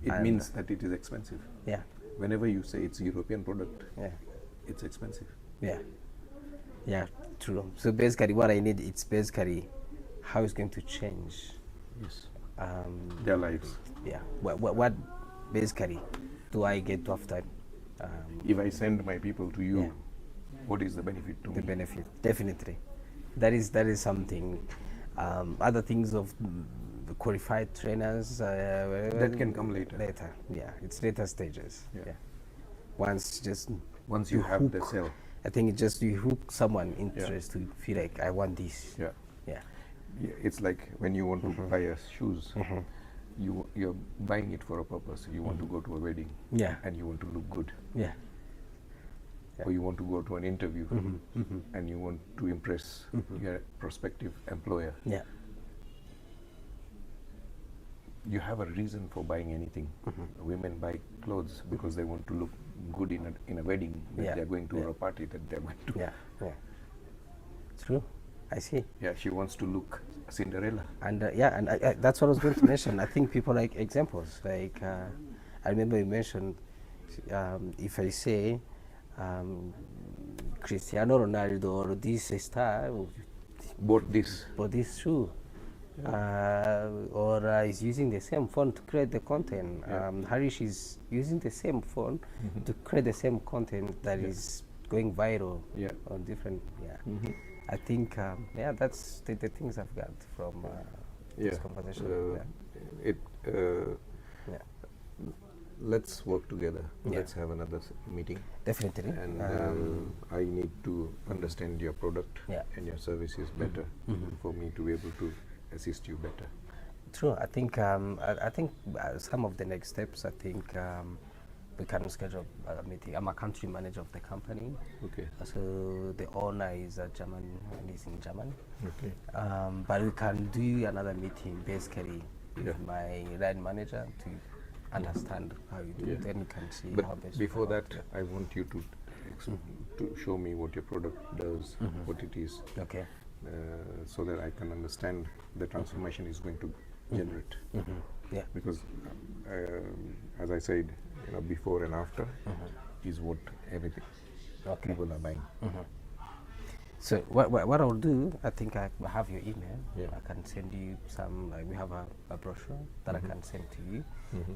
it means that it is expensive. Yeah. Whenever you say it's a European product, yeah, it's expensive. Yeah, true. So basically, what I need it's basically how it's going to change. Yes. Their lives. Yeah. What basically do I get after? If I send my people to you, what is the benefit to me? The benefit, definitely. That is something. Other things of the qualified trainers. That can come later. Later, yeah, it's later stages. Yeah. Yeah. Once you have hook, the sale. I think it just you hook someone interest to feel like I want this. Yeah. Yeah. It's like when you want to buy a shoes, you're buying it for a purpose. You want to go to a wedding, and you want to look good. Yeah. Or you want to go to an interview, and you want to impress your prospective employer. Yeah. You have a reason for buying anything. Women buy clothes because they want to look good in a wedding. That they're going to or a party that they're going to. Yeah. Yeah. True. I see. Yeah, she wants to look Cinderella. And and that's what I was going to mention. I think people like examples. Like I remember you mentioned, if I say Cristiano Ronaldo or this star bought this shoe, or is using the same phone to create the content. Harish is using the same phone to create the same content that is going viral on different. I think that's the things I've got from this conversation. Let's work together. Let's have another meeting. Definitely. And I need to understand your product and your services better for me to be able to assist you better. True. I think some of the next steps. I think we can schedule a meeting. I'm a country manager of the company. Okay. So the owner is a German and he's in Germany. Okay. But we can do another meeting basically with my line manager to understand how you do it. Then you can see how best. Before that, I want you to show me what your product does, what it is. Okay. So that I can understand the transformation is going to generate. Yeah. Because as I said, before and after is what everything people are buying. So what I'll do, I think I have your email. Yeah. I can send you some, like we have a brochure that I can send to you.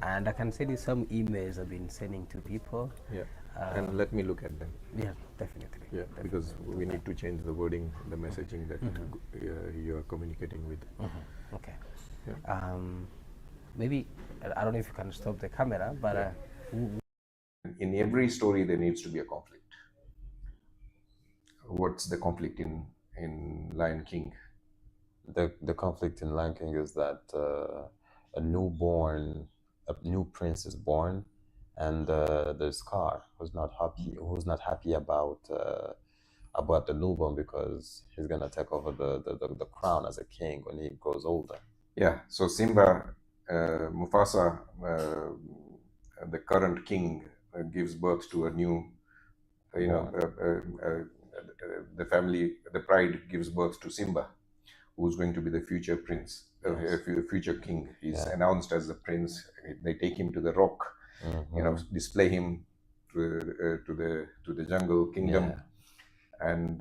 And I can send you some emails I've been sending to people. Yeah. And let me look at them. Yeah, definitely. Yeah, because we need to change the wording, the messaging that you are communicating with. Okay. Yeah. Maybe, I don't know if you can stop the camera, but... in every story there needs to be a conflict. What's the conflict in Lion King? The conflict in Lion King is that a new prince is born, and the Scar who's not happy about the newborn because he's gonna take over the crown as a king when he grows older. Yeah. So Simba, Mufasa, the current king, gives birth to a new, the family, the pride gives birth to Simba, who's going to be the future prince, future king. He's announced as the prince. They take him to the rock, display him to the jungle kingdom, and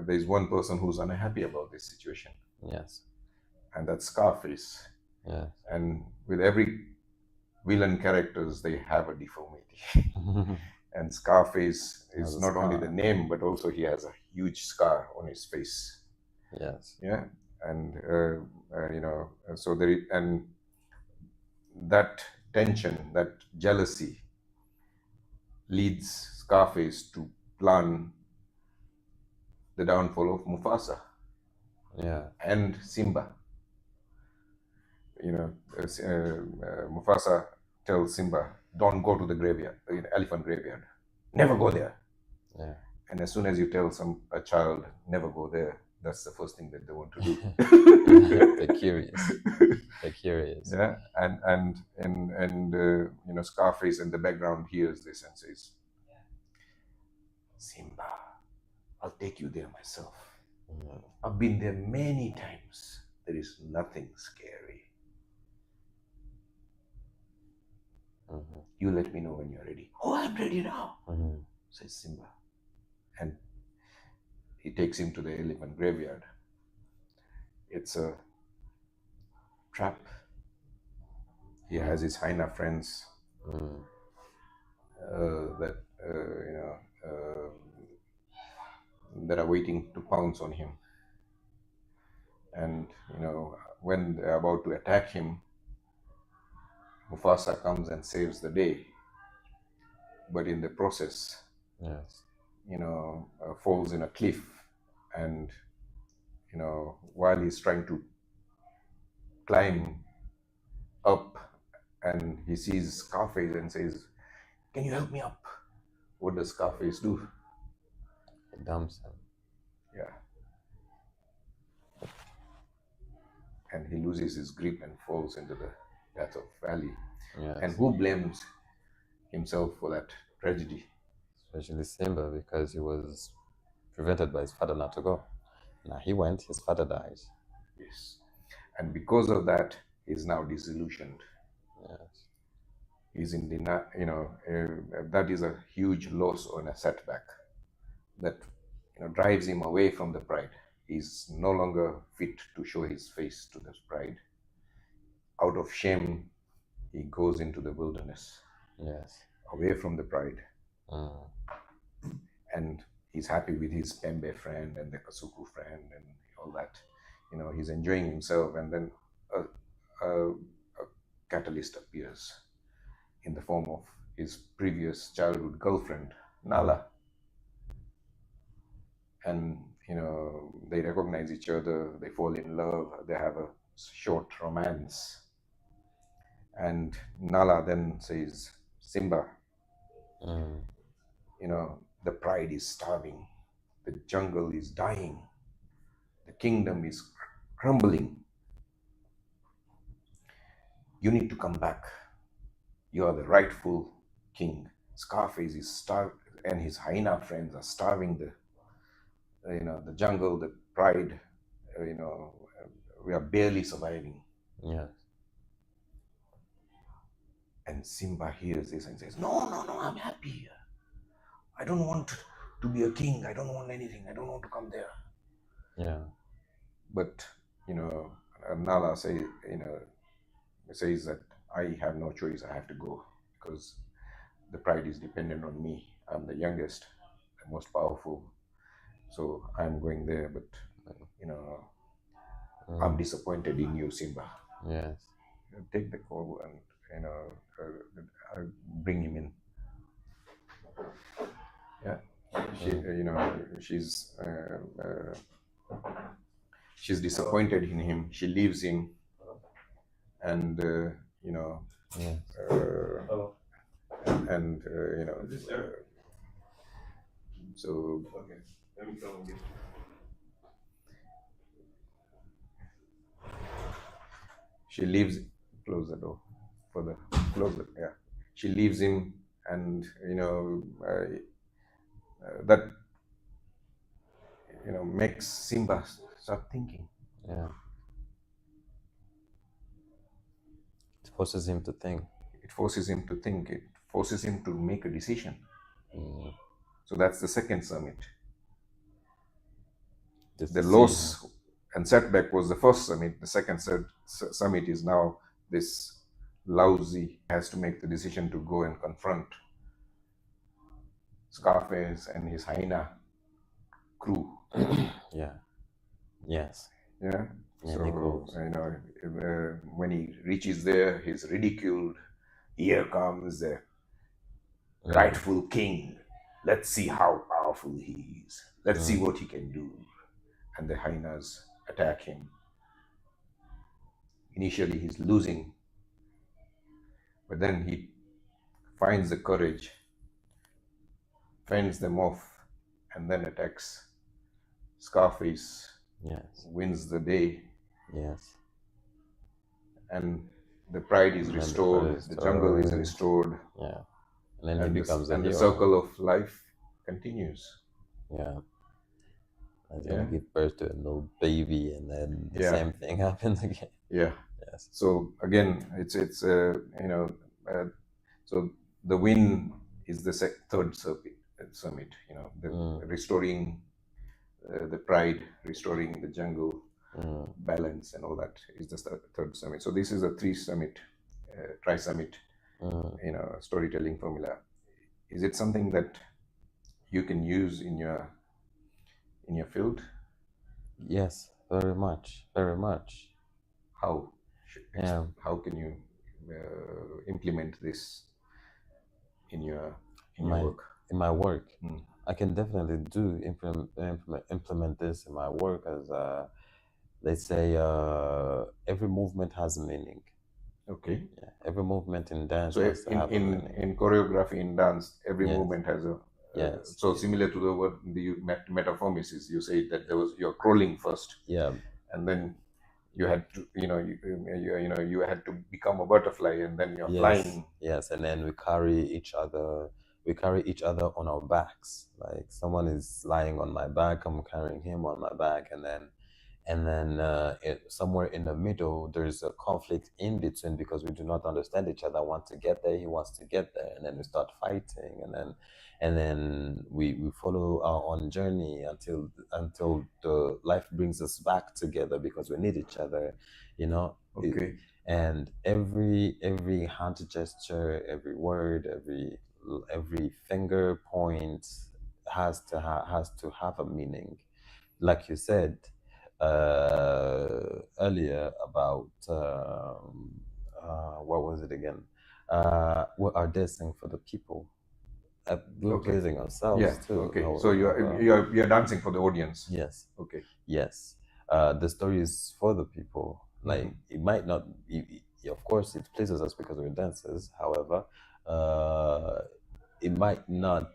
there's one person who's unhappy about this situation. Yes. And that's Scarface. Yeah. And with every villain characters, they have a deformity. And Scarface is not only the name, but also he has a huge scar on his face. Yes. Yeah. And so there and that tension, that jealousy, leads Scarface to plan the downfall of Mufasa. Yeah. And Simba. Mufasa tells Simba, "Don't go to the graveyard, elephant graveyard. Never go there." Yeah. And as soon as you tell a child, "Never go there," that's the first thing that they want to do. They're curious. They're curious. Yeah. And Scarface in the background hears this and says, "Simba, I'll take you there myself. I've been there many times. There is nothing scary. You let me know when you're ready." "Oh, I'm ready now," says Simba. And he takes him to the elephant graveyard. It's a trap. He has his hyena friends that are waiting to pounce on him. And when they're about to attack him, Mufasa comes and saves the day. But in the process, Yes. falls in a cliff, and while he's trying to climb up, and he sees Scarface and says, "Can you help me up?" What does Scarface do? He dumps him. Yeah. And he loses his grip and falls into the depth of valley. Yes. And who blames himself for that tragedy? Especially Simba, because he was prevented by his father not to go. Now he went, his father died. Yes. And because of that, he's now disillusioned. Yes. He's in denial, that is a huge loss or a setback that drives him away from the pride. He's no longer fit to show his face to this pride. Out of shame, he goes into the wilderness. Yes. Away from the pride. Mm. And he's happy with his Pembe friend and the Kasuku friend and all that. He's enjoying himself, and then a catalyst appears in the form of his previous childhood girlfriend, Nala. And they recognize each other, they fall in love, they have a short romance. And Nala then says, "Simba, the pride is starving, the jungle is dying, the kingdom is crumbling. You need to come back. You are the rightful king. Scarface is starved, and his hyena friends are starving the jungle, the pride. We are barely surviving." Yes. And Simba hears this and says, No, I'm happy here. I don't want to be a king. I don't want anything. I don't want to come there. Yeah. But, Nala says that I have no choice. I have to go because the pride is dependent on me. I'm the youngest, the most powerful. So I'm going there, but, I'm disappointed in you, Simba. Yes. Take the call and, bring him in. Yeah. She's disappointed in him. She leaves him, and Yes. So Okay. Let me come and get you. She leaves. Close the door. Close it. Yeah. She leaves him, and that makes Simba start thinking. Yeah. It forces him to think. It forces him to think. It forces him to make a decision. Mm. So that's the second summit. This The loss and setback was the first summit. The second summit is now this lousy has to make the decision to go and confront Scarface and his hyena crew. Yeah. Yes. Yeah. Yeah, So when he reaches there, he's ridiculed. Here comes the rightful king. Let's see how powerful he is. Let's see what he can do. And the hyenas attack him. Initially, he's losing, but then he finds the courage, fends them off, and then attacks Scarface. Yes. Wins the day. Yes. And the pride is restored. The jungle is restored. Yeah. And then he becomes a hero. And the circle of life continues. Yeah. And he's gonna give birth to a little baby, and then the same thing happens again. Yeah. Yes. So again, it's so the win is the third summit. Restoring the pride, restoring the jungle balance, and all that is the third summit. So this is a tri-summit, storytelling formula. Is it something that you can use in your field? Yes, very much, very much. How? Yeah. How can you implement this in your my work? in my work? I can definitely implement this in my work as they say every movement has a meaning. Okay. Yeah, every movement in dance So has to have a meaning. in choreography in dance, every Yes. movement has a. Yes. So similar to the word the metamorphosis, you say that you're crawling first. Yeah. And then you had to, you had to become a butterfly, and then you're flying. Yes, and then we carry each other. We carry each other on our backs. Like someone is lying on my back, I'm carrying him on my back, and then somewhere in the middle, there's a conflict in between because we do not understand each other. I want to get there, he wants to get there, and then we start fighting, and then we follow our own journey until the life brings us back together because we need each other, you know. Okay. And every hand gesture, every word, every finger point has to have a meaning, like you said earlier about what was it again? We are dancing for the people. We're pleasing ourselves too. Okay. So you're dancing for the audience. Yes. Okay. Yes. The story is for the people. Like it might not. Of course, it pleases us because we're dancers. However, it might not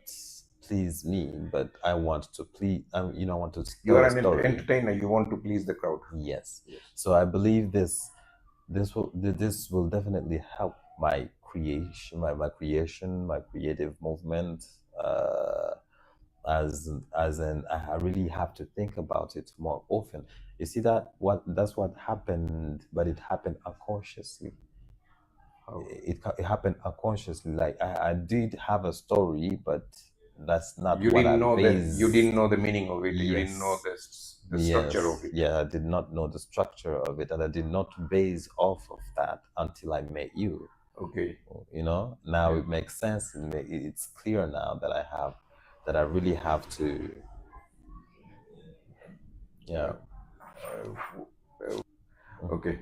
please me, but I want to please. I want to. You are an entertainer. You want to please the crowd. Yes. So I believe this will definitely help my creation, my creative movement. As in, I really have to think about it more often. You see that's what happened, but it happened unconsciously. It happened unconsciously. Like I did have a story, but that's not you what didn't know based. you didn't know the meaning of it. Yes. You didn't know the structure of it. Yeah, I did not know the structure of it, and I did not base off of that until I met you. Okay. Now it makes sense. It's clear now that I really have to. Yeah. Okay.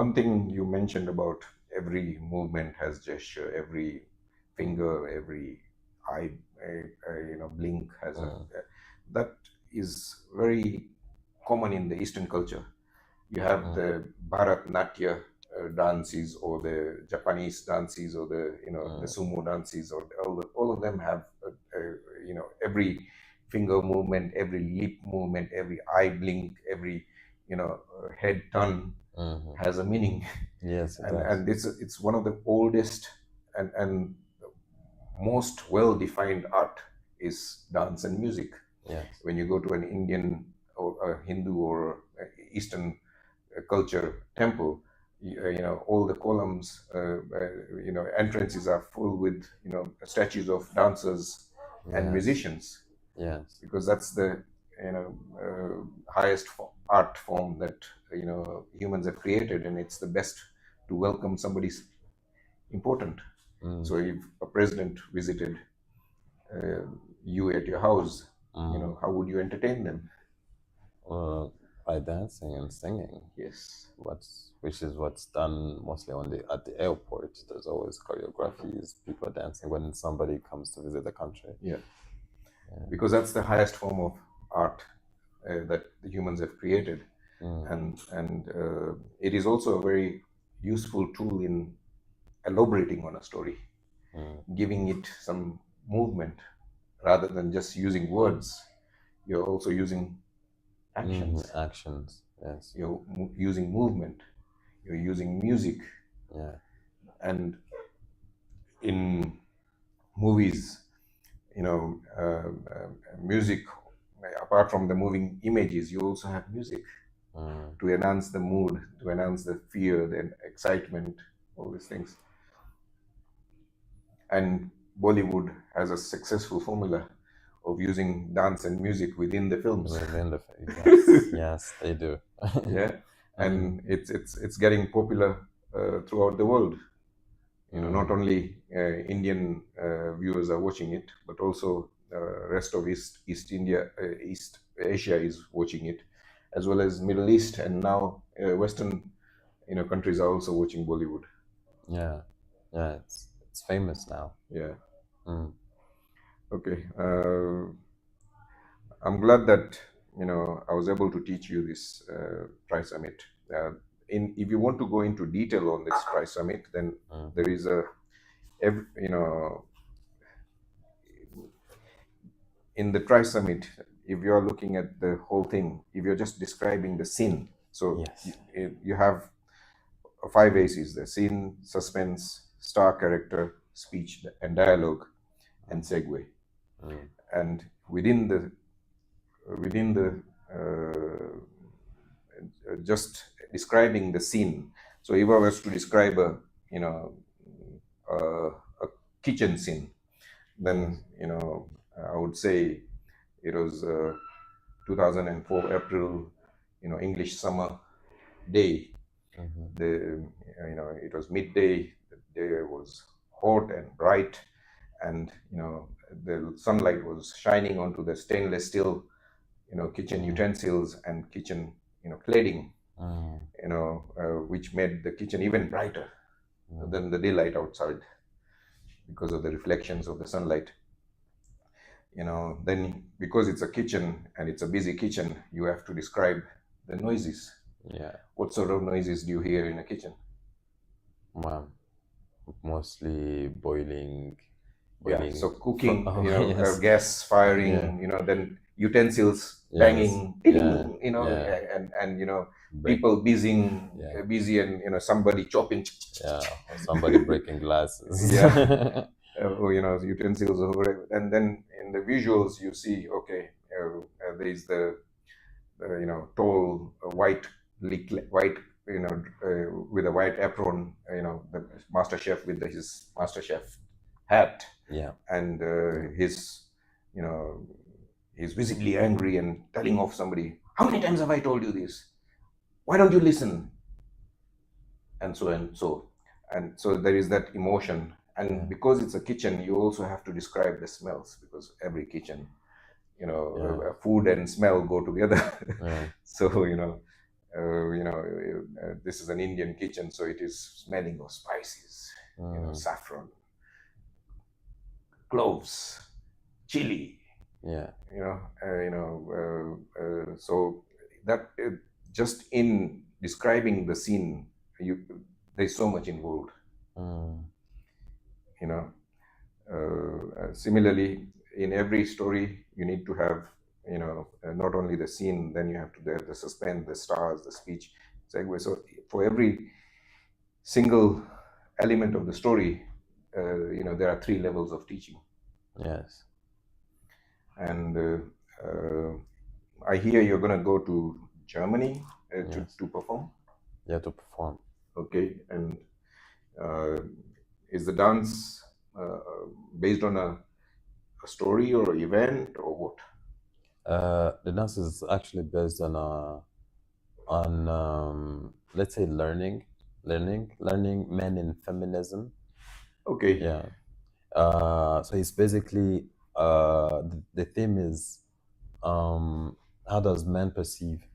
One thing you mentioned about every movement has gesture, every finger, every eye, blink has that is very common in the Eastern culture. You have the Bharatnatyam dances, or the Japanese dances, or the the sumo dances, or all of them have every finger movement, every lip movement, every eye blink, every head turn has a meaning. Yes, and it's one of the oldest and most well-defined art is dance and music. Yes. When you go to an Indian or a Hindu or Eastern culture temple, all the columns, entrances are full with statues of dancers and musicians. Yes. Because that's the highest art form that humans have created, and it's the best to welcome somebody's important. So if a president visited you at your house, how would you entertain them? By dancing and singing. Yes. Which is what's done mostly at the airport. There's always choreographies, people dancing when somebody comes to visit the country. Yeah. Because that's the highest form of art that the humans have created, and it is also a very useful tool in elaborating on a story, giving it some movement rather than just using words. You're also using actions. Actions, yes. You're using movement. You're using music. Yeah. And in movies, music, apart from the moving images, you also have music to enhance the mood, to enhance the fear, the excitement, all these things. And Bollywood has a successful formula of using dance and music within the films. Yes, they do. Yeah, and it's getting popular throughout the world. Not only Indian viewers are watching it, but also rest of East Asia is watching it, as well as Middle East, and now Western, countries are also watching Bollywood. Yeah, yeah, it's famous now. Yeah. Mm. Okay. I'm glad that I was able to teach you this Tri Summit. If you want to go into detail on this Tri Summit, then there is in the Tri Summit, if you are looking at the whole thing, if you're just describing the scene, so Yes. you have 5 A's: the scene, suspense, star character, speech and dialogue, and segue. And within the just describing the scene. So if I was to describe a kitchen scene, then I would say it was 2004 April, English summer day. It was midday. The day was hot and bright, and the sunlight was shining onto the stainless steel kitchen utensils and kitchen cladding, which made the kitchen even brighter than the daylight outside because of the reflections of the sunlight. Then because it's a kitchen and it's a busy kitchen, you have to describe the noises. Yeah. What sort of noises do you hear in a kitchen? Well, mostly boiling. Yeah, so cooking, yes. gas firing, then utensils banging, and people busy, and somebody chopping. Yeah, or somebody breaking glasses. Yeah, utensils over, and then in the visuals you see, okay, there is the tall white, with a white apron, the master chef with his master chef hat. Yeah. And he's visibly angry and telling off somebody. How many times have I told you this? Why don't you listen? And so and so. And so there is that emotion. And because it's a kitchen, you also have to describe the smells, because every kitchen, food and smell go together. So, this is an Indian kitchen, so it is smelling of spices, saffron, cloves, chili. Yeah. So that just in describing the scene, there's so much involved. Similarly, in every story, you need to have not only the scene, then you have to have the suspense, the stars, the speech, segue. So for every single element of the story, there are 3 levels of teaching. Yes. And I hear you're going to go to Germany to perform. Yeah, to perform. Okay, and is the dance based on a story or event or what? The dance is actually based on let's say learning men in feminism. Okay. Yeah. So it's basically the theme is how does men perceive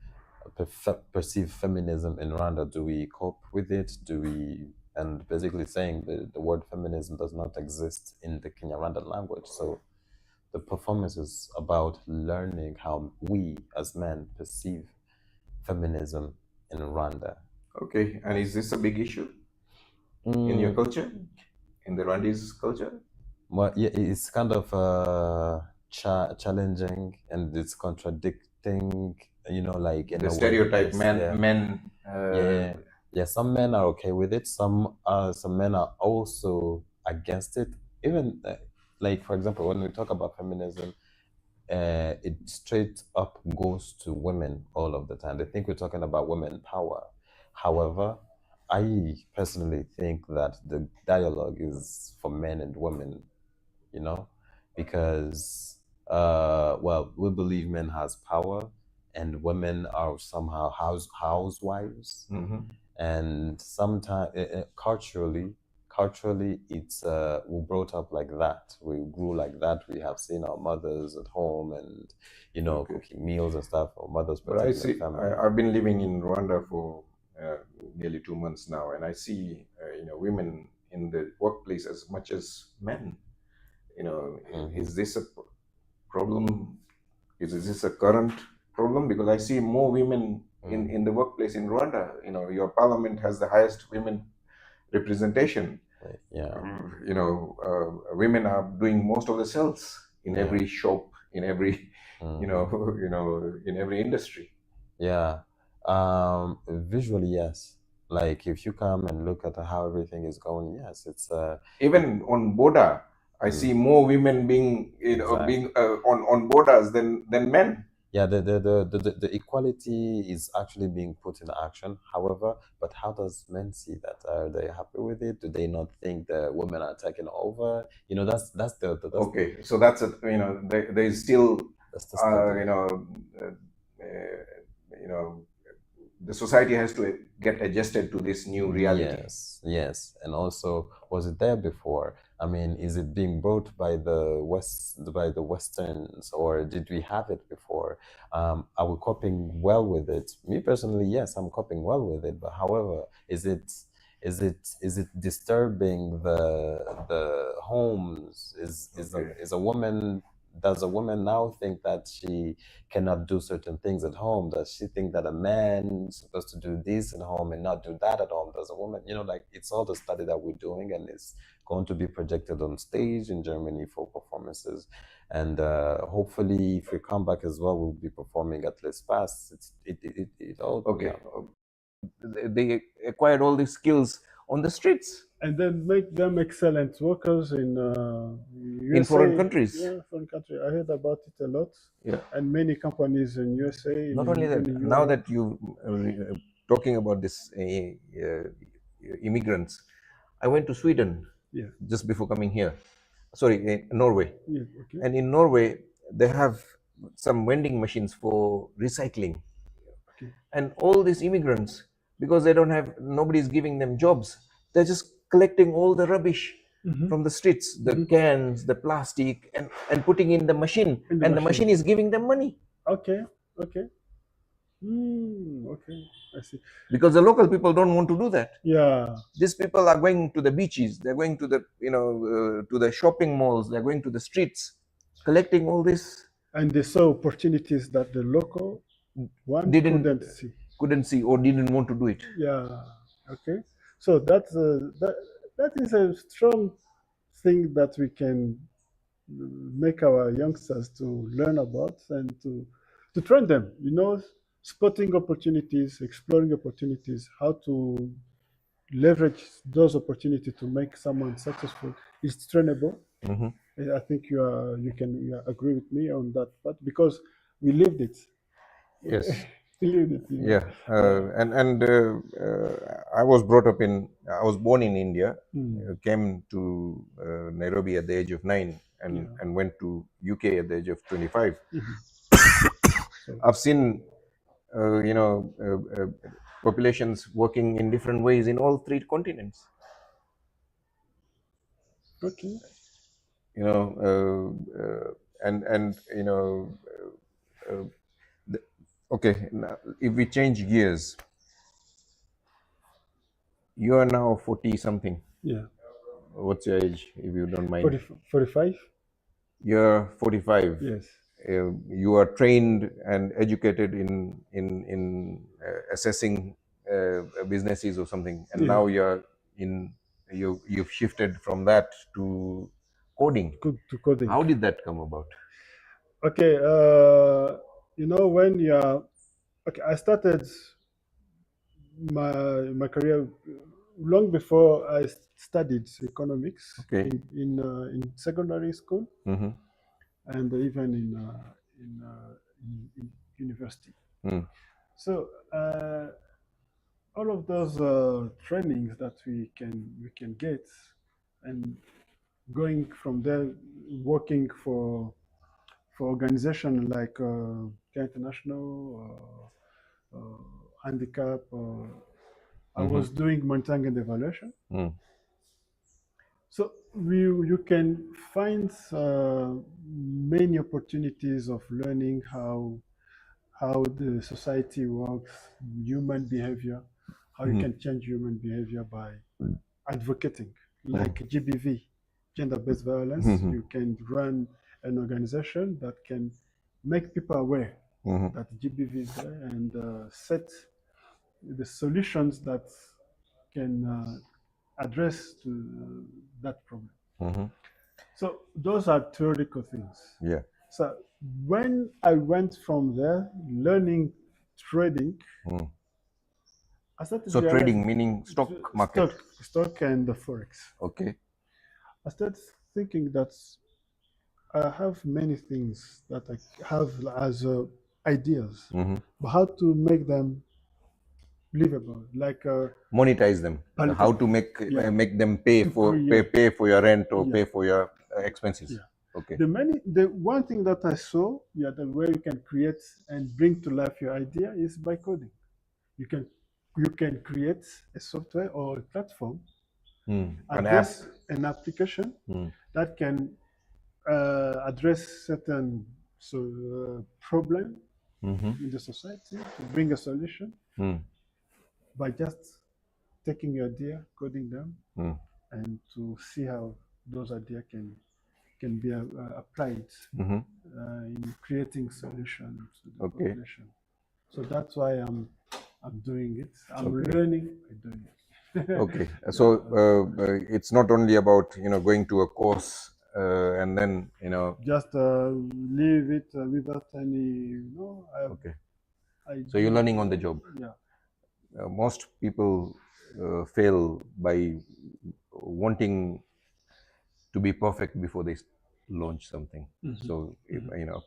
feminism in Rwanda? Do we cope with it? And basically saying the word feminism does not exist in the Kinyarwanda language. So the performance is about learning how we as men perceive feminism in Rwanda. Okay, and is this a big issue in your culture, in the Rwandese culture? Well, yeah, it's kind of challenging, and it's contradicting, like in the stereotype, men. Yeah, some men are okay with it. Some men are also against it. Even like, for example, when we talk about feminism, it straight up goes to women all of the time. They think we're talking about women power. However, I personally think that the dialogue is for men and women, because we believe men has power and women are somehow housewives. Mm-hmm. And sometimes culturally culturally, it's we brought up like that. We grew like that. We have seen our mothers at home and, you know, cooking meals and stuff. Our mothers But I protecting see, the family. I've been living in Rwanda for nearly 2 months now, and I see, you know, women in the workplace as much as men. You know, is this a problem? Is this a current problem? Because I see more women in the workplace in Rwanda. You know, your parliament has the highest women representation. Yeah. You know, women are doing most of the sales in every shop, in every, you know, in every industry. Yeah. Visually, yes. Like if you come and look at how everything is going, yes, it's even on border. I see more women being, you know, being on borders than men. Yeah, the equality is actually being put in action. However, but how does men see that? Are they happy with it? Do they not think the women are taking over? You know, that's okay. So that's a, you know, there is still you know, you know, the society has to get adjusted to this new reality. Yes, and also, was it there before? I mean, is it being brought by the Westerns, or did we have it before? Are we coping well with it? Me personally, yes, I'm coping well with it. But however, is it disturbing the homes? Is a woman? Does a woman now think that she cannot do certain things at home? Does she think that a man is supposed to do this at home and not do that at home? Does a woman, you know, like it's all the study that we're doing, and it's going to be projected on stage in Germany for performances. And hopefully, if we come back as well, we'll be performing at Les Pas. It all okay. They acquired all these skills on the streets and then make them excellent workers in USA, in foreign countries. Yeah, foreign country. I heard about it a lot. Yeah. And many companies in USA. Not only that, now that you talking about this immigrants, I went to Sweden just before coming here. Sorry, Norway. Yeah, okay. And in Norway, they have some vending machines for recycling. Okay. And all these immigrants, because they don't have, nobody's giving them jobs, they're just collecting all the rubbish from the streets, the cans, the plastic, and putting in the machine. And the machine is giving them money. Okay, okay. Okay, I see. Because the local people don't want to do that. Yeah. These people are going to the beaches, they're going to the, you know, to the shopping malls, they're going to the streets, collecting all this. And they saw opportunities that the local one couldn't see or didn't want to do it. Yeah. Okay. So that's that is a strong thing that we can make our youngsters to learn about and to train them. You know, spotting opportunities, exploring opportunities, how to leverage those opportunities to make someone successful is trainable. I think you can agree with me on that part because we lived it. Yes. We lived it. You know? Yeah, and I was born in India, came to Nairobi at the age of 9, and went to UK at the age of 25. I've seen, you know, populations working in different ways in all 3 continents. Okay. You know, and you know, okay. Now, if we change gears, you are now 40 something. Yeah. What's your age, if you don't mind? 45. You're 45. Yes. You are trained and educated in assessing businesses or something, and now you're in. You've shifted from that to coding. To coding. How did that come about? Okay. You know, when you're okay, I started my career long before I studied economics. Okay. In secondary school, and even in university. So all of those trainings that we can get, and going from there, working for organization like Care International, Handicap. I was doing monitoring and evaluation. So you can find many opportunities of learning how the society works, human behavior, how you can change human behavior by advocating, like GBV, gender-based violence. You can run an organization that can make people aware that GBV is there and set the solutions that can address to that problem. So those are theoretical things. Yeah. So when I went from there, learning trading, I started So realizing trading meaning stock market. stock and the forex. Okay. I started thinking that I have many things that I have as ideas, but how to make them livable, like Monetize them. How to make them pay for your rent or pay for your expenses. Yeah. Okay. The one thing that I saw, the way you can create and bring to life your idea is by coding. You can create a software or a platform, address an application that can address certain problem in the society to bring a solution by just taking your idea, coding them, and to see how those ideas can be applied in creating solutions to the population. So that's why I'm doing it. I'm learning by doing it. Okay. So it's not only about going to a course and then just leave it without any okay. So you're learning on the job. Yeah. Most people fail by wanting to be perfect before they launch something. So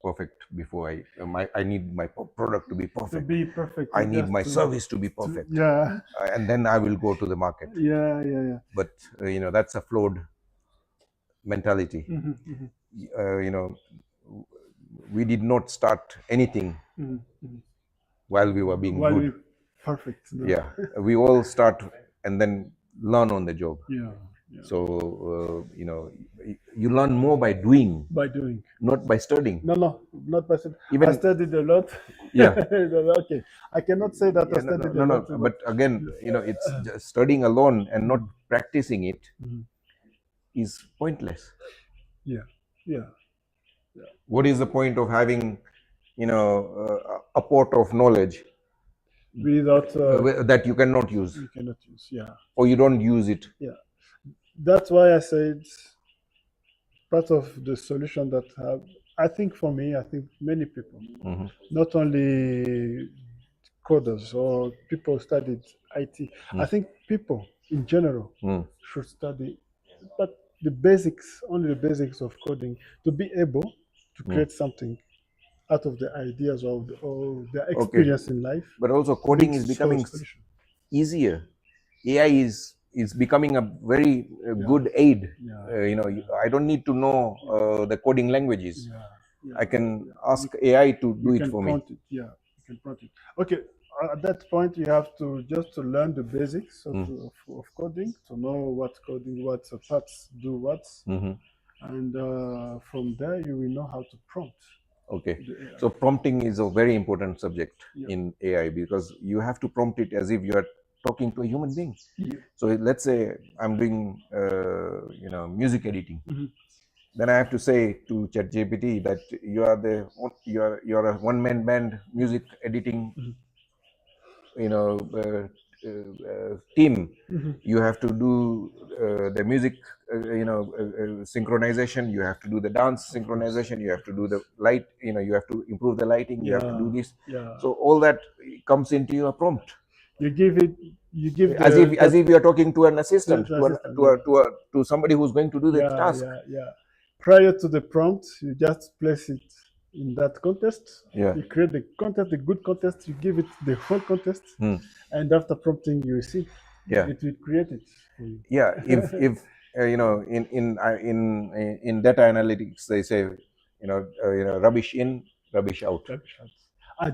perfect before I need my product to be perfect. To be perfect. I need my service to be perfect. Yeah. And then I will go to the market. Yeah. But that's a flawed mentality. We did not start anything while we were being good. Perfect. No. Yeah. We all start and then learn on the job. Yeah. So you learn more by doing. By doing. Not by studying. No, not by studying. Even I studied a lot. Yeah. Okay. I cannot say that I studied a lot. But again, it's just studying alone and not practicing it is pointless. Yeah. What is the point of having, a pot of knowledge without that you cannot use? You cannot use. Yeah. Or you don't use it. Yeah. That's why I said part of the solution that I think for me, I think many people, not only coders or people studied IT. I think people in general should study, but the basics, only the basics of coding, to be able to create something out of the ideas or the experience in life. But also coding is becoming easier. AI is becoming a very good aid. I don't need to know the coding languages. I can ask AI to do it for me. You can prompt it. Okay, at that point you have to just to learn the basics of coding, to know what coding, what parts do what, and from there you will know how to prompt. Okay, so prompting is a very important subject in AI because you have to prompt it as if you are talking to a human being. So let's say I'm doing music editing. Then I have to say to ChatGPT that you're a one-man band music editing team. You have to do the music synchronization, you have to do the dance synchronization, you have to do the light, you have to improve the lighting, you have to do this. So all that comes into your prompt. You give as if you are talking to an assistant, to somebody who's going to do the task. Prior to the prompt, you just place it in that context. You create the context, the good context, you give it the whole context, and after prompting, you see it will create it for you. Yeah, if in data analytics they say rubbish in, rubbish out.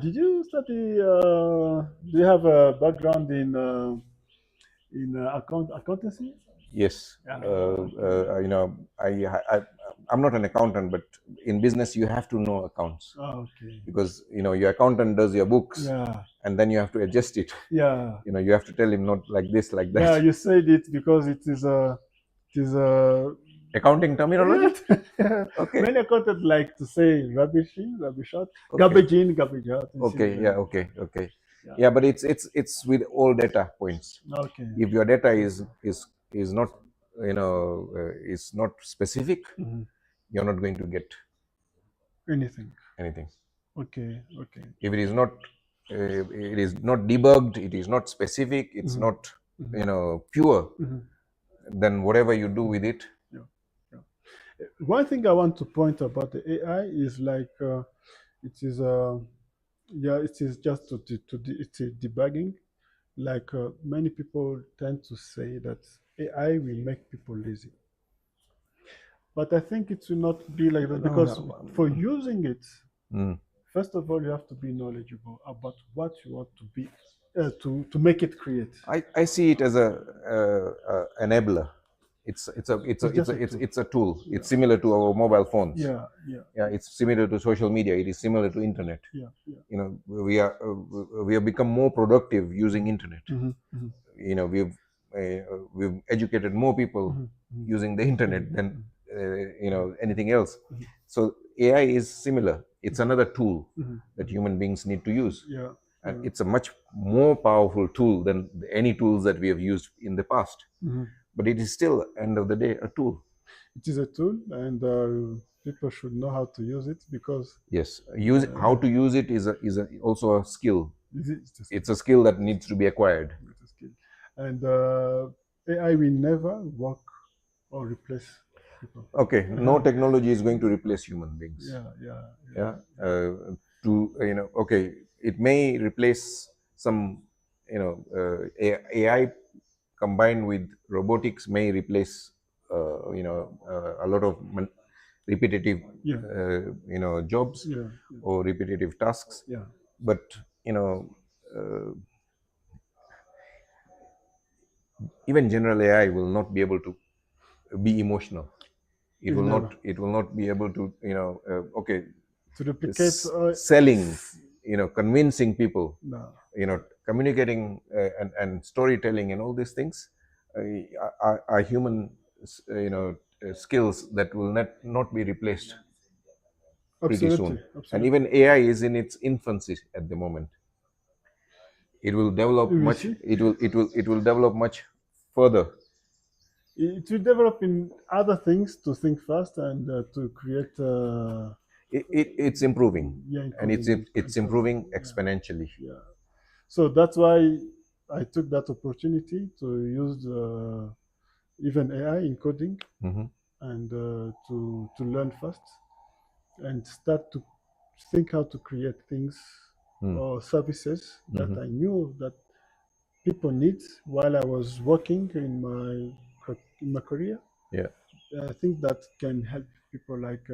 Did you study? Do you have a background in accountancy? Yes. Yeah. You know, I'm not an accountant, but in business you have to know accounts. Okay. Because you know your accountant does your books, Yeah. and then you have to adjust it. Yeah. You know, you have to tell him not like this, like that. Yeah, you said it because it is a accounting terminology. Okay. Many accountants like to say rubbish in, rubbish out, Okay. garbage in, garbage out. Okay. Yeah. Okay. Okay. Yeah. Yeah, but it's with all data points. Okay. If your data is not, you know, is not specific, you're not going to get anything. Okay. Okay. If it is not debugged, it is not specific, it's not you know, pure, then whatever you do with it. Yeah. Yeah. One thing I want to point about the AI is like it is yeah, it is just it's a debugging. Like many people tend to say that AI will make people lazy. But I think it will not be like that, because for using it, first of all, you have to be knowledgeable about what you want to be to make it create. I see it as a enabler. It's a tool. Yeah. It's similar to our mobile phones. Yeah. It's similar to social media. It is similar to internet. Yeah. You know, we have become more productive using internet. You know, we've educated more people using the internet than you know, anything else. So AI is similar. It's another tool that human beings need to use. Yeah. And it's a much more powerful tool than any tools that we have used in the past. But it is still, end of the day, a tool. It is a tool, and people should know how to use it, because yes, how to use it is also a skill. It's a skill that needs to be acquired. It's a skill. And AI will never work or replace people. Okay, no technology is going to replace human beings. Yeah. You know, okay, it may replace some, you know, AI combined with robotics may replace you know, a lot of repetitive you know, jobs or repetitive tasks. But you know, even general AI will not be able to be emotional. It will not be able to, you know, okay, to replicate selling, you know, convincing people, no. You know, communicating and storytelling and all these things are human, you know, skills that will not be replaced pretty soon. And even AI is in its infancy at the moment. It will develop much. It will develop much further. It will develop in other things to think fast and to create. It's improving, and it's improving exponentially. Yeah. So that's why I took that opportunity to use even AI in coding and to learn fast and start to think how to create things or services that I knew that people need while I was working in my career. Yeah, I think that can help people, like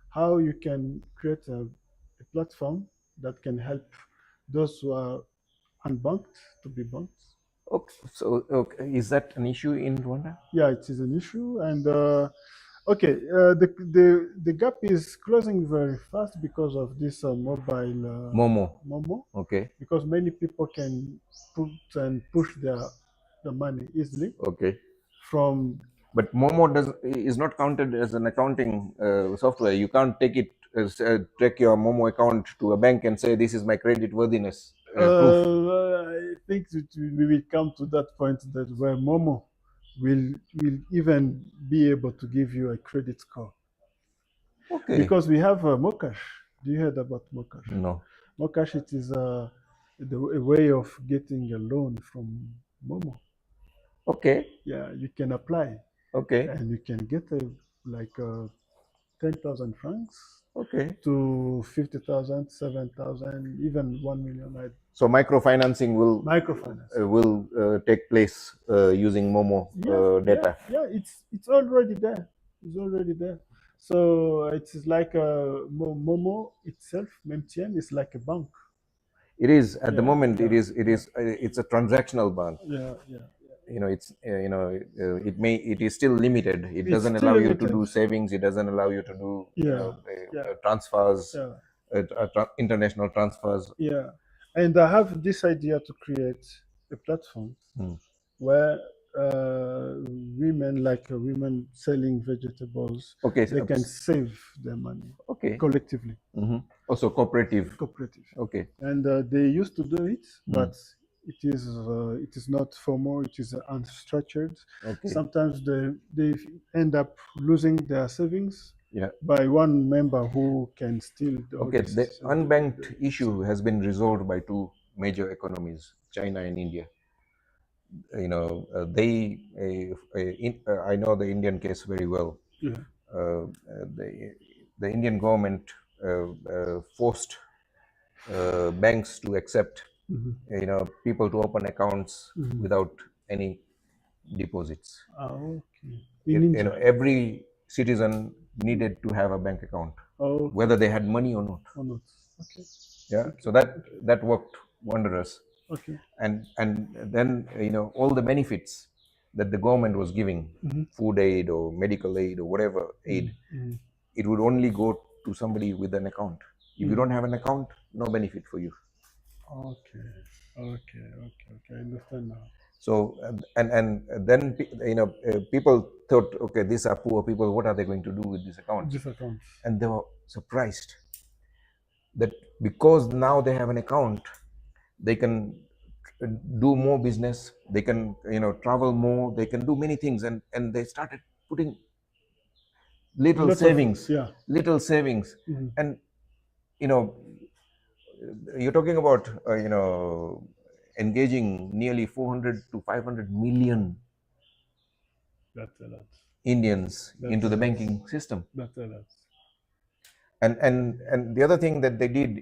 how you can create a platform that can help those who are unbanked to be banked. Okay, so is that an issue in Rwanda? Yeah, it is an issue, and okay, the gap is closing very fast because of this mobile Momo. Okay. Because many people can put and push the money easily. Okay. From But Momo is not counted as an accounting software. You can't take it take your Momo account to a bank and say this is my credit worthiness proof. I think we will come to that point that where Momo will even be able to give you a credit score. Okay. Because we have Mocash. Do you heard about Mocash? No. Mocash, it is a way of getting a loan from Momo. Okay. Yeah, you can apply. Okay. And you can get like 10,000 francs. Okay. To 50,000, 7,000, even 1 million. So microfinancing will take place using Momo data. Yeah, it's already there. It's already there. So it is like Momo itself, MTN, is like a bank. It is at the moment. It's a transactional bank. Yeah. it's it is still limited. It It's doesn't still allow you to limited. do savings. It doesn't allow you to do Yeah. transfers, Yeah. international transfers. Yeah. And I have this idea to create a platform where women, like women selling vegetables, Okay. they can save their money Okay. collectively. Also cooperative. Cooperative. Okay. And they used to do it, but it is not formal. It is unstructured. Okay. Sometimes they end up losing their savings. Yeah. By one member who can steal Okay, the unbanked issue has been resolved by two major economies, China and India. I know the Indian case very well. Yeah. The Indian government forced banks to accept people to open accounts without any deposits. Okay. Every citizen needed to have a bank account, whether they had money or not. Okay. Yeah. So that worked wondrous. Okay. And then all the benefits that the government was giving, food aid or medical aid or whatever aid, it would only go to somebody with an account. If you don't have an account, no benefit for you. Okay. I understand now. So and then people thought, okay, these are poor people. What are they going to do with this account? This account. And they were surprised that because now they have an account, they can do more business. They can travel more. They can do many things, and they started putting little savings, and you're talking about engaging nearly 400 to 500 million That's a lot. Indians into the banking system. That's a lot. And the other thing that they did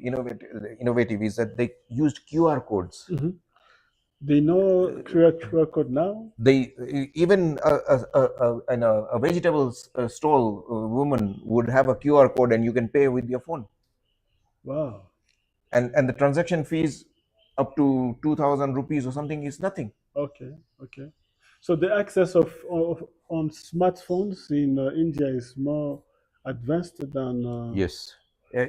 innovative is that they used QR codes. They know QR code now. They even a vegetable stall woman would have a QR code, and you can pay with your phone. Wow. And the transaction fees up to 2,000 rupees or something is nothing. Okay. So the access of on smartphones in India is more advanced than yes.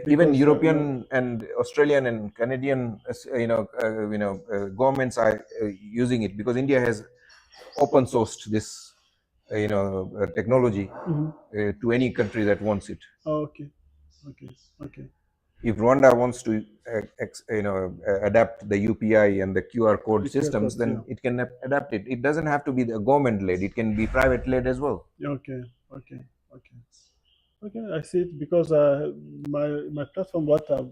Even European and Australian and Canadian governments are using it, because India has open sourced this technology to any country that wants it. Okay. If Rwanda wants to adapt the UPI and the QR code systems, then it can adapt it. It doesn't have to be the government led. It can be private led as well. Okay. I see it, because my platform, what I'm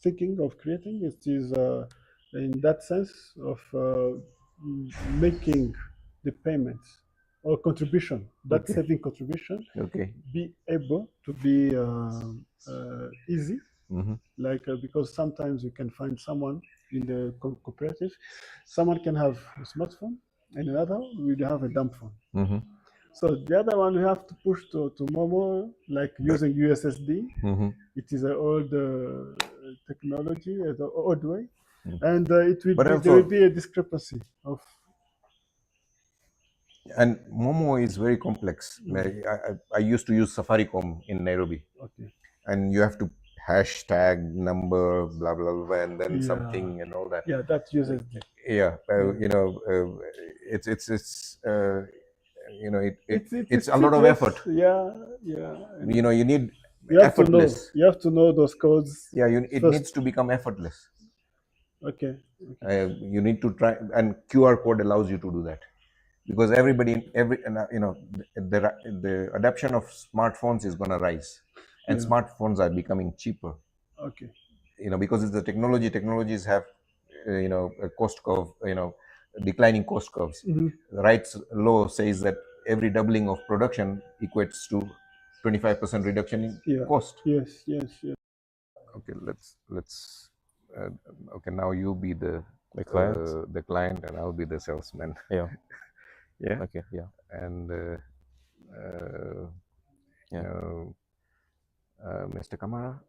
thinking of creating, is in that sense of making the payments or contribution, that saving contribution, be able to be easy. Like because sometimes you can find someone in the cooperative, someone can have a smartphone and another will have a dumb phone. So the other one we have to push to Momo, like using USSD. It is an old technology, the old way, and there will be a discrepancy of. And Momo is very complex. I used to use Safaricom in Nairobi. Okay. And you have to hashtag number blah blah blah and then something and all that. Yeah, that's USSD. Yeah, it's a lot of effort. Yeah. You need effortless. You have to know those codes. Yeah, it needs to become effortless. Okay. You need to try, and QR code allows you to do that, because the adoption of smartphones is going to rise, and smartphones are becoming cheaper. Okay. Because it's the technologies have a cost curve, declining cost curves. Wright's law says that every doubling of production equates to 25% reduction in cost. Yes. Okay, let's okay, now you be the client and I'll be the salesman. Yeah. Yeah. Okay. Yeah. And Mr. Kamara,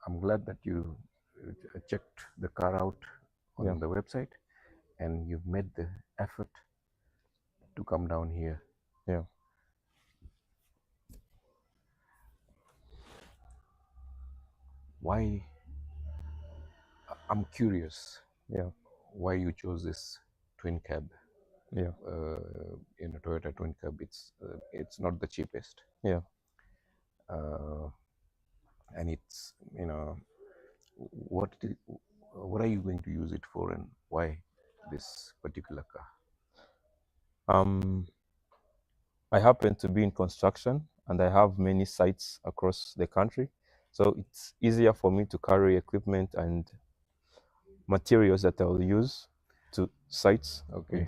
I'm glad that you checked the car out on the website, and you've made the effort to come down here. Yeah. Why? I'm curious. Yeah. Why you chose this twin cab? Yeah. In a Toyota twin cab, it's not the cheapest. Yeah. And it's, you know, what are you going to use it for, and why this particular car? I happen to be in construction, and I have many sites across the country, so it's easier for me to carry equipment and materials that I'll use to sites. Okay,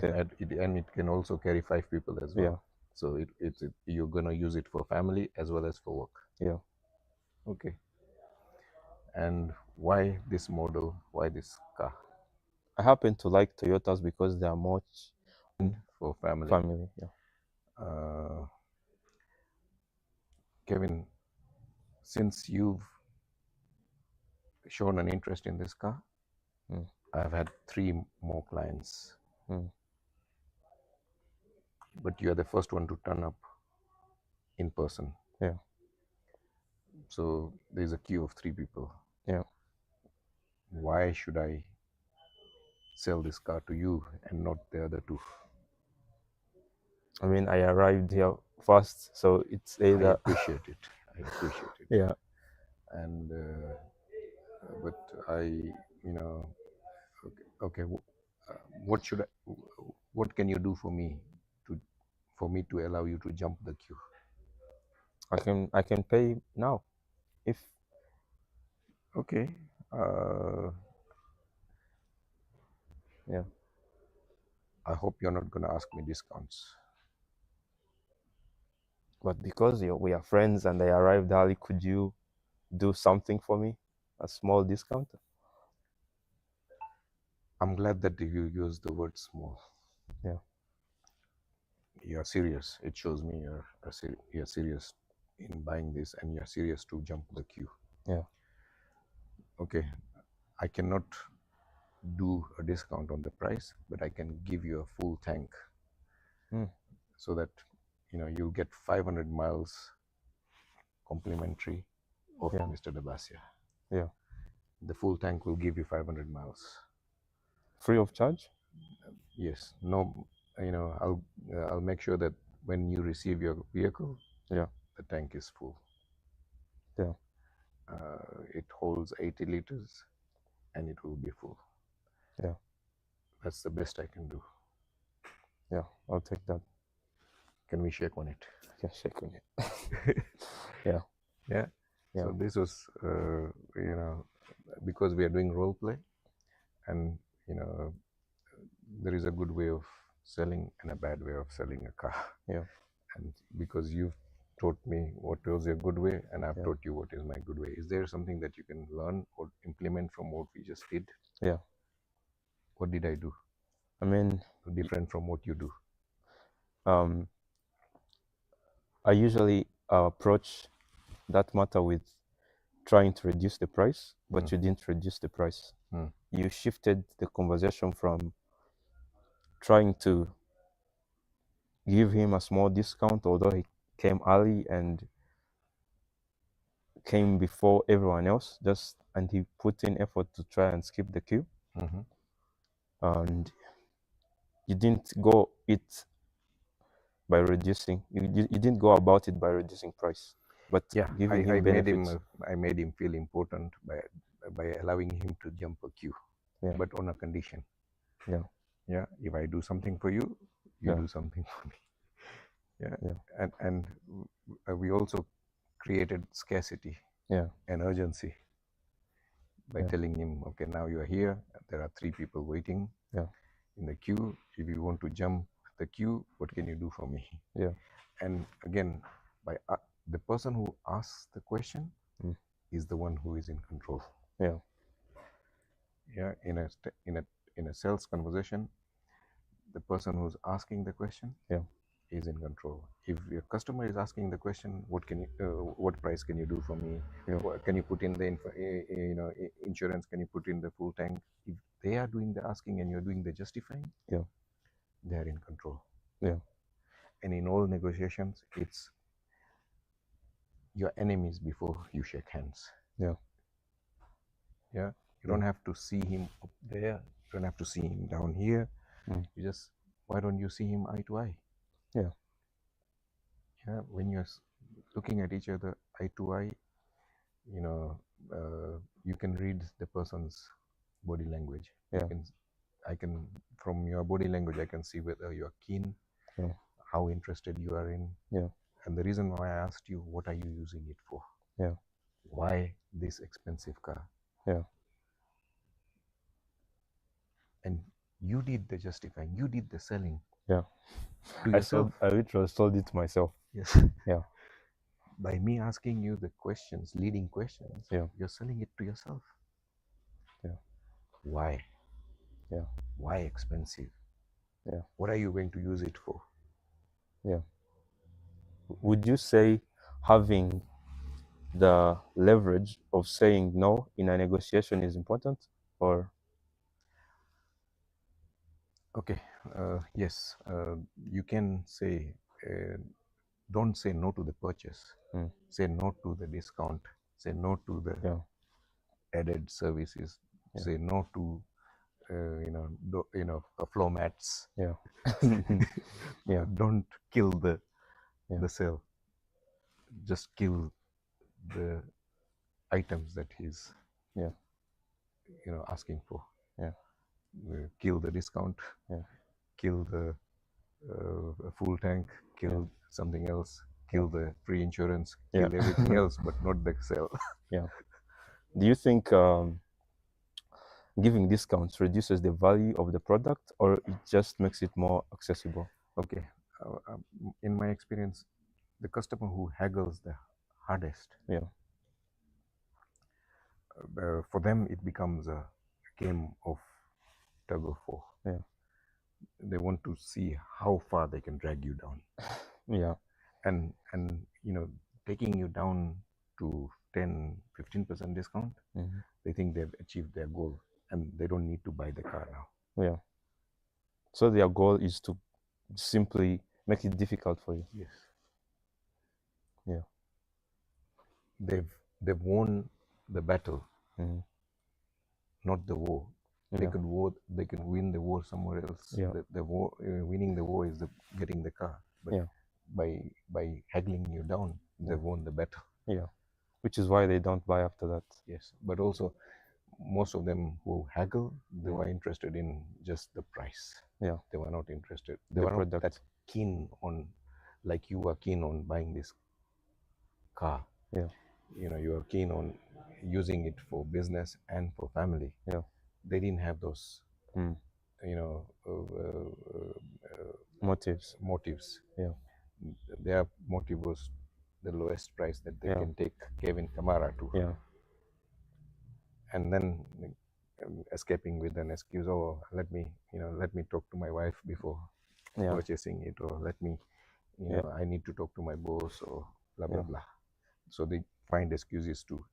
and it can also carry 5 people as well. Yeah. So you're gonna use it for family as well as for work. Yeah. Okay. And why this model? Why this car? I happen to like Toyotas because they are much for family. Family, yeah. Kevin, since you've shown an interest in this car, I've had 3 more clients. But you are the first one to turn up in person. Yeah. So there's a queue of 3 people. Yeah. Why should I sell this car to you and not the other 2? I mean, I arrived here first, so it's either. I appreciate it. Yeah. And but okay. What can you do for me to allow you to jump the queue? I can pay now, if. Okay. Yeah. I hope you're not gonna ask me discounts. But because we are friends and I arrived early, could you do something for me? A small discount? I'm glad that you use the word small. Yeah. You're serious. It shows me you're serious in buying this, and you're serious to jump the queue. Yeah. Okay. I cannot do a discount on the price, but I can give you a full tank. So that you'll get 500 miles complimentary of Mr. Dabasia. Yeah. The full tank will give you 500 miles. Free of charge? Yes. No, I'll make sure that when you receive your vehicle, the tank is full. Yeah. It holds 80 liters and it will be full. Yeah. That's the best I can do. Yeah, I'll take that. Can we shake on it? Yeah, shake on it. Yeah. Yeah. So this was, because we are doing role play, and there is a good way of selling and a bad way of selling a car. Yeah. And because you've taught me what was your good way, and I've taught you what is my good way. Is there something that you can learn or implement from what we just did? Yeah. What did I do? I mean, different from what you do. I usually approach that matter with trying to reduce the price, but you didn't reduce the price. You shifted the conversation from trying to give him a small discount, although he came early and came before everyone else, and he put in effort to try and skip the queue. And you didn't go it by reducing. You didn't go about it by reducing price, but giving him benefits. I made him feel important by allowing him to jump a queue, but on a condition. Yeah. Yeah. If I do something for you, you do something for me. Yeah. And we also created scarcity. And urgency by telling him, okay, now you are here. There are 3 people waiting in the queue. If you want to jump the queue, what can you do for me? Yeah. And again, by the person who asks the question is the one who is in control. Yeah. Yeah. In a sales conversation, the person who's asking the question is in control. If your customer is asking the question, what price can you do for me? Can you put in the insurance? Can you put in the full tank? If they are doing the asking and you're doing the justifying, yeah, they are in control. yeah, And in all negotiations, it's your enemies before you shake hands. yeah, Yeah, you yeah. don't have to see him up there. You don't have to see him down here. You just, why don't you see him eye to eye? Yeah. Yeah, when you're looking at each other eye to eye, you know, you can read the person's body language. Yeah. I can, from your body language, I can see whether you're keen, Yeah. how interested you are in. Yeah. And the reason why I asked you, what are you using it for? Yeah. Why this expensive car? Yeah. And you did the justifying, you did the selling. Yeah. To yourself. I literally sold it to myself. Yes. Yeah. By me asking you the questions, leading questions, Yeah. you're selling it to yourself. Yeah. Why? Yeah. Why expensive? Yeah. What are you going to use it for? Yeah. Would you say having the leverage of saying no in a negotiation is important, or? Okay, yes, you can say, don't say no to the purchase. Say no to the discount. Say no to the added services. Yeah. Say no to, floor mats. Yeah. Yeah. Don't kill the Yeah. the sale. Just kill the items that he's Yeah. asking for. Yeah. Kill the discount. Yeah. Kill the full tank. Kill something else. Kill the free insurance. Kill everything else, but not the sale. Yeah. Do you think giving discounts reduces the value of the product, or it just makes it more accessible? Okay. In my experience, the customer who haggles the hardest, for them it becomes a game of tug of war. Yeah. They want to see how far they can drag you down. Yeah. And taking you down to 10-15% discount, they think they've achieved their goal and they don't need to buy the car now. Yeah. So their goal is to simply make it difficult for you. Yes. Yeah. They've won the battle, not the war. They Yeah. They can win the war somewhere else. Yeah. The war, winning the war is getting the car. But by haggling you down, they've won the battle. Yeah. Which is why they don't buy after that. Yes. But also, most of them who haggle, they were interested in just the price. Yeah. They were not interested. They were not that keen on, like you are keen on buying this car. Yeah. You are keen on using it for business and for family. Yeah. They didn't have those, motives. Yeah. Their motive was the lowest price that they can take Kevin Kamara to. Yeah. And then escaping with an excuse, oh, let me talk to my wife before purchasing it, or let me, I need to talk to my boss, or blah blah blah. So they find excuses to,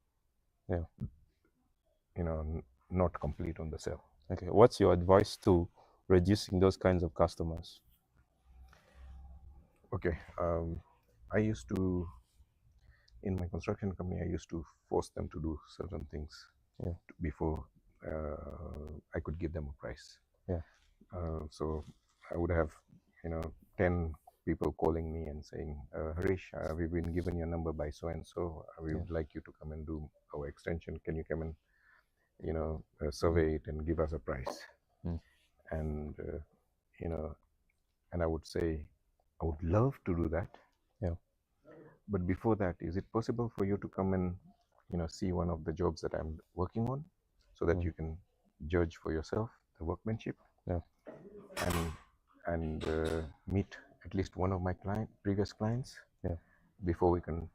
not complete on the sale. Okay, what's your advice to reducing those kinds of customers? Okay, I used to, in my construction company, I used to force them to do certain things before I could give them a price. Yeah. So I would have, 10 people calling me and saying, Harish, we've been given your number by so and so. We would like you to come and do our extension. Can you come and, survey it and give us a price? And and I would say, I would love to do that. Yeah. But before that, is it possible for you to come and, see one of the jobs that I'm working on, so that you can judge for yourself the workmanship? Yeah. And meet at least one of my previous clients. Yeah. Before we can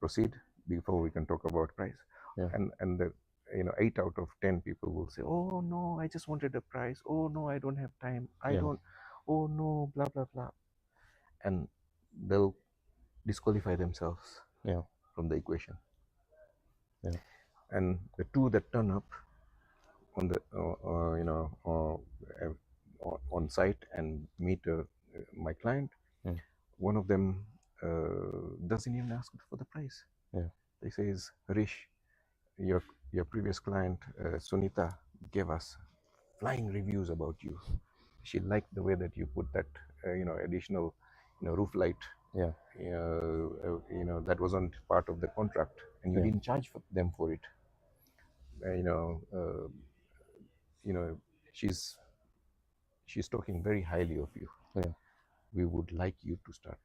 proceed, before we can talk about price. Yeah. And the 8 out of 10 people will say, oh no, I just wanted a price. Oh no, I don't have time. Oh no, blah blah blah. And they'll disqualify themselves from the equation. Yeah. And the two that turn up on the on site and meet my client, one of them doesn't even ask for the price. They says, Harish, your previous client Sunita gave us flying reviews about you. She liked the way that you put that additional roof light. That wasn't part of the contract, and you didn't charge them for it. She's talking very highly of you. We would like you to start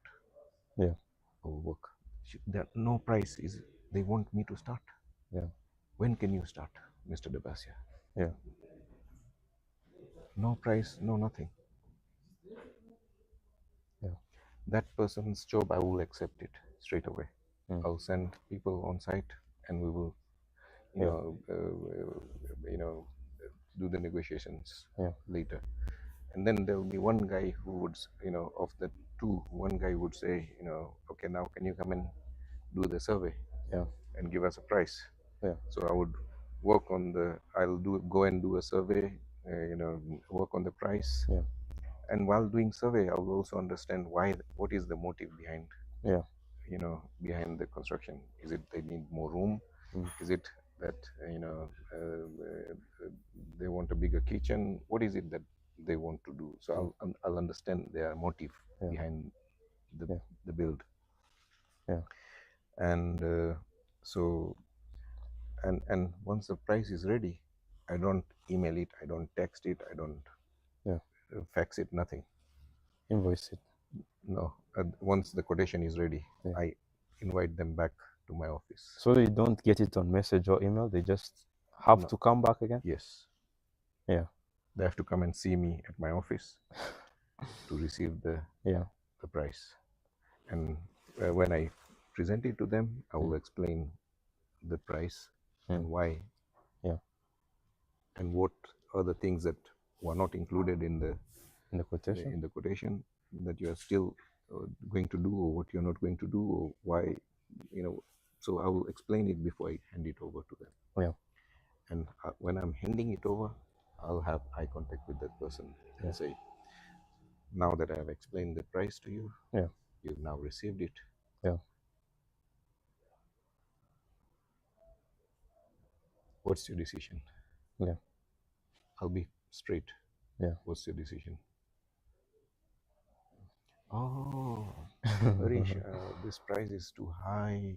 our work. No price is, they want me to start. When can you start, Mr. Dabasia? No price, no nothing. That person's job, I will accept it straight away. I'll send people on site, and we will, do the negotiations later. And then there will be one guy who would, of the two, one guy would say, okay, now can you come and do the survey and give us a price? So I would work on go and do a survey, work on the price. And while doing survey, I will also understand what is the motive behind, behind the construction. Is it they need more room? Is it that, they want a bigger kitchen? What is it that they want to do? So I'll understand their motive behind the build. And so, and once the price is ready, I don't email it, I don't text it, I don't fax it, nothing. Invoice it. No. Once the quotation is ready, I invite them back to my office. So they don't get it on message or email, they just have to come back again? Yes. Yeah. They have to come and see me at my office to receive the price. And when I present it to them, I will explain the price and why. And what are the things that were not included in the quotation that you are still going to do, or what you're not going to do, or why, so I will explain it before I hand it over to them. And when I'm handing it over, I'll have eye contact with that person and say, now that I have explained the price to you, you've now received it. What's your decision? I'll be straight. What's your decision? Oh, Harish, this price is too high.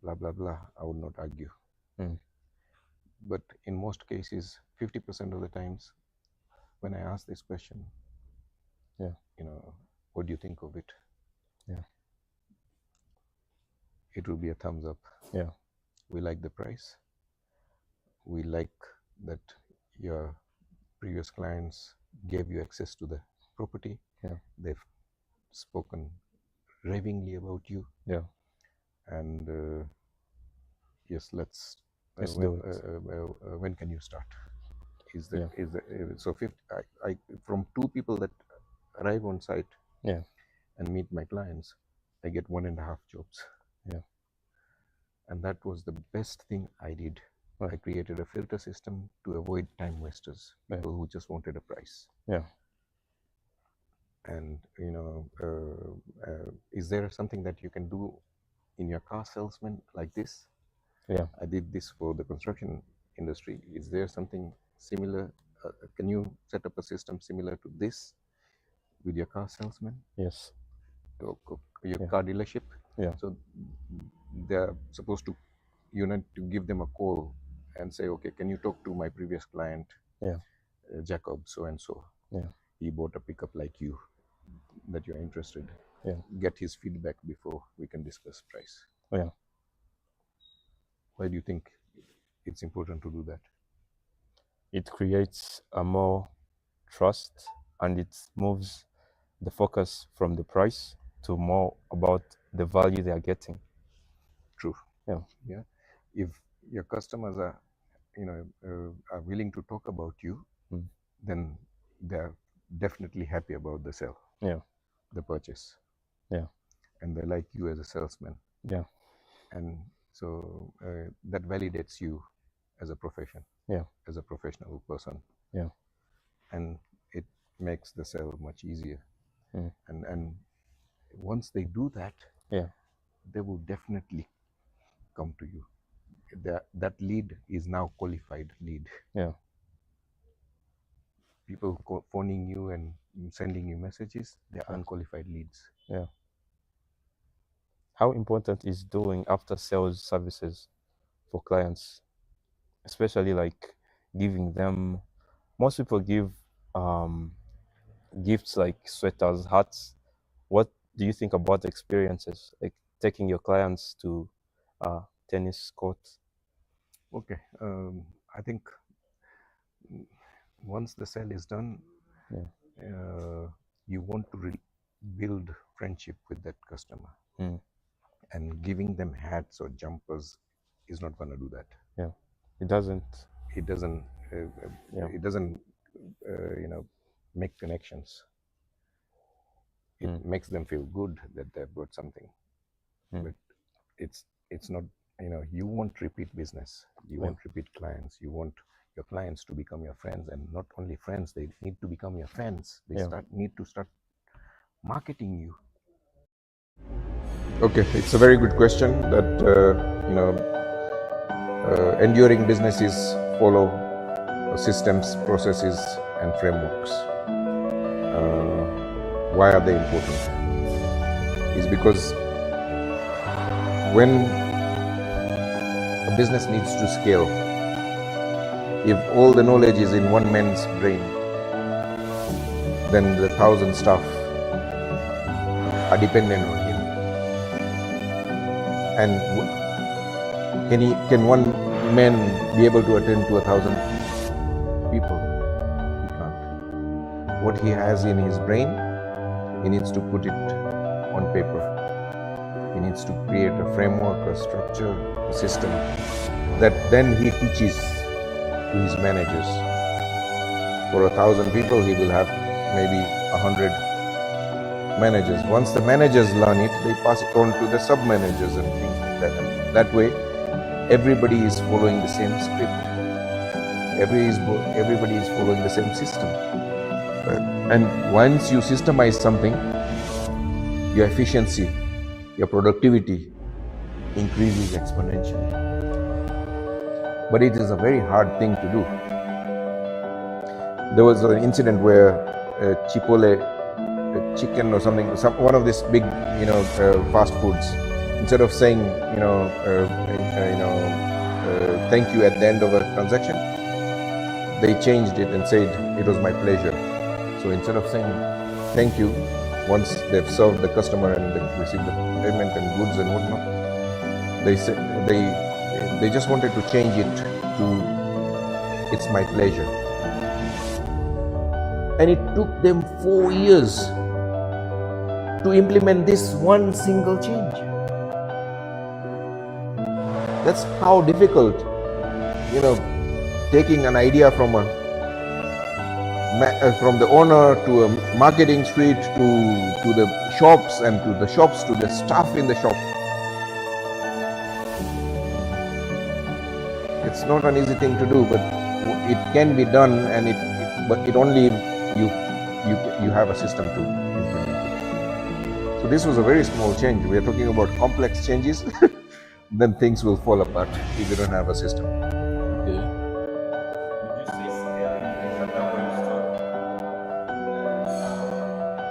Blah, blah, blah. I would not argue. But in most cases, 50% of the times, when I ask this question, what do you think of it? It will be a thumbs up. We like the price. We like that your previous clients gave you access to the property. They've spoken ravingly about you. And yes, let's do it. When can you start? So 50, from 2 people that arrive on site and meet my clients, I get 1.5 jobs. And that was the best thing I did. I created a filter system to avoid time wasters, people who just wanted a price. And is there something that you can do in your car salesman like this? I did this for the construction industry. Is there something similar? Can you set up a system similar to this with your car salesman? Yes. Your car dealership? So they're supposed to, you need to give them a call and say, okay, can you talk to my previous client, Jacob so-and-so? He bought a pickup like you, that you're interested. Get his feedback before we can discuss price. Why do you think it's important to do that? It creates a more trust, and it moves the focus from the price to more about the value they are getting. True. If your customers are, are willing to talk about you, then they're definitely happy about the sale, the purchase, and they like you as a salesman. And so that validates you as a profession, as a professional person, and it makes the sale much easier. And once they do that, they will definitely come to you. That lead is now qualified lead. People phoning you and sending you messages, they're unqualified leads. How important is doing after sales services for clients, especially like giving them? Most people give gifts like sweaters, hats. What do you think about experiences like taking your clients to tennis courts? Okay, I think once the sale is done, you want to build friendship with that customer, and giving them hats or jumpers is not going to do that. It doesn't. It doesn't. It doesn't. Make connections. It makes them feel good that they've got something, but it's not. You want repeat business. You want repeat clients. You want your clients to become your friends, and not only friends, they need to become your fans. They need to start marketing you. Okay, it's a very good question. That enduring businesses follow systems, processes, and frameworks. Why are they important? Is because when a business needs to scale, if all the knowledge is in one man's brain, then the 1,000 staff are dependent on him. And can one man be able to attend to 1,000 people? He can't. What he has in his brain, he needs to put it on paper. He needs to create a framework, a structure, a system that then he teaches to his managers. For 1,000 people, he will have maybe 100 managers. Once the managers learn it, they pass it on to the sub-managers and things like that. And that way, everybody is following the same script. Everybody is following the same system. And once you systemize something, your efficiency, your productivity increases exponentially. But it is a very hard thing to do. There was an incident where Chipotle chicken or something, one of these big, fast foods, instead of saying, thank you at the end of a transaction, they changed it and said, it was my pleasure. So instead of saying thank you, once they've served the customer and they've received the payment and goods and whatnot, they just wanted to change it to it's my pleasure. And it took them 4 years to implement this one single change. That's how difficult, taking an idea from the owner to a marketing suite to the shops, and to the shops to the staff in the shop. It's not an easy thing to do, but it can be done, and but it only you have a system to implement it. So this was a very small change. We are talking about complex changes. Then things will fall apart if you don't have a system.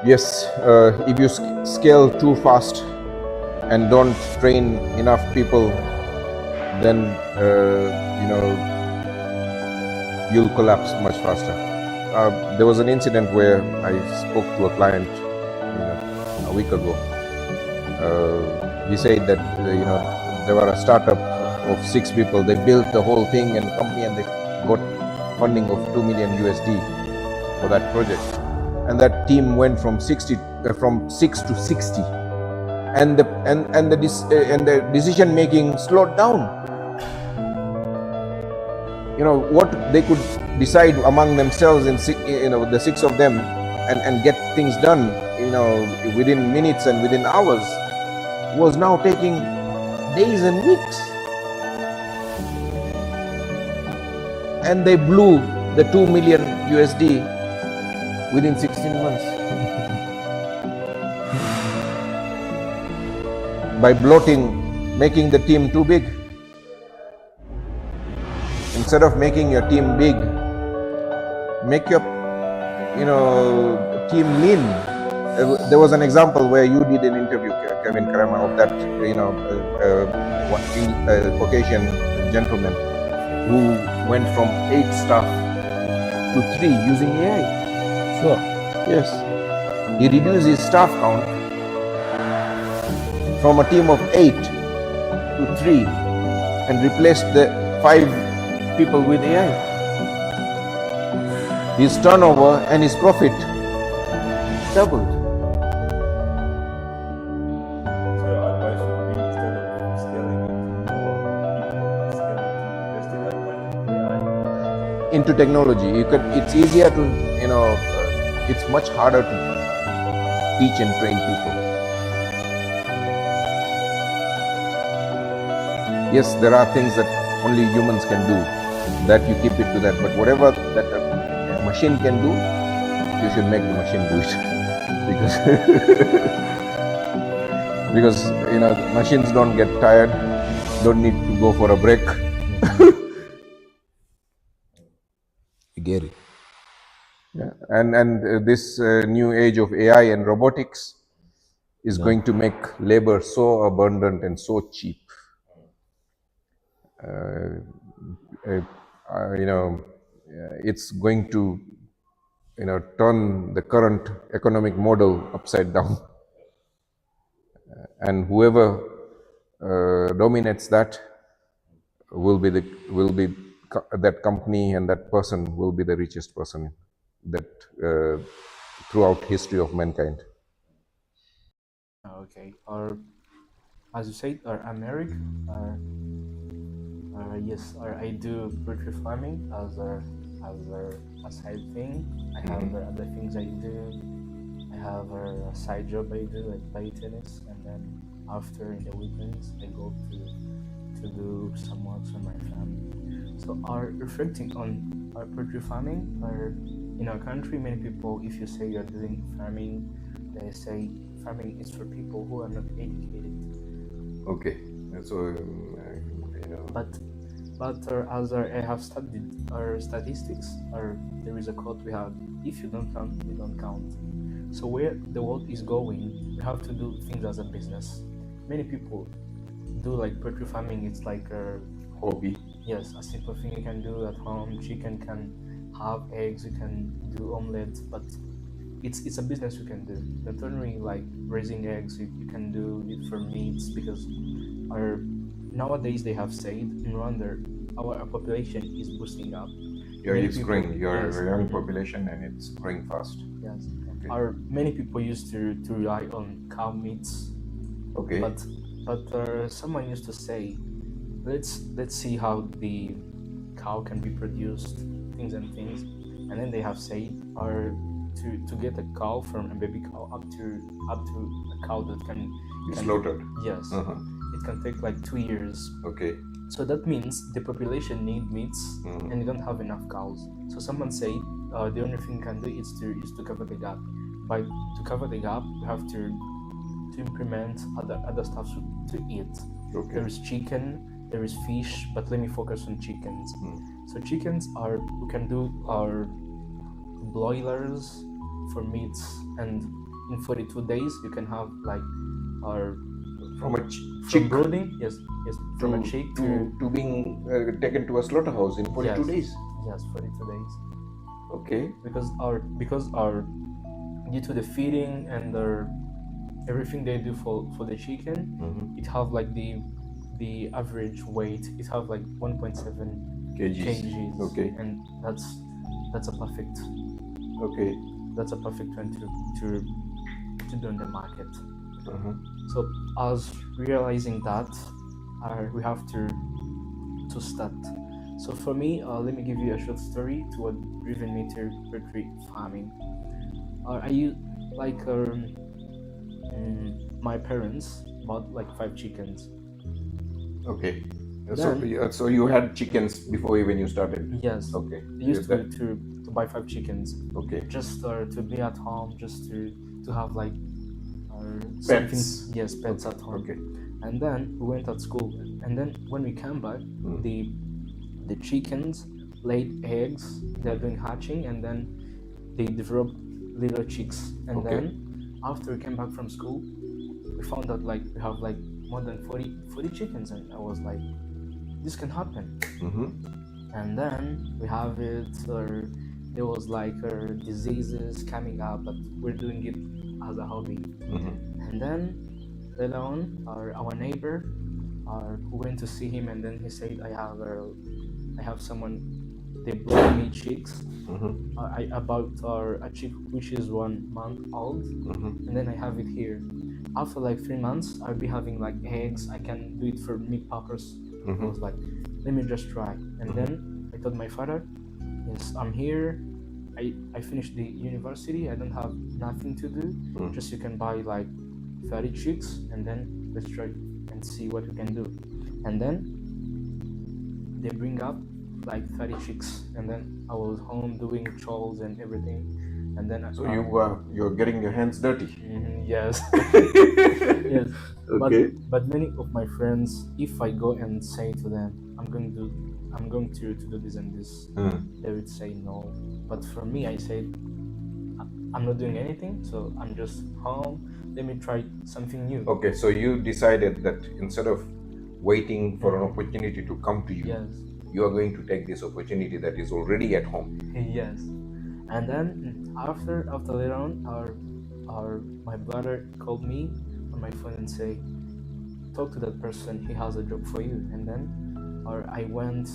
Yes, if you scale too fast and don't train enough people, then you'll collapse much faster. There was an incident where I spoke to a client a week ago. He said that there were a startup of 6 people. They built the whole thing and company, and they got funding of $2 million USD for that project. And that team went from 6 to 60, and the decision making slowed down. What they could decide among themselves, in the 6 of them, and get things done, within minutes and within hours, was now taking days and weeks. and they blew the 2 million USD within 16 months by bloating, making the team too big. Instead of making your team big, make your team lean. There was an example where you did an interview, Kevin Karama, of that Caucasian gentleman who went from 8 staff to 3 using AI. Sure. Yes. He reduced his staff count from a team of 8 to 3 and replaced the 5 people with AI. His turnover and his profit doubled. So your advice would be, instead of scaling it to more people, scale it to investing that money in AI? Into technology, it's easier to, it's much harder to teach and train people. Yes, there are things that only humans can do, that you keep it to that, but whatever that a machine can do, you should make the machine do it. because machines don't get tired, don't need to go for a break. You get it? Yeah. And this new age of AI and robotics is going to make labor so abundant and so cheap. It's going to turn the current economic model upside down, and whoever dominates that will be that company, and that person will be the richest person that throughout history of mankind. Okay, or as you said, I'm Eric. Yes, I do poultry farming as a side thing. I have other things I do. I have a side job I do, like play tennis, and then after in the weekends I go to do some works on my family. So, reflecting on our poultry farming, in our country, many people, if you say you're doing farming, they say farming is for people who are not educated. Okay, so But as I have studied our statistics, there is a quote we have: if you don't count, you don't count. So where the world is going, we have to do things as a business. Many people do like poultry farming. It's like a hobby. Yes, a simple thing you can do at home. Chicken can have eggs. You can do omelets, but it's a business you can do. Not only like raising eggs, you can do it for meats, because nowadays they have said in Rwanda our population is boosting up. It's growing. You're a young population and it's growing fast. Yes. Okay. Many people used to rely on cow meats. Okay. But someone used to say, let's see how the cow can be produced, things, and then they have said to get a cow from a baby cow up to a cow that can be slaughtered. Yes. It can take like 2 years. Okay. So that means the population need meats, and you don't have enough cows. So someone said the only thing you can do is to cover the gap. But to cover the gap, you have to implement other stuff to eat. Okay. There is chicken, there is fish, but let me focus on chickens. So chickens we can do our broilers for meats, and in 42 days you can have like our from a chick brooding, yes, from a chick to being taken to a slaughterhouse in 42 days. Yes, 42 days. Okay. Because our due to the feeding and everything they do for the chicken, it have like the average weight. It have like 1.7 kgs. Okay. And that's a perfect. Okay. That's a perfect one to do in the market. So as realizing that, we have to start. So for me, let me give you a short story to what driven me to poultry farming. My parents bought like 5 chickens. Okay. So you had chickens before even you started? Yes. Okay. I used to buy 5 chickens. Okay. Just to be at home, just to have like Pets. Yes, pets at home. Okay. And then we went at school. And then when we came back, the chickens laid eggs. They're doing hatching, and then they developed little chicks. And then after we came back from school, we found out like we have like more than 40 chickens, and I was like, this can happen. And then we have it, or there was like diseases coming up, but we're doing it as a hobby. And then later on, our neighbor, who went to see him, and then he said, I have someone, they brought me chicks. I bought a chick which is 1 month old, and then I have it here. After like 3 months, I'll be having like eggs. I can do it for meat purpose. I was like, let me just try. And then I told my father, yes, I'm here. I finished the university. I don't have nothing to do. Just you can buy like 30 chicks, and then let's try and see what we can do. And then they bring up like 30 chicks, and then I was home doing chores and everything. And then so you're getting your hands dirty. Yes. Yes. Okay. But many of my friends, if I go and say to them, I'm going to do this and this, they would say no. But for me, I said, I'm not doing anything, so I'm just home. Let me try something new. Okay, so you decided that instead of waiting for an opportunity to come to you, you are going to take this opportunity that is already at home. Yes. And then after later on, my brother called me on my phone and say, talk to that person, he has a job for you. And then I went,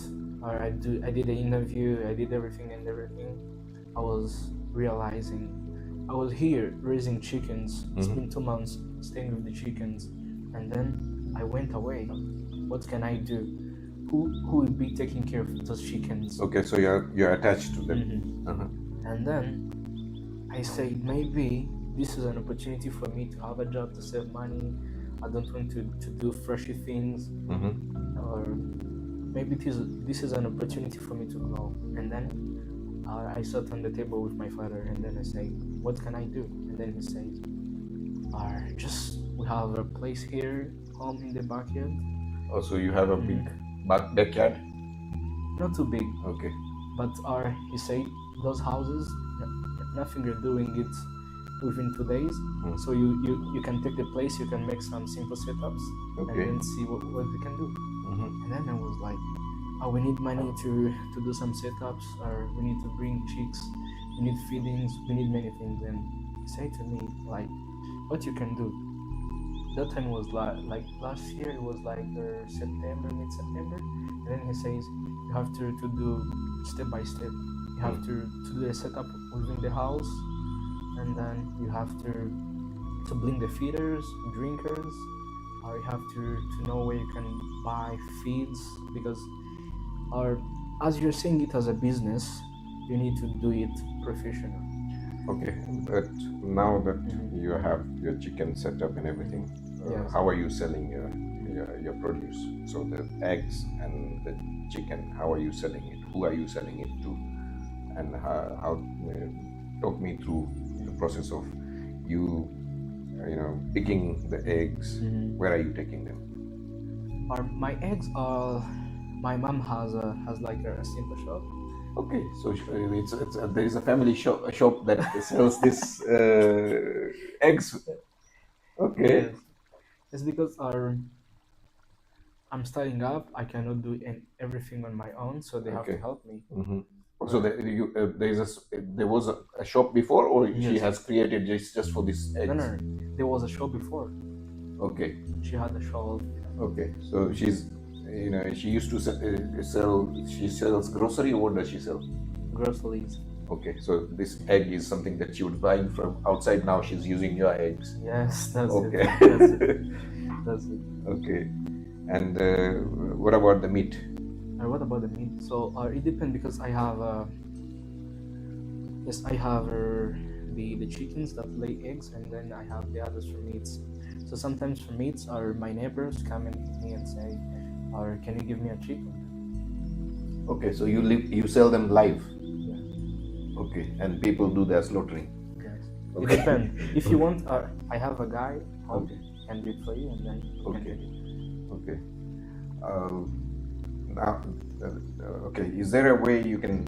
I did the interview, I did everything. I was realizing I was here raising chickens. It's been 2 months staying with the chickens, and then I went away. What can I do? Who will be taking care of those chickens? Okay, so you're attached to them. And then I said, maybe this is an opportunity for me to have a job, to save money. I don't want to do freshy things, or maybe this is an opportunity for me to grow. And then I sat on the table with my father, and then I say, what can I do? And then he says, we have a place here, home in the backyard. Oh, so you have a big backyard? Not too big. Okay. But he said, those houses, nothing you're doing it within 2 days. So you can take the place, you can make some simple setups, and then see what we can do. And then I was like, we need money to do some setups, or we need to bring chicks, we need feedings, we need many things. And he said to me, like, what you can do. That time was like last year, it was like September, mid-September. And then he says, you have to do step by step. You have to do the setup within the house, and then you have to bring the feeders, drinkers, or you have to know where you can buy feeds, because as you're seeing it as a business, you need to do it professional. Okay, but now that you have your chicken set up and everything, how are you selling your produce? So the eggs and the chicken, how are you selling it? Who are you selling it to? And how talk me through the process of you picking the eggs. Where are you taking them? My eggs are, my mom has like a simple shop. Okay, so there is a family shop that sells this eggs. Okay. Yes. It's because I'm starting up. I cannot do everything on my own, so they have to help me. So there was a shop before, or she has created just for this eggs? No. There was a shop before. Okay. She had a shop. Okay, so she's, she used to sell. She sells grocery, or what does she sell? Groceries. Okay, so this egg is something that she would buy from outside. Now she's using your eggs. Yes, that's okay. It. That's it. Okay, and what about the meat? What about the meat? So it depends, because I have the chickens that lay eggs, and then I have the others for meats. So sometimes for meats, my neighbors come and hit me and say, or can you give me a cheap one? Okay, so you sell them live. Yeah. Okay, and people do their slaughtering. Yes. Okay. It depends. If you want, I have a guy who Okay. can do it for you, and then you can Okay. take it. Okay. Now, okay. Is there a way you can,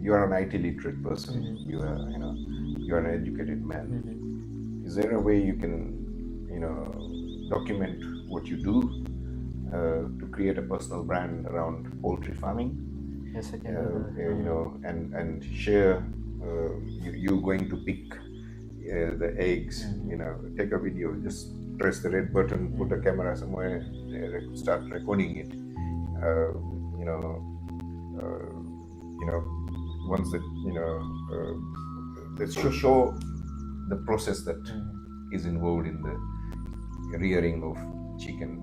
you are an IT literate person. You are, you are an educated man. Is there a way you can, document what you do to create a personal brand around poultry farming? Yes, I can and share. You going to pick the eggs. Take a video. Just press the red button. Put a camera somewhere. Start recording it. Once that let's show the process that is involved in the rearing of chicken,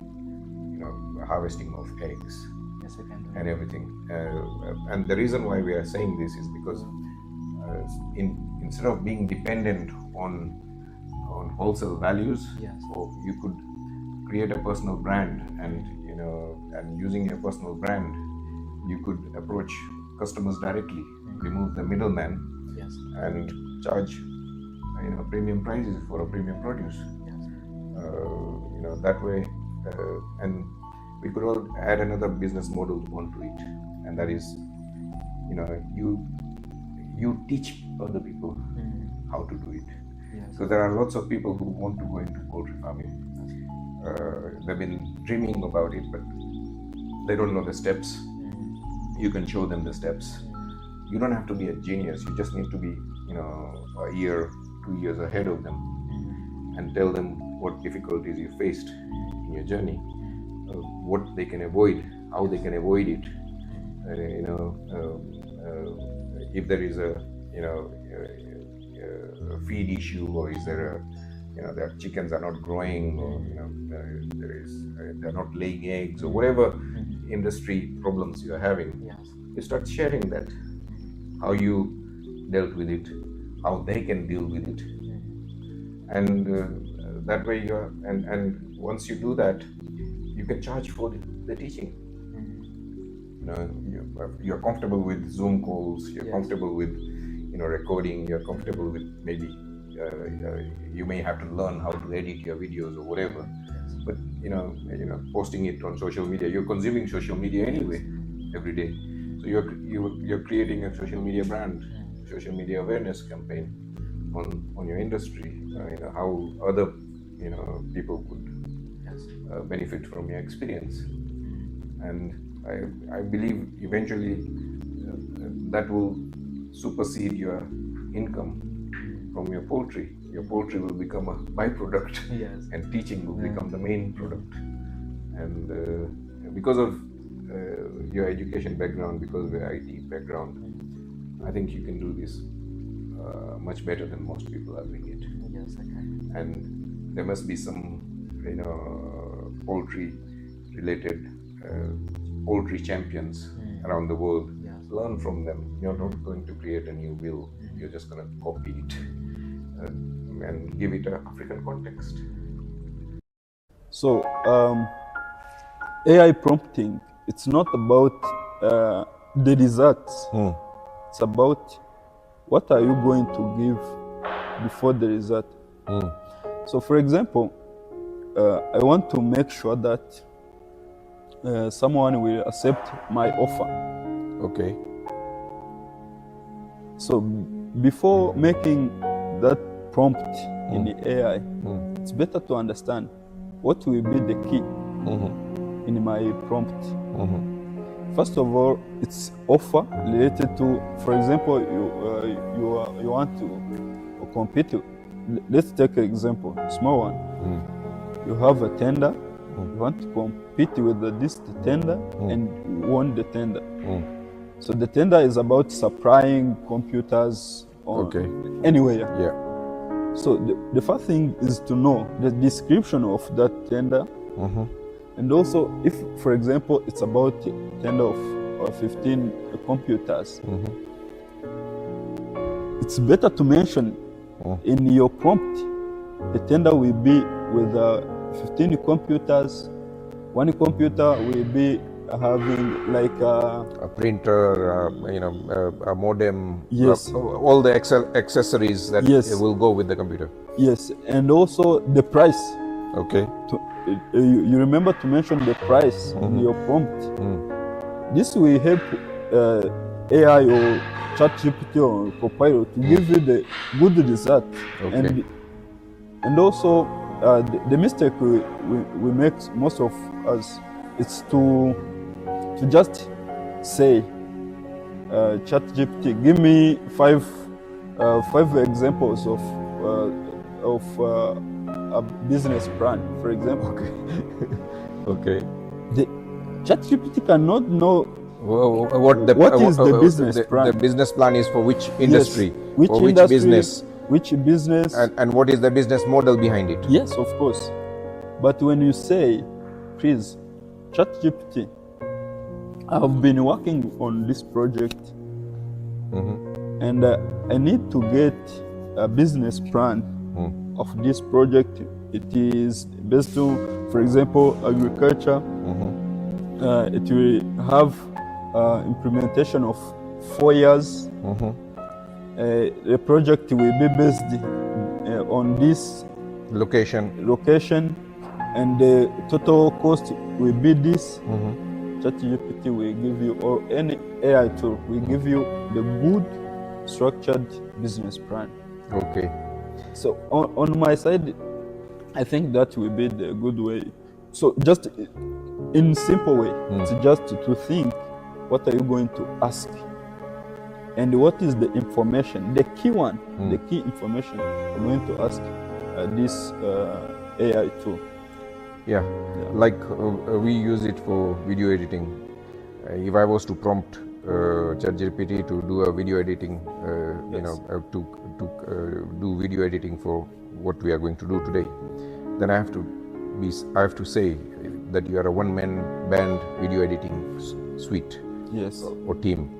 harvesting of eggs, Yes, I can do and it. everything. And the reason why we are saying this is because instead of being dependent on wholesale values, Yes. or you could create a personal brand, and and using your personal brand, you could approach customers directly, remove the middleman, Yes. and charge premium prices for a premium produce. Yes. That way, and we could all add another business model onto it, and that is, you teach other people how to do it. Yes. Because there are lots of people who want to go into poultry farming. They've been dreaming about it, but they don't know the steps. You can show them the steps. You don't have to be a genius. You just need to be, a year, 2 years ahead of them, and tell them what difficulties you faced in your journey, what they can avoid, how they can avoid it. If there is a feed issue, or is there a their chickens are not growing, or they're not laying eggs, or whatever industry problems you are having. Yes. You start sharing that, how you dealt with it, how they can deal with it, and that way you are, and once you do that, you can charge for the teaching. You're comfortable with Zoom calls, you're Yes. comfortable with recording, you're comfortable with maybe you may have to learn how to edit your videos or whatever, but posting it on social media, you're consuming social media anyway every day, so you're creating a social media brand, social media awareness campaign on your industry, how other people could benefit from your experience. And I believe eventually that will supersede your income from your poultry. Your poultry will become a byproduct, Yes. and teaching will become the main product. And because of your education background, because of your IT background, I think you can do this much better than most people are doing it. Yes, I can. And there must be some, poultry-related poultry champions around the world. Yes. Learn from them. You're not going to create a new wheel. You're just going to copy it and give it an African context. So AI prompting, it's not about the results. It's about what are you going to give before the result. So for example, I want to make sure that someone will accept my offer. Okay. So before making that prompt in the AI, it's better to understand what will be the key in my prompt. First of all, it's offer related to, for example, you want to compete. Let's take an example, small one. You have a tender. You want to compete with this tender and won the tender. So the tender is about supplying computers anywhere. Yeah. So the first thing is to know the description of that tender. And also, if, for example, it's about a tender of 15 computers, it's better to mention in your prompt, the tender will be with 15 computers one computer will be having like a printer, a modem, yes, all the accessories that will go with the computer. Yes, and also the price. Okay. You remember to mention the price in your prompt. This will help AI or ChatGPT or Copilot to give you the good result. Okay. And also the mistake we make, most of us, it's to just say, ChatGPT, give me five examples of a business plan, for example. Okay. The ChatGPT cannot know what is the business plan. The business plan is for which industry, which for which industry, business, and what is the business model behind it. Yes, of course. But when you say, please, ChatGPT, I've been working on this project, and I need to get a business plan of this project. It is based on, for example, agriculture. It will have implementation of 4 years. The project will be based on this location, and the total cost will be this. ChatGPT will give you, or any AI tool will give you the good structured business plan. Okay. So on my side, I think that will be the good way. So just in simple way, it's just to think, what are you going to ask? And what is the information, the key one, the key information I'm going to ask this AI tool. Yeah. Like we use it for video editing. If I was to prompt ChatGPT to do a video editing, to do video editing for what we are going to do today, then I have to say that you are a one-man band video editing suite, or team.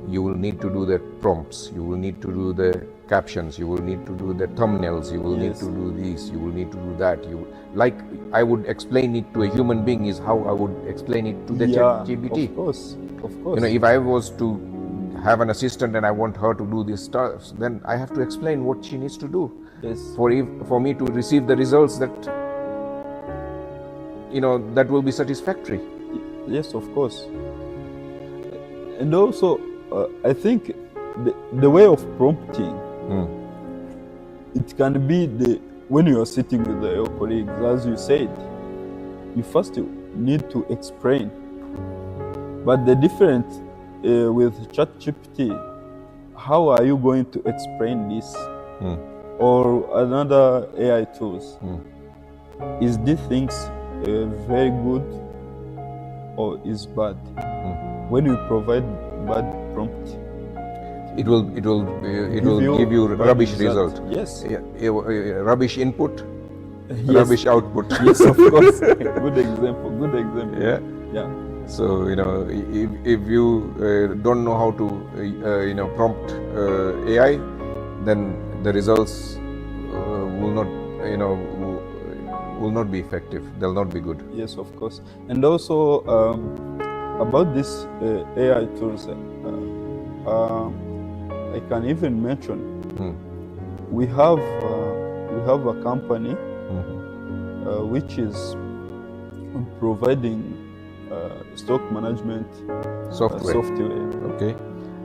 You will need to do the prompts, you will need to do the captions, you will need to do the thumbnails, you will need to do this, you will need to do that. Like I would explain it to a human being is how I would explain it to the ChatGPT. Of course. If I was to have an assistant and I want her to do this stuff, then I have to explain what she needs to do. For me to receive the results that that will be satisfactory. Yes, of course. And also, I think the way of prompting, it can be when you are sitting with your colleagues, as you said, you first need to explain. But the difference with ChatGPT, how are you going to explain this? Or another AI tools? Is these things very good or is bad? When you provide bad prompt, it will give you rubbish result. Yes. Rubbish input, rubbish output. Yes, of course. Good example. Yeah. So if you don't know how to prompt AI, then the results will not be effective. They'll not be good. Yes, of course. And also about this AI tools, I can even mention we have a company which is providing stock management software. Okay.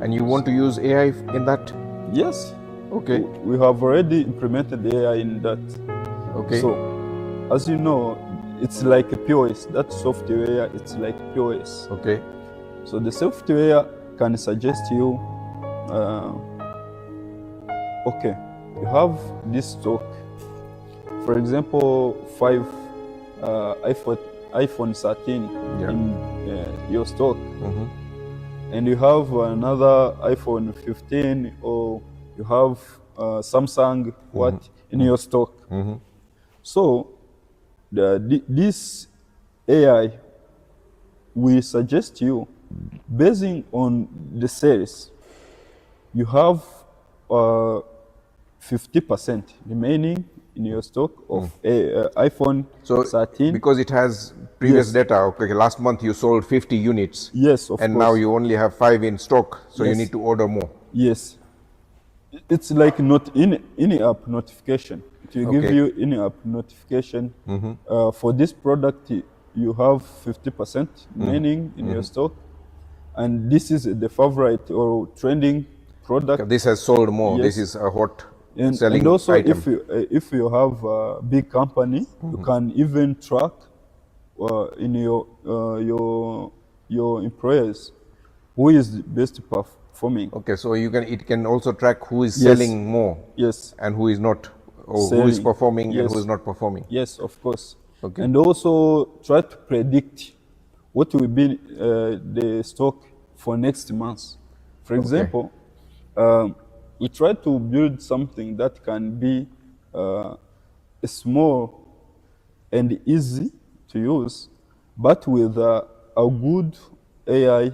And you want to use AI in that? Yes. Okay. We have already implemented AI in that. Okay. So, as you know, it's like a POS. That software, it's like POS. Okay. So the software can suggest you, okay, you have this stock. For example, 5 iPhone 13 in your stock, and you have another iPhone 15, or you have Samsung in your stock. So this AI will suggest you, basing on the sales, you have 50% remaining in your stock of iPhone So 13. because it has previous Yes. data, okay, last month you sold 50 units. Yes, of and course. now you only have 5 in stock, so you Yes. need to order more. Yes. It's like not in-app notification. It will give Okay. you in-app notification. For this product, you have 50% remaining in your stock. And this is the favorite or trending product. This has sold more. This Yes. is a hot And selling also, item. if you have a big company, you can even track in your employers who is the best performing. Okay, so it can also track who is Yes. selling more, Yes, and who is not, or who is selling. performing and who Yes. is not performing. Yes, of course. Okay. And also try to predict what will be the stock for next month. For Okay. example, we try to build something that can be small and easy to use, but with a good AI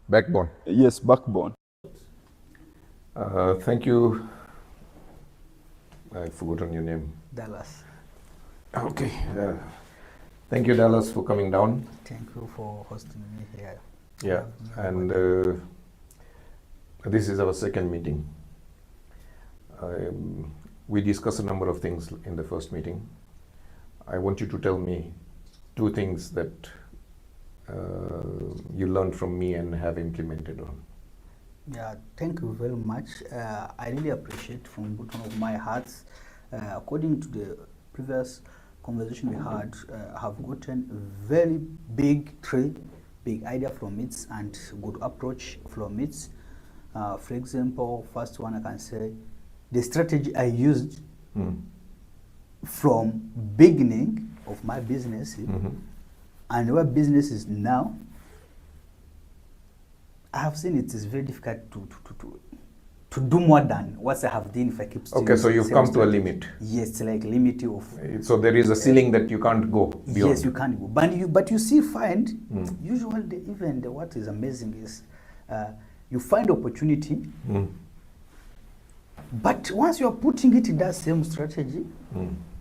backbone. Yes, backbone. Thank you. I've forgotten your name. Dallas. Okay. Thank you, Dallas, for coming down. Thank you for hosting me here. Yeah, and this is our second meeting. We discussed a number of things in the first meeting. I want you to tell me 2 things that you learned from me and have implemented on. Yeah, thank you very much. I really appreciate from the bottom of my heart. According to the previous conversation we had, have gotten very big idea from it and good approach from it. For example, first one I can say, the strategy I used from beginning of my business and where business is now, I have seen it is very difficult to do more than what I have done if I keep Okay, so you've come to a limit. Yes, like limit of. So there is a ceiling that you can't go beyond. Yes, you can't go. But you see, usually even what is amazing is you find opportunity, but once you are putting it in that same strategy,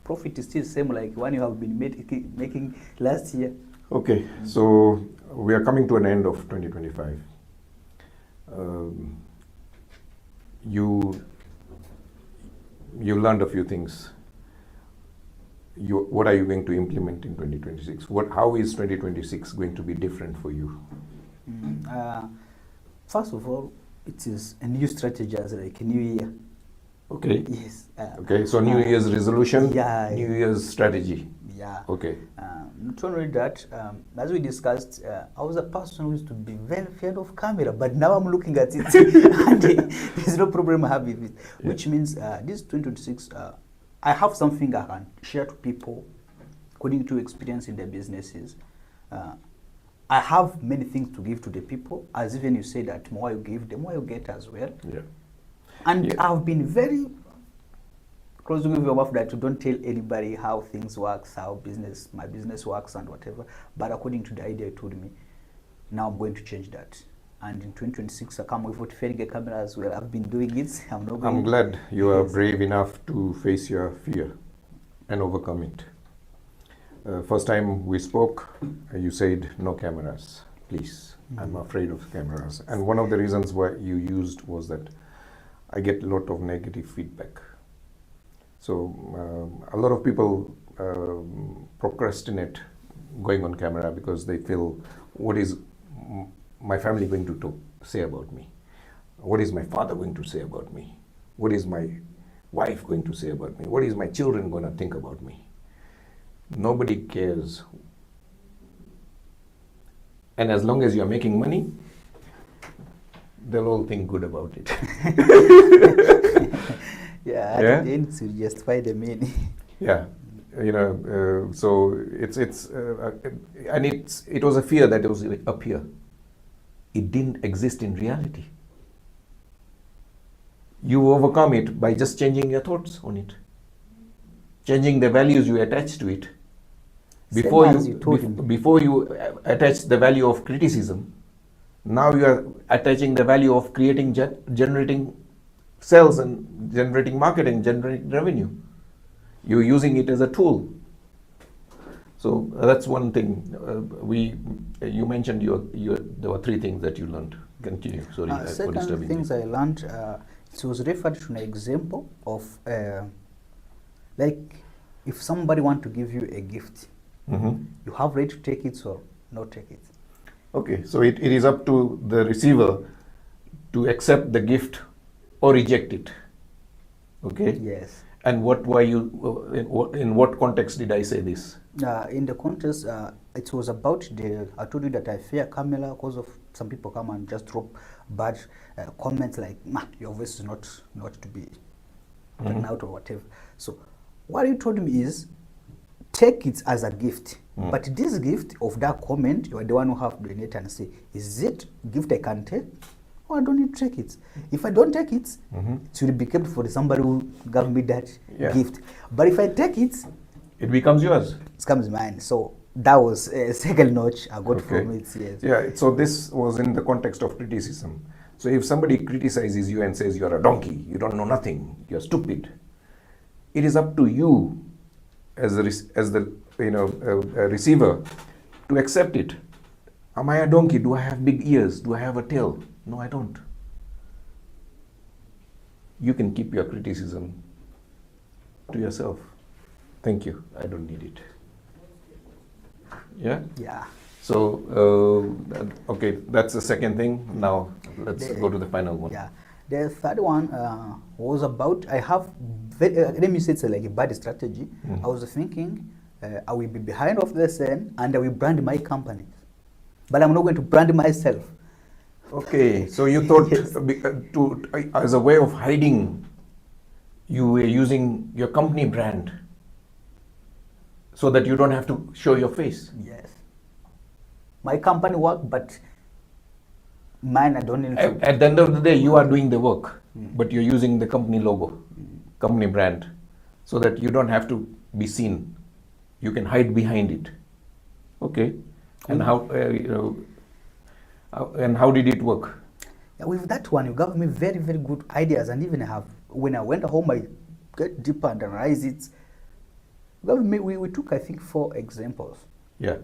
profit is still same like one you have been making last year. Okay, so we are coming to an end of 2025. You learned a few things. What are you going to implement in 2026? How is 2026 going to be different for you? First of all, it is a new strategy as like a new year. Okay. Yes. Okay, so New Year's resolution, yeah, New Year's strategy. Yeah. Okay. Not only that, as we discussed, I was a person who used to be very feared of camera, but now I'm looking at it and there's no problem having it. Yeah. Which means this 2026, I have something I can share to people according to experience in their businesses. I have many things to give to the people, as even you say that more you give, the more you get as well. Yeah. And I've been very close to give your wife that you don't tell anybody how things work, how my business works and whatever. But according to the idea you told me, now I'm going to change that. And in 2026, I come with a camera as well. I've been doing it. I'm glad you are brave enough to face your fear and overcome it. First time we spoke, you said no cameras, please. I'm afraid of cameras. And one of the reasons why you used was that I get a lot of negative feedback. So a lot of people procrastinate going on camera because they feel, what is my family going to say about me? What is my father going to say about me? What is my wife going to say about me? What is my children going to think about me? Nobody cares. And as long as you are making money, they'll all think good about it. Yeah, at the end to justify the meaning. Yeah, so it was a fear that was up here. It didn't exist in reality. You overcome it by just changing your thoughts on it, changing the values you attach to it. Before you attach the value of criticism, now you are attaching the value of generating sales and generating marketing, generating revenue. You're using it as a tool. So that's one thing. You mentioned there were three things that you learned. Continue. Sorry for Second disturbing things you. I learned, it was referred to an example of like if somebody want to give you a gift, you have right to take it or not take it. Okay, so it is up to the receiver to accept the gift or reject it. Okay. Yes. And what were you? In what context did I say this? In the contest, it was about I told you that I fear Camilla because of some people come and just drop bad comments like, your voice is not to be taken out or whatever. So what you told me is, take it as a gift. But this gift of that comment, you are the one who have to donate and say, is it gift I can take? Or I don't need to take it. If I don't take it, it will be kept for somebody who gave me that gift. But if I take it, it becomes yours. It becomes mine. So that was a second notch I got from it. Yes. Yeah. So this was in the context of criticism. So if somebody criticizes you and says you are a donkey, you don't know nothing, you are stupid, it is up to you as the receiver to accept it. Am I a donkey? Do I have big ears? Do I have a tail? No, I don't. You can keep your criticism to yourself. Thank you. I don't need it. Yeah? Yeah. So, okay, that's the second thing. Now, let's go to the final one. Yeah. The third one was about, let me say it's like a bad strategy. I was thinking, I will be behind of the scene and I will brand my company. But I'm not going to brand myself. Okay, so you thought as a way of hiding, you were using your company brand so that you don't have to show your face. Yes. My company work, but mine I don't need to. At the end of the day, you are doing the work, but you're using the company logo, company brand, so that you don't have to be seen. You can hide behind it. Okay. And how did it work? Yeah, with that one, you gave me very, very good ideas, and even when I went home, I get deeper and analyze it. We took, I think, 4 examples. Yeah.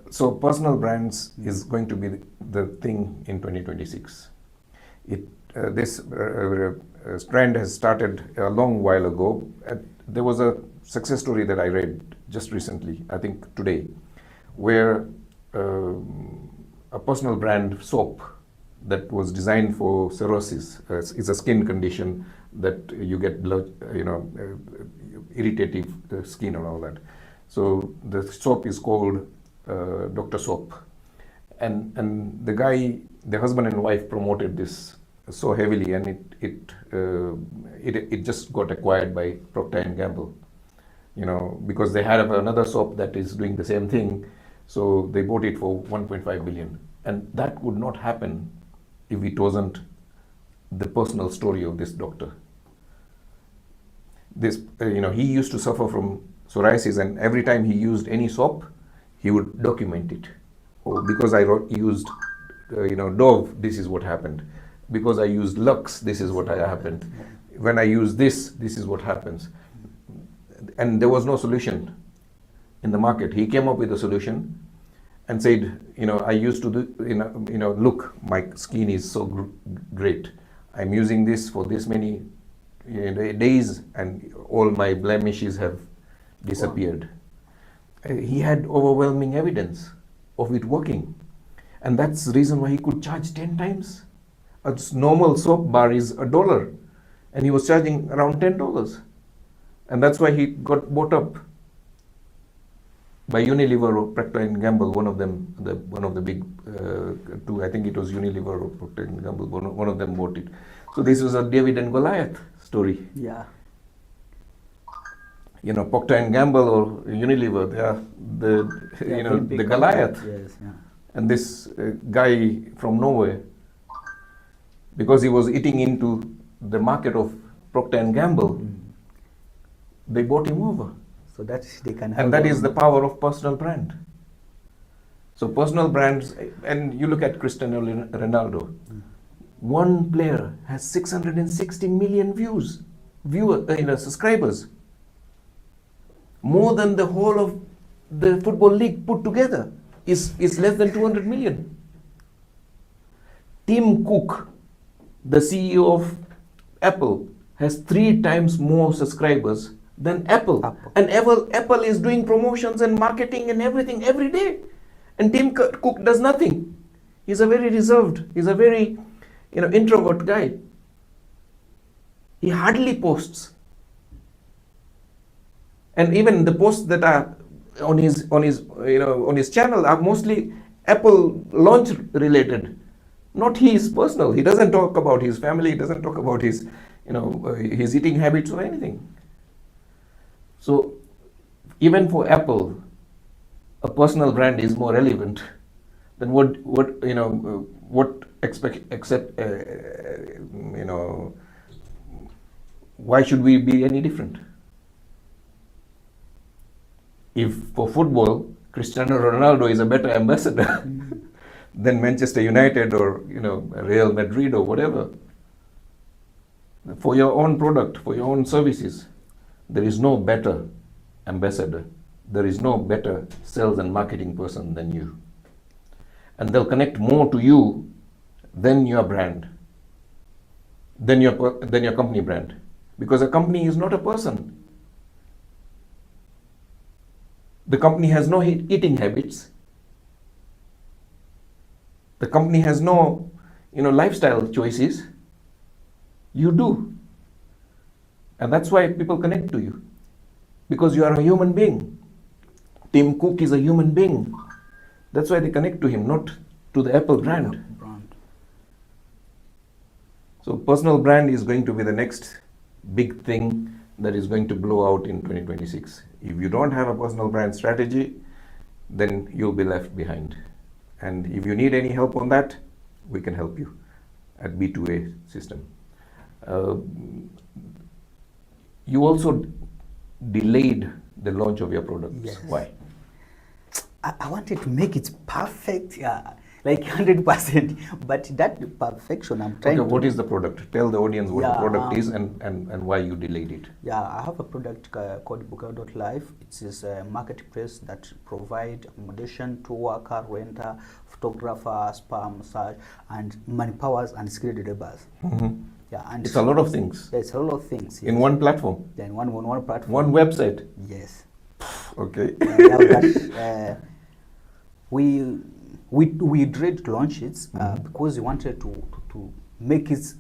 So personal brands is going to be the thing in 2026. This trend has started a long while ago. There was a success story that I read just recently, I think today, where a personal brand soap that was designed for cirrhosis. It's a skin condition that you get, irritative skin and all that. So the soap is called Dr. Soap, and the husband and wife promoted this so heavily, and it just got acquired by Procter & Gamble, because they had another soap that is doing the same thing, so they bought it for 1.5 billion, and that would not happen if it wasn't the personal story of this doctor. This, he used to suffer from psoriasis, and every time he used any soap, he would document it. Oh, because I used, Dove, this is what happened. Because I used Lux, this is what happened. When I use this is what happens. And there was no solution in the market. He came up with a solution and said, I used to do, look, my skin is so great. I'm using this for this many days, and all my blemishes have disappeared. He had overwhelming evidence of it working. And that's the reason why he could charge 10 times. A normal soap bar is $1, and he was charging around $10. And that's why he got bought up by Unilever or Procter & Gamble, one of the big two. I think it was Unilever or Procter & Gamble, one of them bought it. So this was a David and Goliath story. Yeah. Procter & Gamble or Unilever, they are the Goliath. Yes, yeah. And this guy from nowhere, because he was eating into the market of Procter & Gamble, they bought him over. So that they can have. And that is the power of personal brand. So personal brands, and you look at Cristiano Ronaldo, one player has 660 million subscribers. More than the whole of the football league put together is less than 200 million. Tim Cook, the CEO of Apple, has 3 times more subscribers than Apple. And Apple is doing promotions and marketing and everything every day. And Tim Cook does nothing. He's a very reserved, he's a very introvert guy. He hardly posts. And even the posts that are on his channel are mostly Apple launch related, not his personal. He doesn't talk about his family, he doesn't talk about his his eating habits or anything. So even for Apple, a personal brand is more relevant than why should we be any different? If for football, Cristiano Ronaldo is a better ambassador than Manchester United or Real Madrid or whatever, for your own product, for your own services, there is no better ambassador. There is no better sales and marketing person than you. And they'll connect more to you than your brand, than your company brand. Because a company is not a person. The company has no eating habits. The company has no lifestyle choices. You do. And that's why people connect to you. Because you are a human being. Tim Cook is a human being. That's why they connect to him, not to the Apple brand. So personal brand is going to be the next big thing that is going to blow out in 2026. If you don't have a personal brand strategy, then you'll be left behind. And if you need any help on that, we can help you at B2A system. You also delayed the launch of your products. Yes. Why? I wanted to make it perfect, like 100%. But that perfection, I'm trying. Okay, what is the product? Tell the audience what the product is and why you delayed it. Yeah, I have a product called Booker.life. It is a marketplace that provide accommodation, tour, car renter, photographer, spa, massage, and manpowers and skilled laborers. Mm-hmm. Yeah, and it's a lot of things. Yeah, it's a lot of things. Yes. In one platform. Yeah, in one platform. One website. Yes. Okay. We tried to launch it because we wanted to make it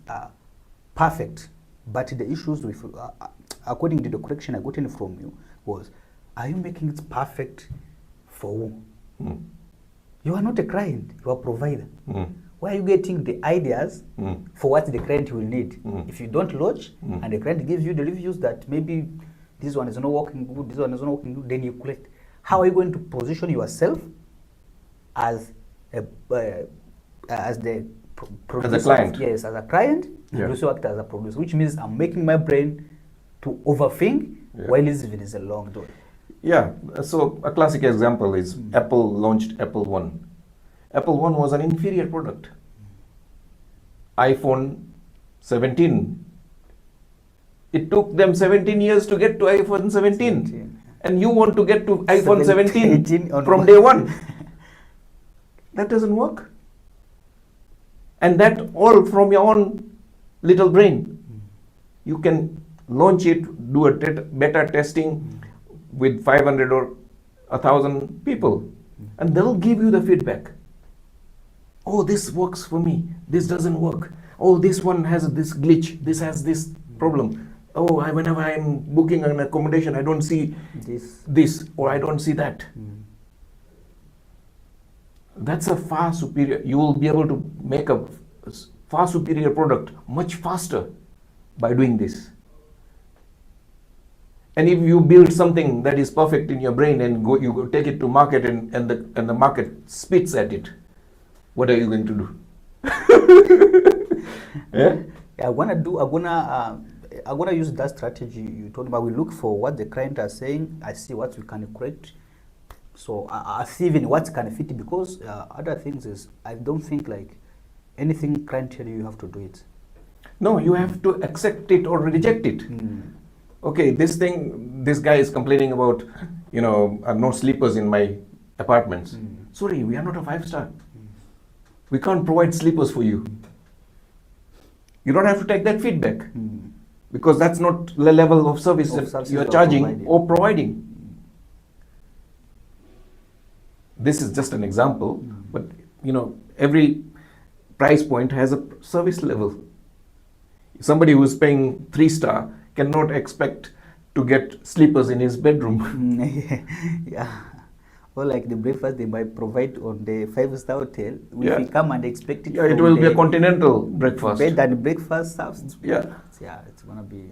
perfect. But the issues with, according to the correction I got in from you, was, are you making it perfect for who? Mm. You are not a client, you are a provider. Mm. Where are you getting the ideas for what the client will need? If you don't launch and the client gives you the reviews that maybe this one is not working good, this one is not working good, then you collect. How are you going to position yourself as the producer? As a client? Yes, as a client, Yeah. and also act as a producer, which means I'm making my brain to overthink while it's even is a long door. Yeah, so a classic example is Apple launched Apple One. Apple One was an inferior product. iPhone 17. It took them 17 years to get to iPhone 17. And you want to get to iPhone 17 from day one. That doesn't work. And that all from your own little brain. You can launch it, do a beta testing with 500 or 1,000 people. And they'll give you the feedback. Oh, this works for me. This doesn't work. Oh, this one has this glitch. This has this problem. Oh, whenever I'm booking an accommodation, I don't see this or I don't see that. That's a far superior. You will be able to make a far superior product much faster by doing this. And if you build something that is perfect in your brain and you go take it to market and the market spits at it, what are you going to do? Yeah? I'm gonna use that strategy you told me. We look for what the client are saying. I see what we can create. So I see even what can fit, because other things is, I don't think like anything client tell you, you have to do it. No, you have to accept it or reject it. Okay, this guy is complaining about, no sleepers in my apartments. Sorry, we are not a 5-star. We can't provide sleepers for you. You don't have to take that feedback because that's not the level of service that you are charging or providing. This is just an example, but every price point has a service level. Somebody who is paying 3-star cannot expect to get sleepers in his bedroom. Yeah. Or like the breakfast they might provide on the 5-star hotel, if you come and expect it. Yeah, it will be a continental breakfast. Bed and breakfast service. Yeah. Yeah, it's gonna be.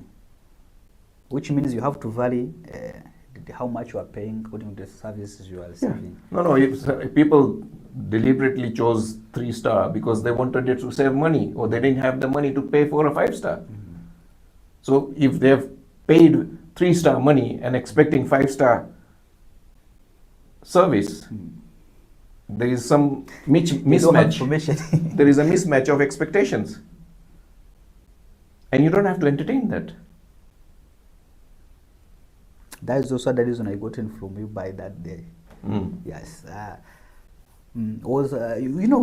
Which means you have to vary how much you are paying according to the services you are receiving. No. If people deliberately chose 3-star because they wanted it to save money, or they didn't have the money to pay for a 5-star. So if they have paid 3-star money and expecting 5-star service, there is some mismatch. There is a mismatch of expectations, and you don't have to entertain that. That is also the reason I got in from you by that day. Yes. We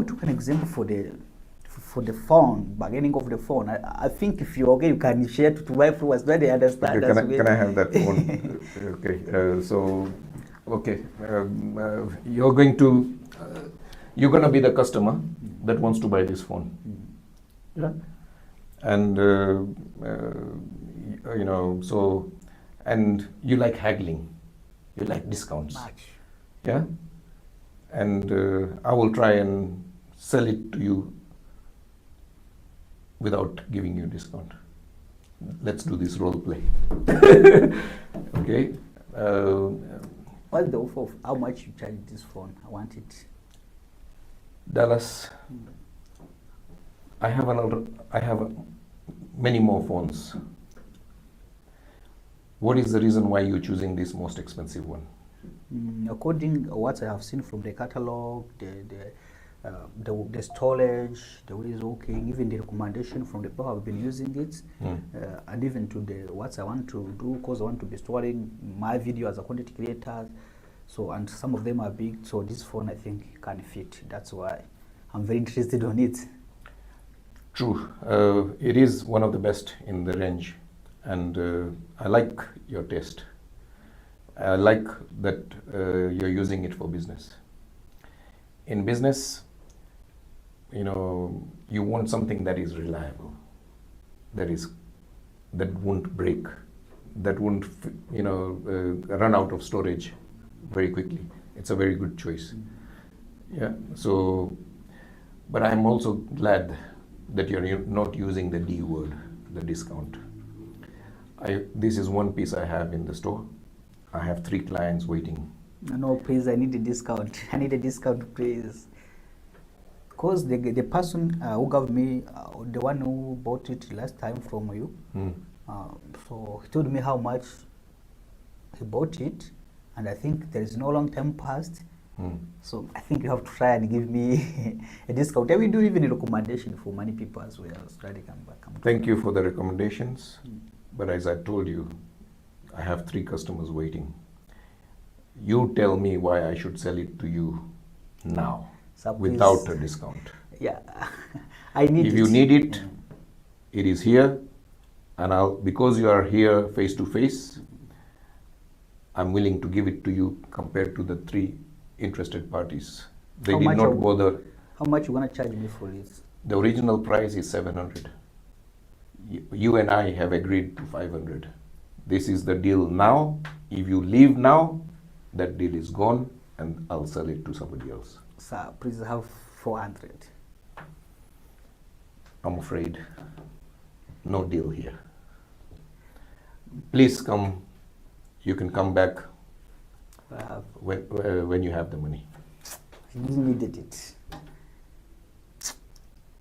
took an example for the phone, bargaining of the phone. I think if you're okay, you can share to my viewers where they understand. Okay, can I have that phone? Okay, you're going to be the customer that wants to buy this phone. Yeah, and and you like haggling, you like discounts. Yeah, and I will try and sell it to you without giving you a discount. Let's do this role play. Okay. What's the offer of how much you charge this phone? I want it. Dallas, I have many more phones. What is the reason why you're choosing this most expensive one? According to what I have seen from the catalog, the storage, the way it's working, even the recommendation from the people who have been using it, and even to what I want to do, because I want to be storing my video as a content creator. So, and some of them are big, so this phone I think can fit. That's why I'm very interested on it. True, it is one of the best in the range, and I like your taste. I like that you're using it for business. In business, you want something that is reliable, that won't break, that won't run out of storage very quickly. It's a very good choice. Yeah. So, but I'm also glad that you're not using the D word, the discount. This is one piece I have in the store. I have 3 clients waiting. No, please, I need a discount. I need a discount, please. Because the person who gave me, the one who bought it last time from you, so he told me how much he bought it, and I think there is no long time passed. So I think you have to try and give me a discount. I will do even a recommendation for many people as well. So they can come. Thank you for the recommendations. But as I told you, I have 3 customers waiting. You tell me why I should sell it to you now, without a discount. Yeah, I need it. If you need it, it is here, and because you are here face to face, I'm willing to give it to you compared to the 3 interested parties. They did not bother. How much you want to charge me for this? The original price is 700. You and I have agreed to 500. This is the deal now. If you leave now, that deal is gone, and I'll sell it to somebody else. Sir, please have 400. I'm afraid no deal here. Please come. You can come back when you have the money. I really needed it.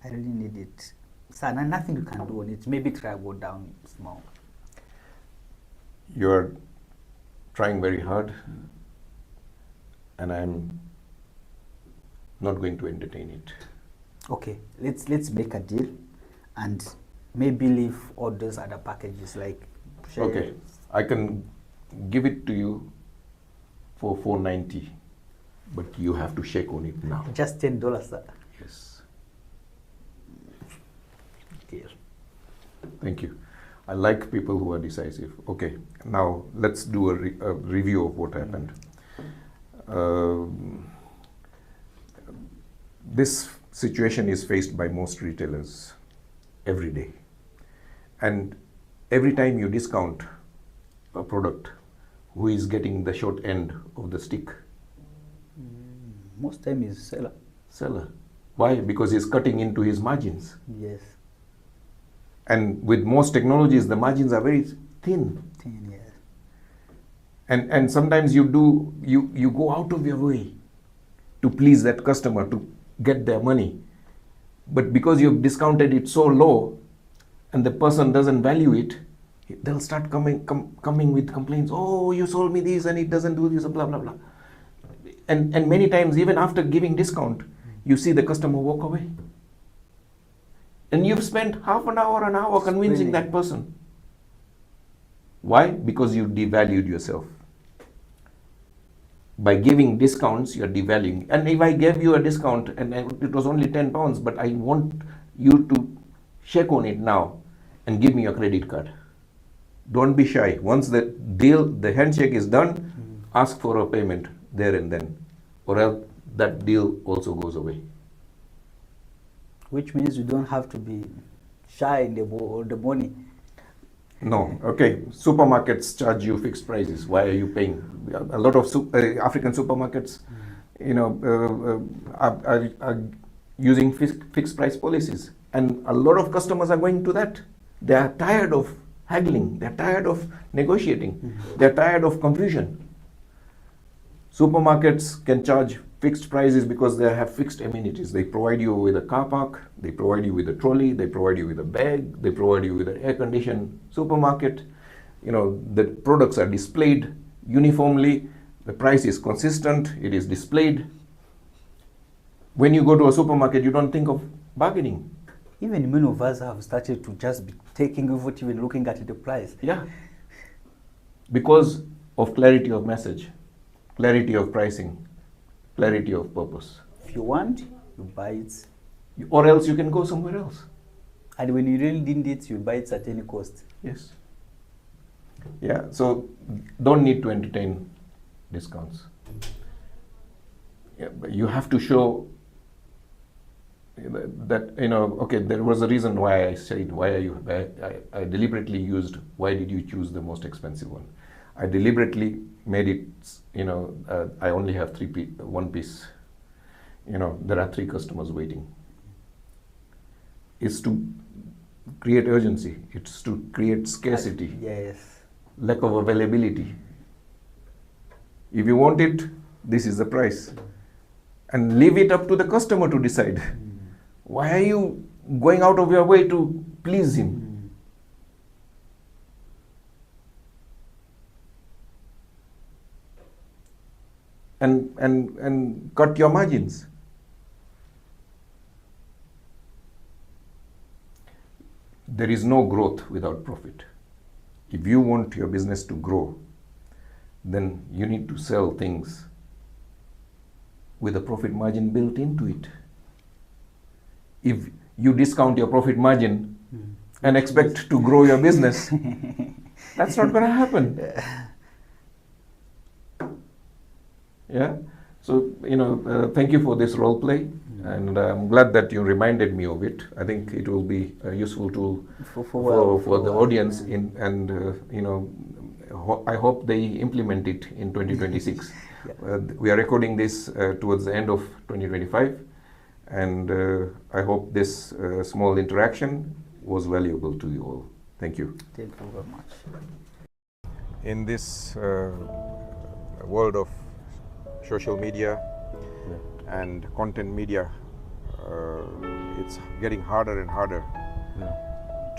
I really need it. Sir, nothing you can do on it. Maybe try go down small. You're trying very hard, and I'm not going to entertain it. Okay, let's make a deal, and maybe leave all those other packages like. Okay, I can give it to you for $4.90, but you have to shake on it now. Just $10, sir. Yes. Deal. Thank you. I like people who are decisive. Okay, now let's do a review of what happened. This situation is faced by most retailers every day. And every time you discount a product, who is getting the short end of the stick? Most time is seller. Seller. Why? Because he's cutting into his margins. Yes. And with most technologies, the margins are very thin. Thin, yes. And sometimes you go out of your way to please that customer, to get their money. But because you've discounted it so low and the person doesn't value it, they'll start coming with complaints. Oh, you sold me this and it doesn't do this, blah, blah, blah. And many times, even after giving discount, you see the customer walk away. And you've spent half an hour convincing that person. Why? Because you devalued yourself. By giving discounts, you're devaluing. And if I gave you a discount and it was only £10, but I want you to shake on it now and give me your credit card. Don't be shy. Once the deal, the handshake is done, ask for a payment there and then, or else that deal also goes away. Which means you don't have to be shy in the money. No, okay. Supermarkets charge you fixed prices. Why are you paying? A lot of African supermarkets, are using fixed price policies, and a lot of customers are going to that. They are tired of haggling. They are tired of negotiating. They are tired of confusion. Supermarkets can charge fixed prices because they have fixed amenities. They provide you with a car park, they provide you with a trolley, they provide you with a bag, they provide you with an air-conditioned supermarket. The products are displayed uniformly, the price is consistent, it is displayed. When you go to a supermarket, you don't think of bargaining. Even many of us have started to just be taking without even looking at the price. Yeah. Because of clarity of message, clarity of pricing, clarity of purpose. If you want, you buy it. Or else you can go somewhere else. And when you really need it, you buy it at any cost. Yes. Yeah, so don't need to entertain discounts. Yeah, but you have to show that, okay, there was a reason why I said, I deliberately used, why did you choose the most expensive one? I deliberately made it, I only have one piece. There are 3 customers waiting. It's to create urgency. It's to create scarcity. Yes. Lack of availability. If you want it, this is the price. And leave it up to the customer to decide. Why are you going out of your way to please him? And cut your margins. There is no growth without profit. If you want your business to grow, then you need to sell things with a profit margin built into it. If you discount your profit margin and expect to grow your business, that's not going to happen. Yeah. So, thank you for this role play, and I'm glad that you reminded me of it. I think it will be a useful tool for the audience, I hope they implement it in 2026. Yeah. We are recording this towards the end of 2025, and I hope this small interaction was valuable to you all. Thank you. Thank you very much. In this world of social media and content media, it's getting harder and harder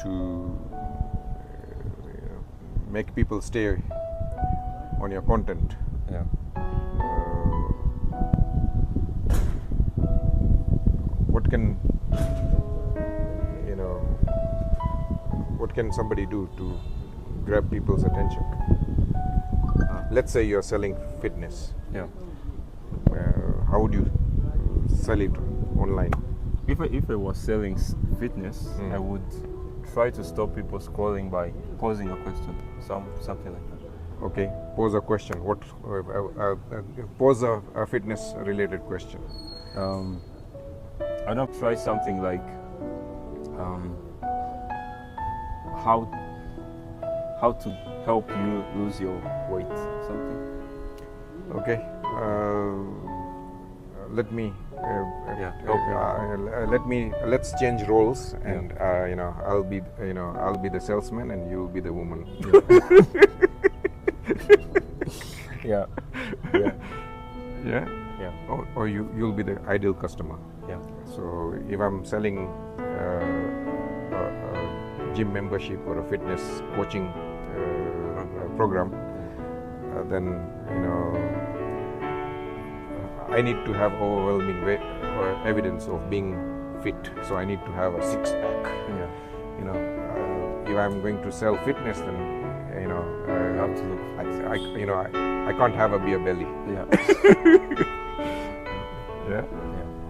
to make people stay on your content. Yeah. What can you know, what can somebody do to grab people's attention? Let's say you're selling fitness. Yeah. How would you sell it online? If I was selling fitness, I would try to stop people scrolling by posing a question, something like that. Okay, pose a question. What? Pose a fitness-related question. I'd not try something like how to help you lose your weight, something. Okay. Let me. Let's change roles, and you know, I'll be the salesman, and you'll be the woman. Yeah. Yeah. Yeah. Yeah. Or you'll be the ideal customer. Yeah. So if I'm selling a gym membership or a fitness coaching program, then you know I need to have overwhelming evidence of being fit. So I need to have a six-pack. Yeah. You know, if I'm going to sell fitness, then you know, have to look. I can't have a beer belly. Yeah. Yeah.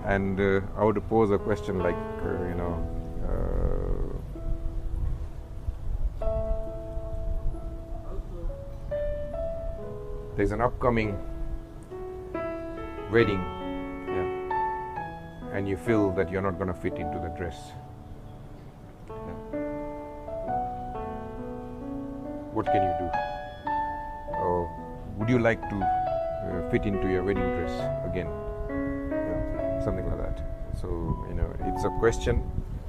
And I would pose a question like, there's an upcoming wedding, and you feel that you're not going to fit into the dress. What can you do? Or would you like to fit into your wedding dress again? Something like that. So you know, it's a question,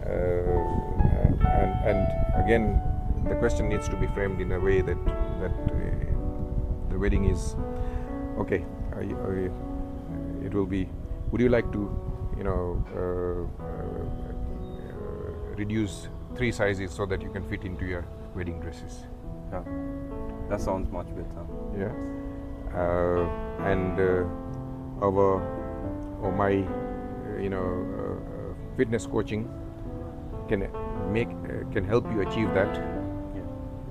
and again, the question needs to be framed in a way that the wedding is okay. It will be. Would you like to, you know, reduce 3 sizes so that you can fit into your wedding dresses? Yeah, that sounds much better. Yeah, and my fitness coaching can help you achieve that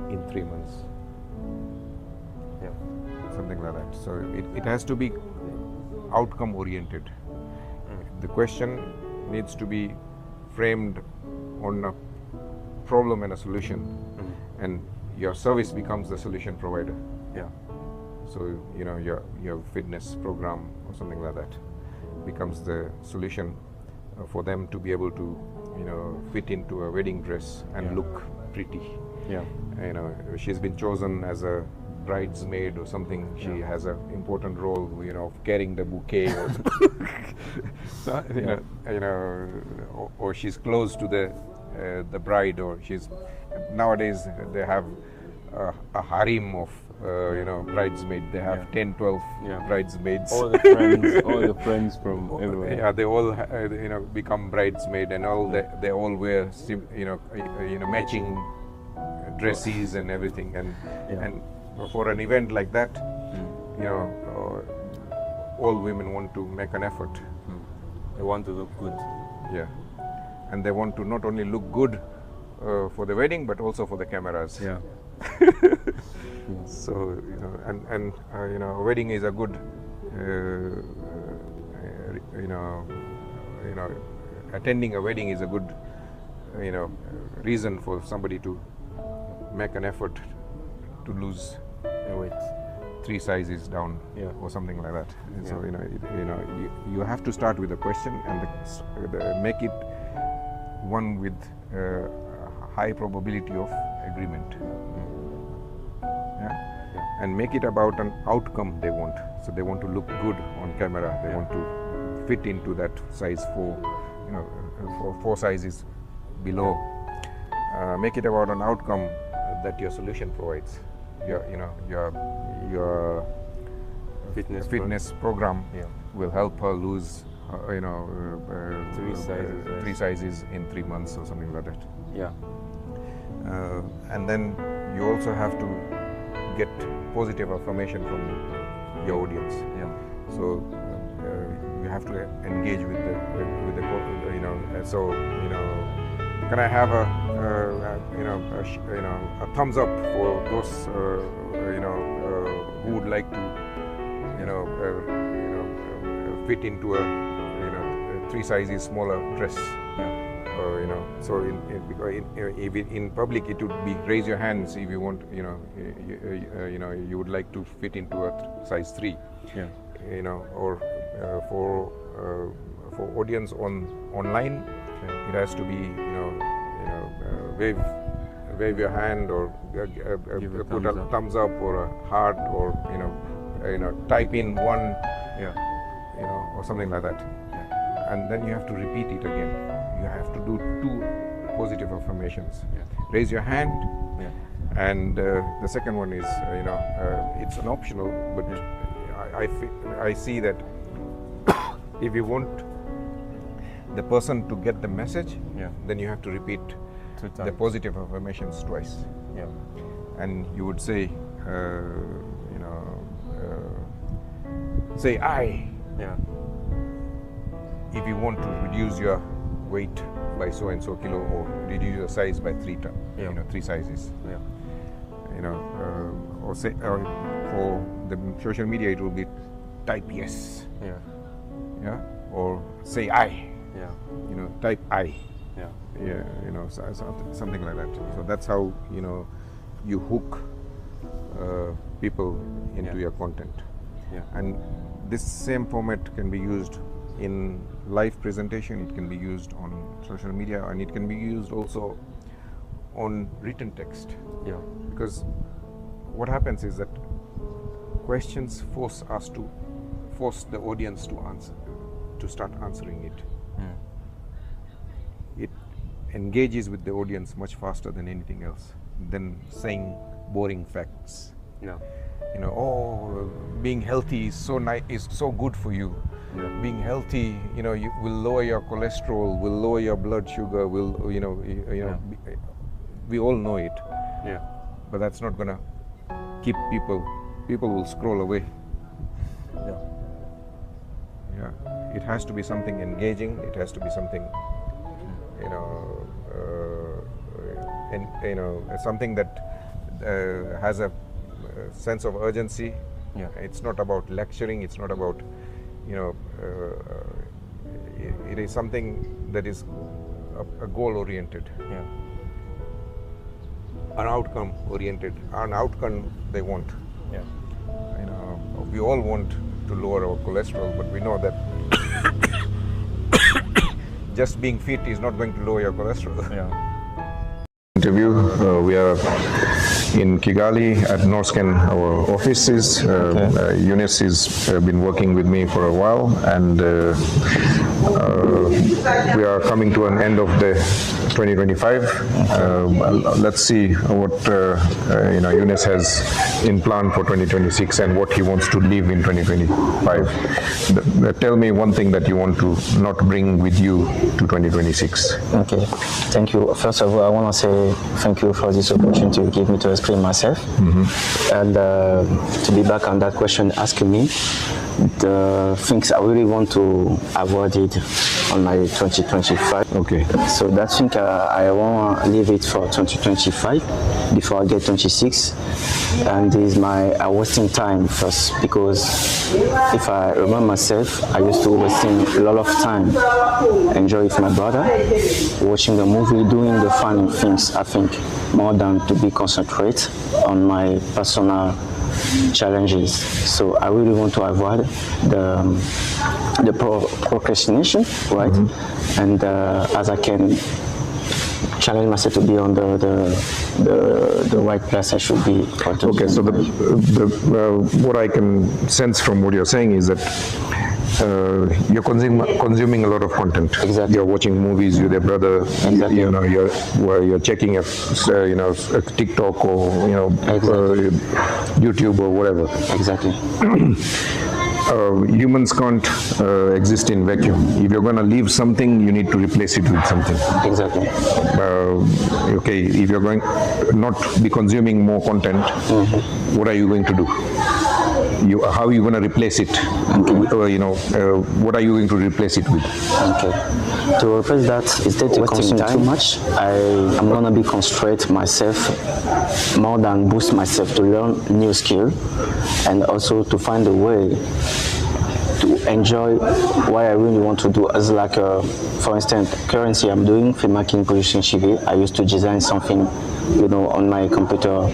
in 3 months. Yeah, something like that. So it has to be outcome oriented. The question needs to be framed on a problem and a solution, and your service becomes the solution provider. Yeah. So you know, your fitness program or something like that becomes the solution for them to be able to, you know, fit into a wedding dress and look pretty. Yeah. You know, she's been chosen as a bridesmaid or something. She has an important role, you know, of carrying the bouquet, or so, or she's close to the bride, or she's nowadays they have a harem of bridesmaids. They have 10, 12 bridesmaids. All the friends from everywhere. Yeah, they all become bridesmaid, and they all wear matching dresses and everything, and for an event like that, all women want to make an effort. They want to look good. Yeah, and they want to not only look good for the wedding, but also for the cameras. Yeah. So a wedding is a good, attending a wedding is a good, reason for somebody to make an effort to lose weight 3 sizes down, or something like that. And so you have to start with a question and make it one with high probability of agreement. And make it about an outcome they want. So they want to look good on camera. They want to fit into that size 4, 4 sizes below. Make it about an outcome that your solution provides. Your fitness program will help her lose 3 sizes in 3 months or something like that. Yeah. And then you also have to get positive affirmation from your audience. Yeah. So you have to engage with the so can I have a thumbs up for those who would like to fit into a 3 sizes smaller dress. So in public it would be raise your hands if you want, you would like to fit into a size 3. Yeah. Or for audience online, it has to be wave your hand or put a thumbs up or a heart or type in one, or something like that. And then you have to repeat it again. You have to do 2 positive affirmations. Raise your hand, and the second one is, it's an optional, but I see that if you want the person to get the message, then you have to repeat the positive affirmations twice. And you would say, say I. If you want to reduce your weight by so and so kilo, or reduce your size by 3 sizes. Or say, for the social media, it will be type yes. Or say I. Type I. Something like that. So that's how you hook people into your content. And this same format can be used in live presentation, it can be used on social media, and it can be used also on written text. Because what happens is that questions force the audience to answer, to start answering it. It engages with the audience much faster than anything else, than saying boring facts. Being healthy is so good for you. Being healthy, you will lower your cholesterol, will lower your blood sugar, will we all know it. But that's not gonna keep people will scroll away. It has to be something engaging, it has to be something something that has a sense of urgency. It's not about lecturing, it's not about it is something that is a goal oriented, an outcome oriented, an outcome they want. We all want to lower our cholesterol, but we know that just being fit is not going to lower your cholesterol. Interview. We are in Kigali at Norscan, our offices. Eunice has been working with me for a while, and we are coming to an end of the 2025. Let's see what Eunice has in plan for 2026 and what he wants to leave in 2025. Tell me one thing that you want to not bring with you to 2026. Okay, thank you. First of all, I want to say thank you for this opportunity you give me to explain myself. And to be back on that question asking me, the things I really want to avoid it on my 2025. Okay. So that thing I want to leave it for 2025 before I get 26. And is my wasting time first, because if I remember myself, I used to wasting a lot of time enjoy with my brother, watching the movie, doing the fun things, I think, more than to be concentrate on my personal challenges. So I really want to avoid the procrastination, right? And as I can challenge myself to be on the right place I should be. Okay, so what I can sense from what you're saying is that you're consuming a lot of content. Exactly. You're watching movies with your brother. Exactly. You're checking a TikTok or YouTube or whatever. Exactly. Humans can't exist in vacuum. If you're going to leave something, you need to replace it with something. Exactly. Okay, if you're going not be consuming more content, what are you going to do? how are you going to replace it? What are you going to replace it with? Okay. To replace that, instead of wasting too much, I'm going to be concentrate myself more than boost myself to learn new skill, and also to find a way to enjoy what I really want to do. As like, for instance, currently I'm doing filmmaking, producing TV. I used to design something, on my computer,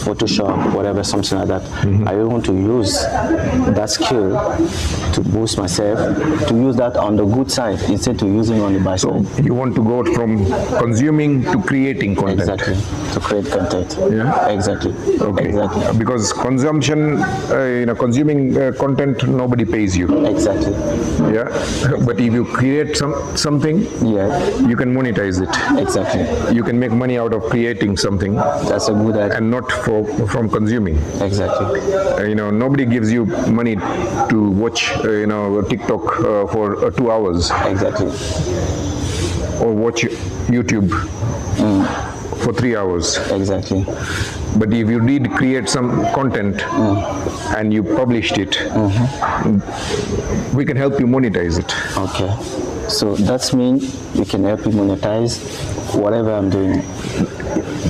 Photoshop, whatever, something like that. I really want to use that skill to boost myself, to use that on the good side instead of using on the bad side. So you want to go from consuming to creating content. Exactly, to create content. Yeah, exactly. Okay, exactly. Because consuming content, nobody pays you. Exactly. Yeah, but if you create something, you can monetize it. Exactly. You can make money out of creating something. That's a good idea. And not from consuming. Exactly. Nobody gives you money to watch TikTok for 2 hours. Exactly. Or watch YouTube for 3 hours. Exactly. But if you did create some content and you published it, we can help you monetize it. Okay. So that means we can help you monetize whatever I'm doing.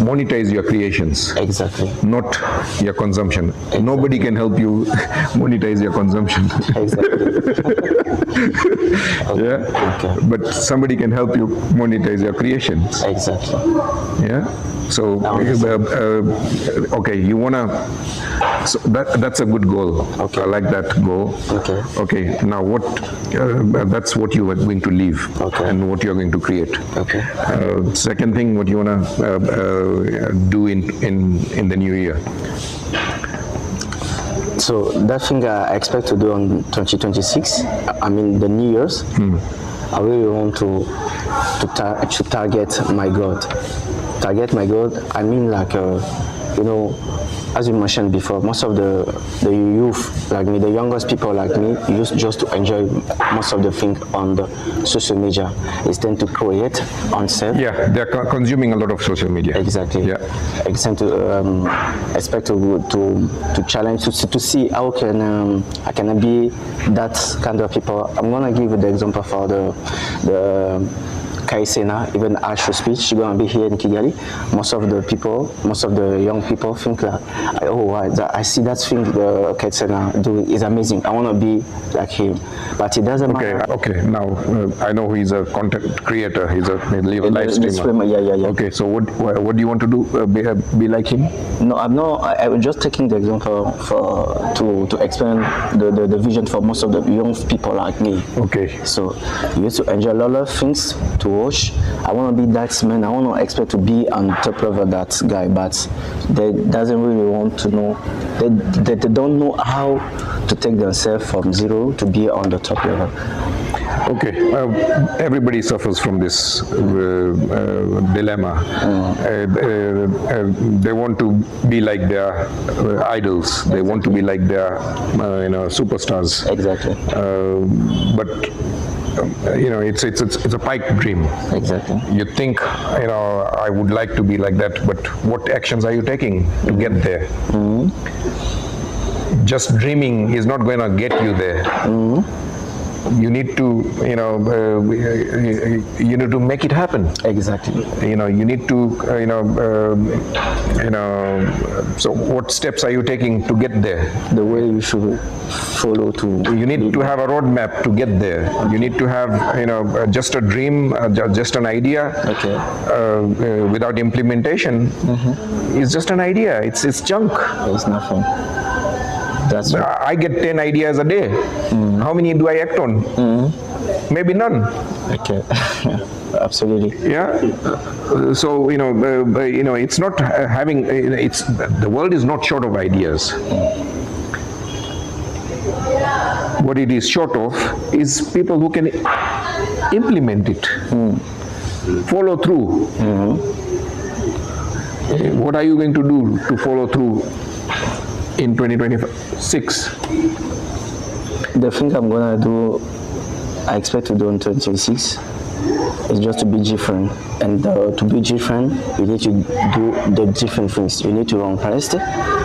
Monetize your creations. Exactly. Not your consumption. Exactly. Nobody can help you monetize your consumption. Exactly. Okay. Yeah. Okay. But somebody can help you monetize your creations. Exactly. Yeah. So, okay, you wanna. So that's a good goal. Okay. I like that goal. Okay. Okay. Now, that's what you are going to leave. Okay. And what you are going to create. Okay. Second thing, what you wanna do in the new year. So that thing I expect to do on 2026. I mean the New Year's. I really want to target my God. Target my God. I mean, like, as you mentioned before, most of the youth like me, the youngest people like me, used just to enjoy most of the things on the social media. It's tend to create on self. Yeah, they're consuming a lot of social media. Exactly. Yeah. I tend to expect to challenge to see how can I can be that kind of people. I'm gonna give you the example for the Kaisena, even as we speak, she's gonna be here in Kigali. Most of the young people think that, I see that thing the Kaisena doing is amazing. I wanna be like him, but it doesn't matter. Okay. Now I know he's a content creator. He's a live streamer. Yeah. Okay. So what do you want to do? Be like him? No, I'm not. I'm just taking the example to explain the vision for most of the young people like me. Okay. So you used to enjoy a lot of things to watch. I want to be that man. I want to expect to be on top level that guy, but they doesn't really want to know. They don't know how to take themselves from zero to be on the top level. Okay, everybody suffers from this dilemma. They want to be like their idols. They want to be like their superstars. Exactly. But it's a pipe dream. Exactly. You think, I would like to be like that, but what actions are you taking to get there? Just dreaming is not going to get you there. You need to, you need to make it happen. Exactly. You need to, so what steps are you taking to get there? The way you should follow to. You need to have a roadmap to get there. You need to have, just a dream, just an idea. Okay. Without implementation, it's just an idea. It's junk. It's nothing. That's right. I get 10 ideas a day. How many do I act on? Maybe none. Okay. Absolutely. Yeah. So it's not having. The world is not short of ideas. What it is short of is people who can implement it, follow through. What are you going to do to follow through in 2026? The thing I'm gonna do, I expect to do in 2026, It's just to be different. And to be different, you need to do the different things. You need to run fast.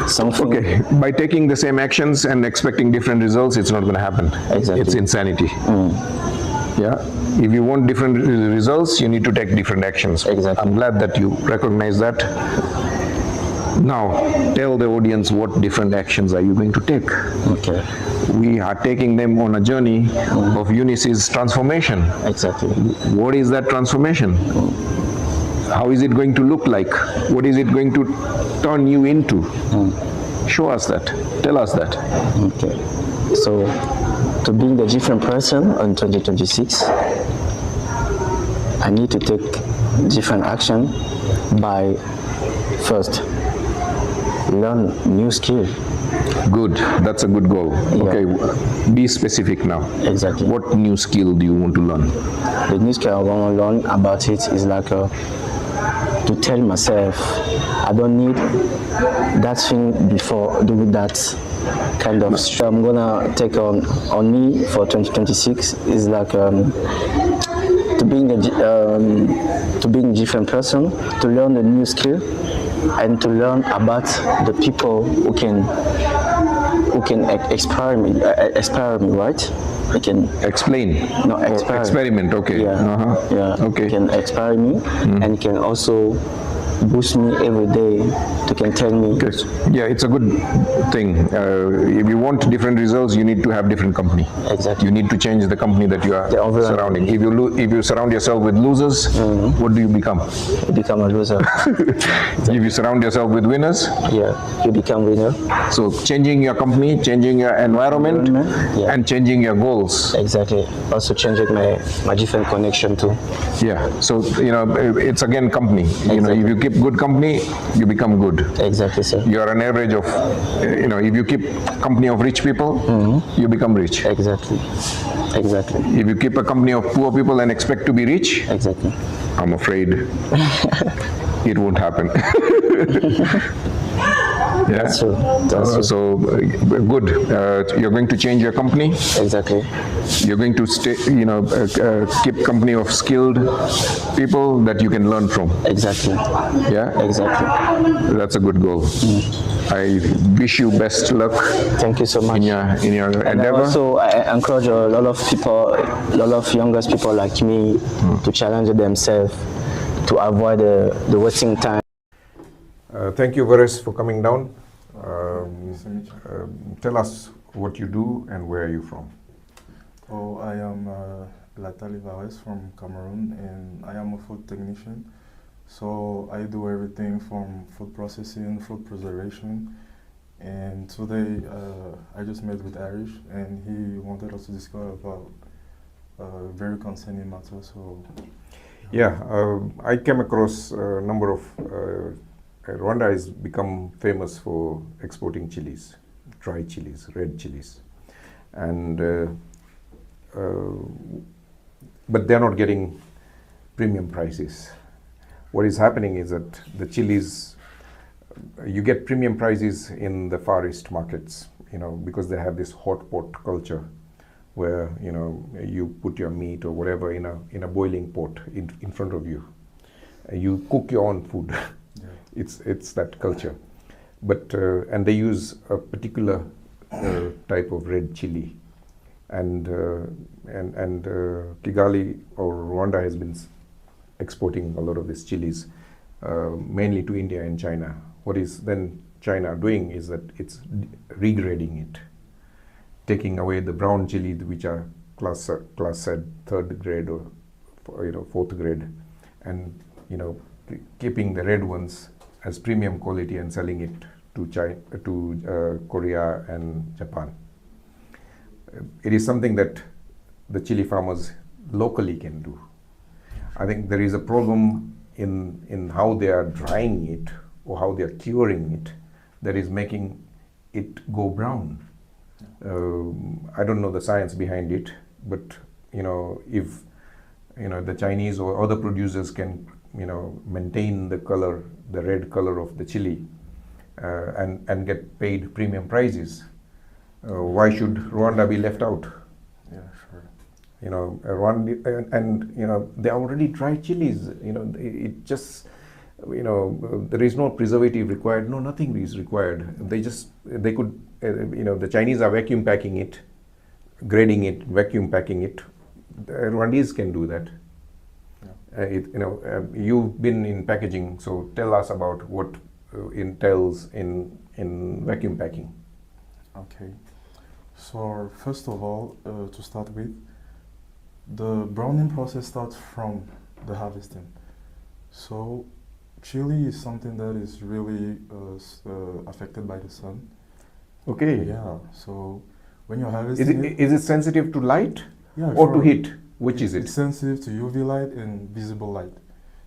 Something. Okay, by taking the same actions and expecting different results, it's not going to happen. Exactly. It's insanity. Yeah. If you want different results, you need to take different actions. Exactly. I'm glad that you recognize that. Now, tell the audience what different actions are you going to take. Okay. We are taking them on a journey of Unisys transformation. Exactly. What is that transformation? How is it going to look like? What is it going to turn you into? Show us that. Tell us that. Okay. So, to being a different person in 2026, I need to take different action by first learn new skill. Good, that's a good goal. Yeah. Okay, be specific now. Exactly. What new skill do you want to learn? The new skill I want to learn about it is like to tell myself I don't need that thing before doing that kind of stuff. I'm gonna take on me for 2026 is like to being a different person, to learn a new skill, and to learn about the people who can inspire me, right? I can explain. No, experiment. Okay. Yeah. Yeah. Okay. Can inspire me and can also boost me every day. To can tell me. Okay. Yeah, it's a good thing. If you want different results, you need to have different company. Exactly. You need to change the company that you are surrounding. If you surround yourself with losers, what do you become? You become a loser. If you surround yourself with winners, you become winner. So changing your company, changing your environment, and changing your goals. Exactly. Also changing my different connection too. Yeah. So it's again company. Exactly. If you keep good company, you become good. Exactly, sir. You are an average of, if you keep company of rich people, you become rich. Exactly. Exactly. If you keep a company of poor people and expect to be rich, exactly. I'm afraid it won't happen. Yeah. That's true. So good. You're going to change your company. Exactly. You're going to stay. Keep company of skilled people that you can learn from. Exactly. Yeah. Exactly. That's a good goal. I wish you best luck. Thank you so much. In your endeavor. Also, I encourage a lot of people, a lot of younger people like me, to challenge themselves, to avoid the wasting time. Thank you, Harish, for coming down. Tell us what you do and where are you from? Oh, I am Latali Vares from Cameroon, and I am a food technician. So I do everything from food processing, food preservation. And today I just met with Harish, and he wanted us to discuss about a very concerning matter. So yeah, I came across a number of Rwanda has become famous for exporting chilies, dry chilies, red chilies, and but they're not getting premium prices. What is happening is that the chilies, you get premium prices in the Far East markets, because they have this hot pot culture, where you put your meat or whatever in a boiling pot in front of you, and you cook your own food. It's that culture, but and they use a particular type of red chili, and Kigali or Rwanda has been exporting a lot of these chilies, mainly to India and China. What is then China doing is that it's regrading it, taking away the brown chili, which are class said third grade or fourth grade, and keeping the red ones as premium quality and selling it to China, to Korea and Japan. It is something that the chili farmers locally can do. I think there is a problem in how they are drying it or how they are curing it that is making it go brown. I don't know the science behind it, but if the Chinese or other producers can maintain the color, the red color of the chili, and get paid premium prices, why should Rwanda be left out? Yeah, sure. You know, and you know, they already dry chilies. You know, it just, you know, there is no preservative required. No, nothing is required. They could, you know, the Chinese are vacuum packing it, grading it, vacuum packing it. The Rwandese can do that. You know, you've been in packaging, so tell us about what entails in vacuum packing. Okay, so first of all, to start with, the browning process starts from the harvesting. So chili is something that is really affected by the sun. Okay. Yeah. So when you're harvesting, is it sensitive to light, yeah, or sure. to heat? Which is it? It's sensitive to UV light and visible light.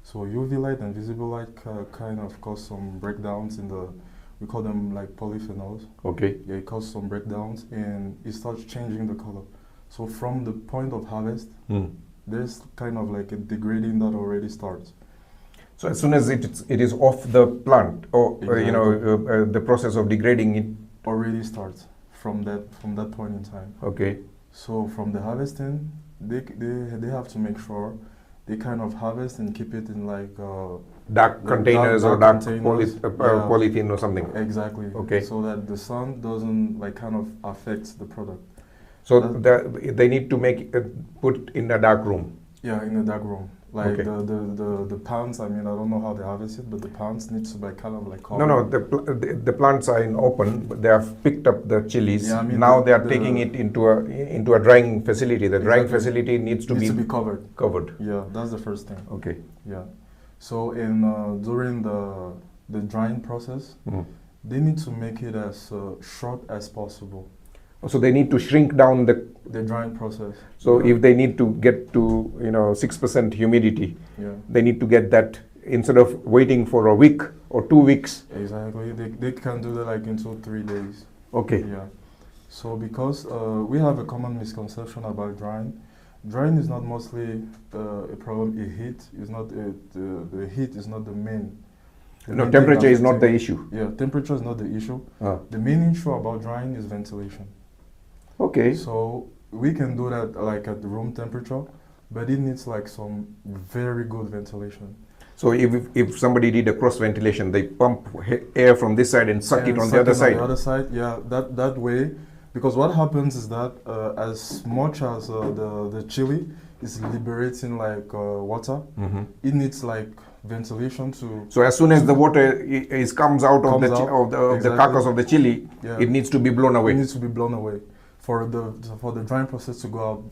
So UV light and visible light kind of cause some breakdowns in the, we call them like polyphenols. Okay. Yeah, it causes some breakdowns and it starts changing the color. So from the point of harvest, there's kind of like a degrading that already starts. So as soon as it is off the plant, or Exactly. you know, the process of degrading it already starts from that point in time. Okay. So from the harvesting, they have to make sure they kind of harvest and keep it in like dark containers or dark polythene or something. Exactly. Okay. So that the sun doesn't like kind of affect the product. So they need to make put in a dark room. Yeah, in a dark room. Like Okay. the plants, I mean, I don't know how they harvest it, but the plants need to be kind of like covered. No, the plants are in open, but they have picked up the chilies. Yeah, I mean now they are taking it into a drying facility. The drying Exactly. facility needs to be covered. Covered. Yeah, that's the first thing. Okay. Yeah. So in during the drying process, they need to make it as short as possible. So they need to shrink down the drying process. So if they need to get to 6% humidity, Yeah. they need to get that instead of waiting for a week or 2 weeks. Exactly. They can do that like in 2-3 days. Okay. Yeah. So because we have a common misconception about drying. Drying is not mostly a problem. Heat is not the heat is not the main. No, temperature is not the issue. Yeah, temperature is not the issue. Ah. The main issue about drying is ventilation. Okay. So we can do that like at the room temperature, but it needs like some very good ventilation. So if somebody did a cross ventilation, they pump air from this side and suck it on the other side. On the other side, yeah, that way. Because what happens is that as much as the chili is liberating like water, it needs like ventilation to. So as soon as the water comes out of the exactly. carcass of the chili, Yeah. it needs to be blown away. It needs to be blown away for the drying process to go out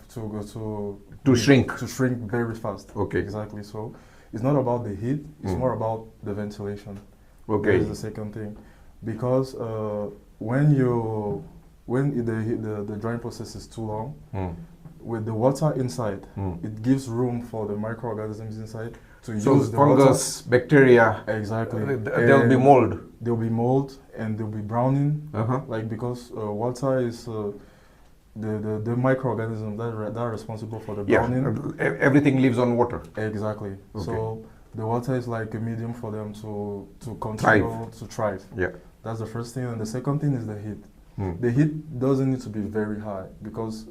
To shrink very fast. Okay. Exactly. So it's not about the heat; it's more about the ventilation. Okay. That is the second thing, because when the drying process is too long, with the water inside, it gives room for the microorganisms inside to use the fungus, water. bacteria. Exactly. There'll be mold. There'll be mold and there'll be browning. Like because water is the microorganisms that are responsible for the browning. Everything lives on water. Exactly. Okay. So the water is like a medium for them to continue to thrive. Yeah. That's the first thing, and the second thing is the heat. The heat doesn't need to be very high because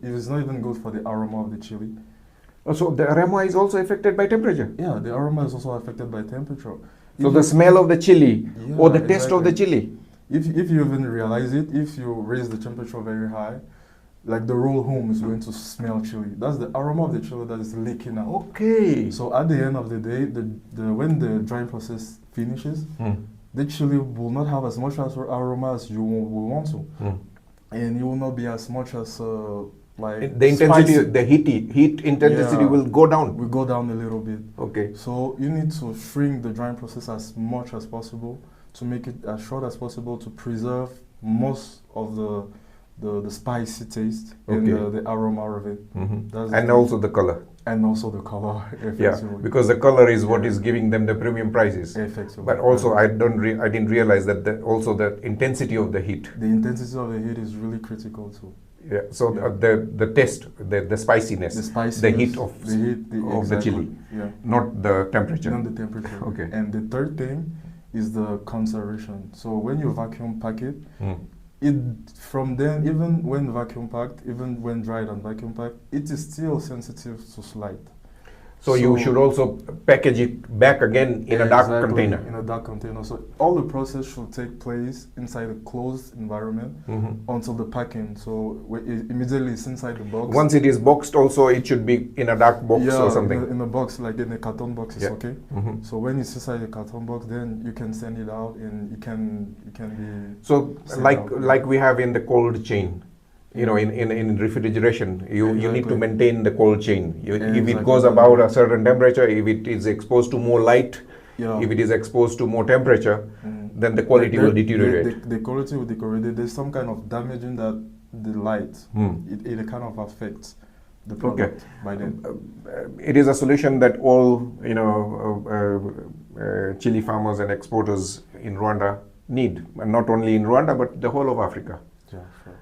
it is not even good for the aroma of the chili. So the aroma is also affected by temperature? Yeah, the aroma is also affected by temperature. So the smell of the chili or the taste of the chili? If you even realize it, if you raise the temperature very high, like the whole home is going to smell chili. That's the aroma of the chili that is leaking out. Okay. So at the end of the day, when the drying process finishes, the chili will not have as much aroma as you will want to, and it will not be as much as like the intensity, spicy. the heat intensity will go down. Will go down a little bit. Okay. So you need to shrink the drying process as much as possible to make it as short as possible to preserve most of the spicy taste and the aroma of it. And also the color. And also the color, effectively. Yeah, because the color is what is giving them the premium prices. Effectively. But also, I didn't realize that also the intensity of the heat. The intensity of the heat is really critical too. Yeah. So the taste, the spiciness, the heat of the chili, not the temperature. Not the temperature. Okay. And the third thing is the conservation. So when you vacuum pack it, it from then, even when vacuum packed, even when dried and vacuum packed, it is still sensitive to light. So you should also package it back again in a dark container. In a dark container. So all the process should take place inside a closed environment until the packing. So immediately it's inside the box. Once it is boxed, also it should be in a dark box or something. In a box, like in a carton box, is okay. So when it's inside the carton box, then you can send it out, and it can be. So like we have in the cold chain. You know, in refrigeration, you need to maintain the cold chain. If it goes about a certain temperature, if it is exposed to more light, if it is exposed to more temperature, then the quality will deteriorate. The quality will deteriorate. There's some kind of damage in that the light. It kind of affects the product by then. It is a solution that all chili farmers and exporters in Rwanda need, and not only in Rwanda but the whole of Africa. Yeah, sure.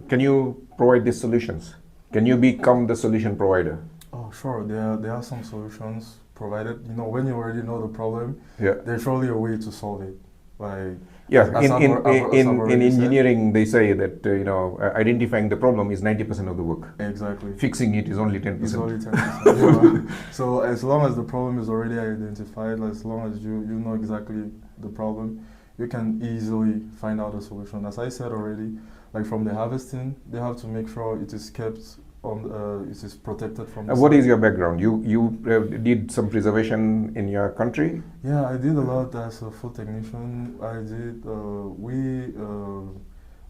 Can you provide these solutions? Can you become the solution provider? Oh, sure. There are some solutions provided. You know, when you already know the problem, there's surely a way to solve it. Like in engineering, they say that identifying the problem is 90% of the work. Exactly. Fixing it is only 10%. It's only 10%. So as long as the problem is already identified, as long as you know exactly the problem, you can easily find out a solution. As I said already, like from the harvesting, they have to make sure it is kept on, it is protected from. What is your background? You did some preservation in your country? Yeah, I did a lot as a food technician. I did.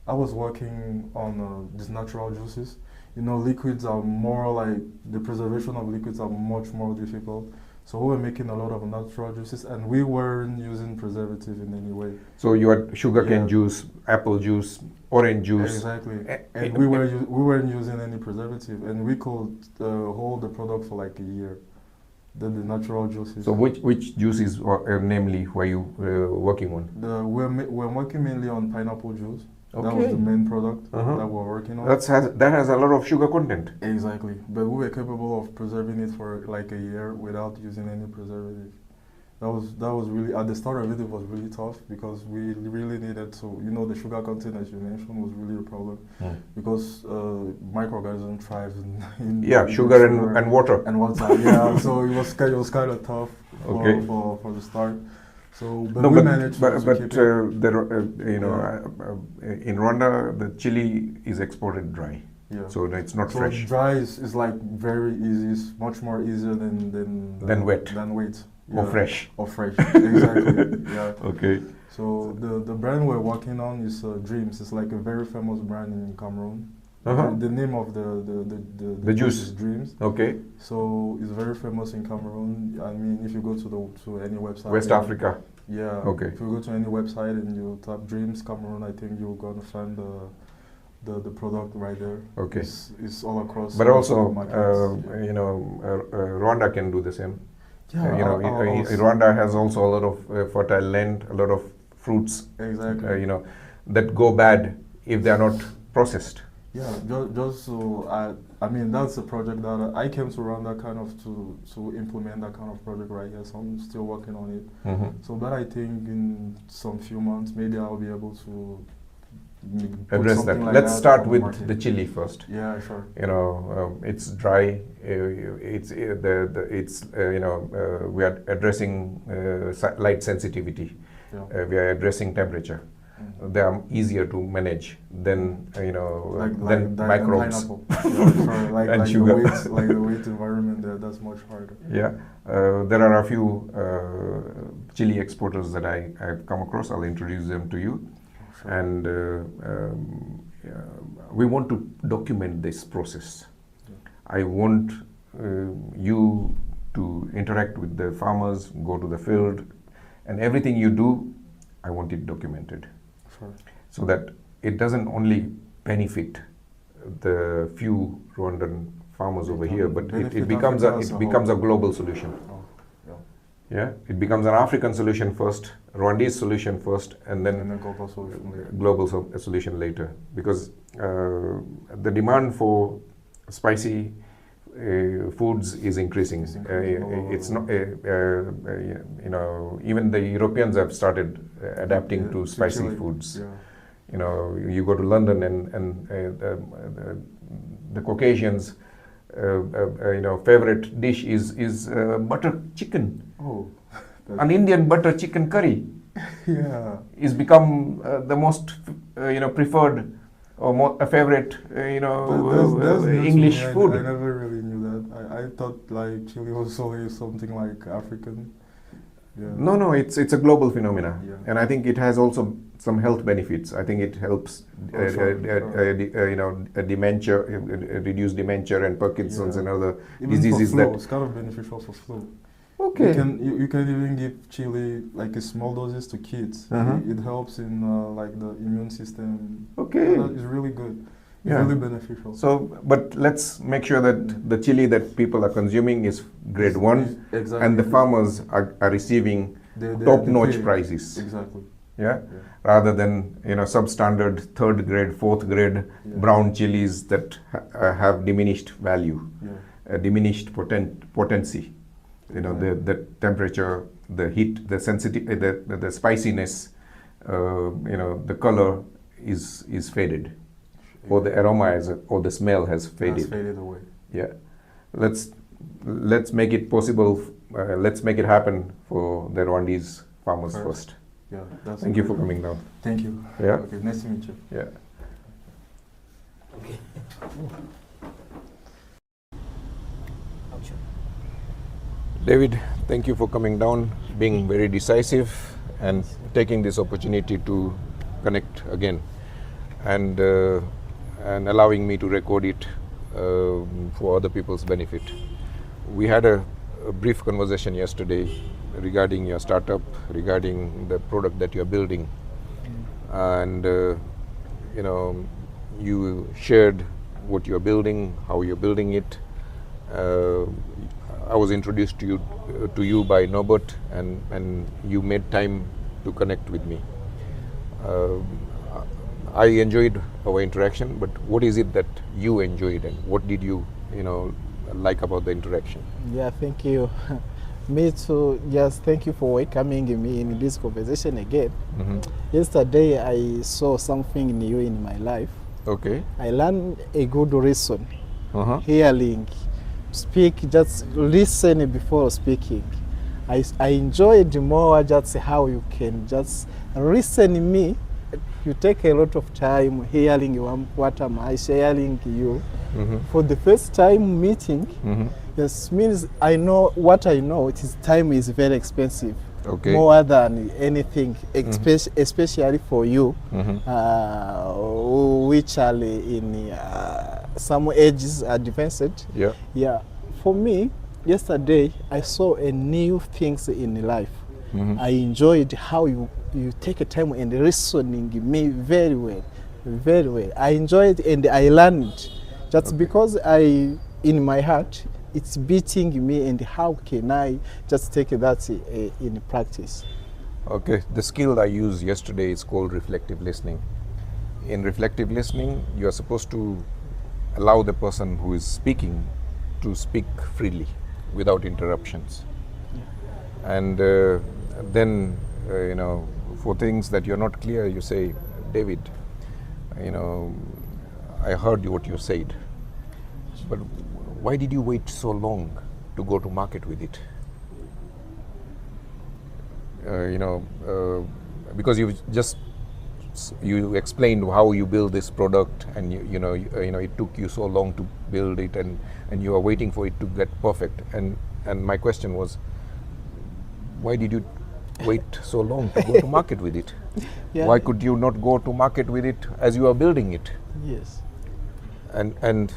I was working on these natural juices. You know, liquids are more like the preservation of liquids are much more difficult. So we were making a lot of natural juices, and we weren't using preservative in any way. So you had sugarcane juice, apple juice, orange juice. Exactly, and we weren't using any preservative, and we could hold the product for like a year. The natural juices. So which juices, namely, were you working on? We're working mainly on pineapple juice. Okay. That was the main product that we're working on. That has a lot of sugar content. Exactly, but we were capable of preserving it for like a year without using any preservative. That was really, at the start of it was really tough because we really needed to, the sugar content, as you mentioned, was really a problem because microorganisms thrive in sugar and water. And water, so it was kind of tough for the start. So, but we managed to keep it. In Rwanda, the chili is exported dry. Yeah. So it's not fresh. Dry is like very easy. It's much more easier than wet. Than wet. Or fresh. Or fresh. Exactly. Yeah. Okay. So the brand we're working on is Dreams. It's like a very famous brand in Cameroon. The name of the juice is Dreams. Okay. So it's very famous in Cameroon. I mean, if you go to any website. West Africa. Yeah. Okay. If you go to any website and you type Dreams Cameroon, I think you're gonna find the product right there. Okay. It's all across. But also, Rwanda can do the same. Yeah. Rwanda has also a lot of fertile land, a lot of fruits. Exactly. That go bad if they are not processed. Yeah, just so I mean that's a project that I came to Rwanda kind of to implement that kind of project right here. So I'm still working on it. So but I think in some few months maybe I'll be able to address that. Let's start with the chili first. Yeah, sure. It's dry. We are addressing light sensitivity. Yeah. We are addressing temperature. They are easier to manage than microbes and sugar. Like the weight environment there, that's much harder. Yeah, there are a few chili exporters that I've come across. I'll introduce them to you, and we want to document this process. I want you to interact with the farmers, go to the field, and everything you do, I want it documented. Sure. So that it doesn't only benefit the few Rwandan farmers over here, but it becomes a global solution. Yeah, it becomes an African solution first, Rwandese solution first, and then a global solution later. Global solution later. Because the demand for spicy foods is increasing. It's not, even the Europeans have started adapting to spicy chili, foods. yeah. You go to London and the Caucasians, favorite dish is butter chicken. Oh, an Indian butter chicken curry. Yeah, is become the most preferred or a favorite That's new to English me. food. I never really knew that. I thought like chili was only something like African. Yeah. No, it's a global phenomena, Yeah. and I think it has also some health benefits. I think it helps, dementia, reduce dementia and Parkinson's and other Even diseases for flu, that. it's kind of beneficial for flu. Okay. You can even give chili like a small doses to kids. It helps in like the immune system. Okay. It's really good. It's Yeah. really beneficial. So, but let's make sure that the chili that people are consuming is grade 1, Exactly. and the farmers are receiving top-notch prices. Exactly. Yeah? Rather than substandard 3rd grade, 4th grade brown chilies that have diminished value, diminished potency. The temperature, the heat, the sensitivity, the spiciness, the color is faded, or the aroma or the smell has faded. Has faded away. Yeah, let's make it possible. Let's make it happen for the Rwandese farmers first. Yeah, that's Thank you for coming down. Thank you. Yeah. Okay, nice to meet you. Yeah. Okay. David, thank you for coming down, being very decisive, and taking this opportunity to connect again, and allowing me to record it for other people's benefit. We had a brief conversation yesterday regarding your startup, regarding the product that you're building, and you shared what you're building, how you're building it. I was introduced to you by Norbert, and you made time to connect with me. I enjoyed our interaction, but what is it that you enjoyed, and what did you like about the interaction? Yeah, thank you. Me too. Just thank you for welcoming me in this conversation again. Yesterday I saw something new in my life. Okay. I learned a good lesson. Hearing, speak, just listen before speaking. I enjoyed more just how you can just listen me. You take a lot of time hearing what am I sharing you. For the first time meeting, yes, means I know what I know. Time is very expensive. Okay. More than anything, especially for you, which are in some ages advanced. Yeah. Yeah. For me, yesterday I saw a new things in life. I enjoyed how you take a time and listening me very well, very well. I enjoyed and I learned. Just because in my heart, it's beating me, and how can I just take that in practice? Okay, the skill I used yesterday is called reflective listening. In reflective listening, you are supposed to allow the person who is speaking to speak freely without interruptions. And then, for things that you're not clear, you say, David, I heard what you said, but why did you wait so long to go to market with it? Because you explained how you build this product, and it took you so long to build it, and you are waiting for it to get perfect. And my question was, why did you wait so long to go to market with it? Yeah. Why could you not go to market with it as you are building it? Yes. And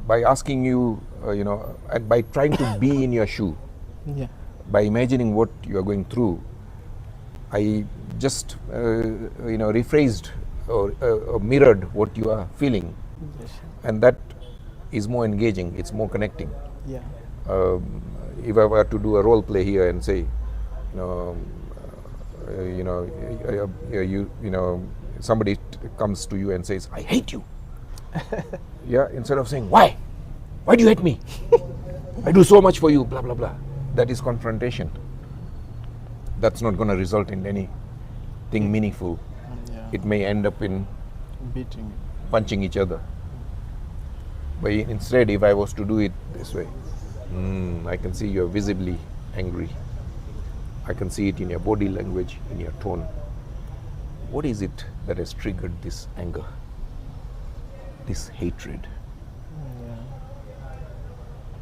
by asking you, and by trying to be in your shoe, Yeah. by imagining what you are going through, I just rephrased or mirrored what you are feeling, Yes. and that is more engaging. It's more connecting. Yeah. If I were to do a role play here and say, somebody comes to you and says, "I hate you." Yeah, instead of saying, "Why?" Why do you hate me? I do so much for you, blah, blah, blah. That is confrontation. That's not going to result in anything meaningful. It may end up in beating, punching each other. But instead, if I was to do it this way, I can see you're visibly angry. I can see it in your body language, in your tone. What is it that has triggered this anger, this hatred?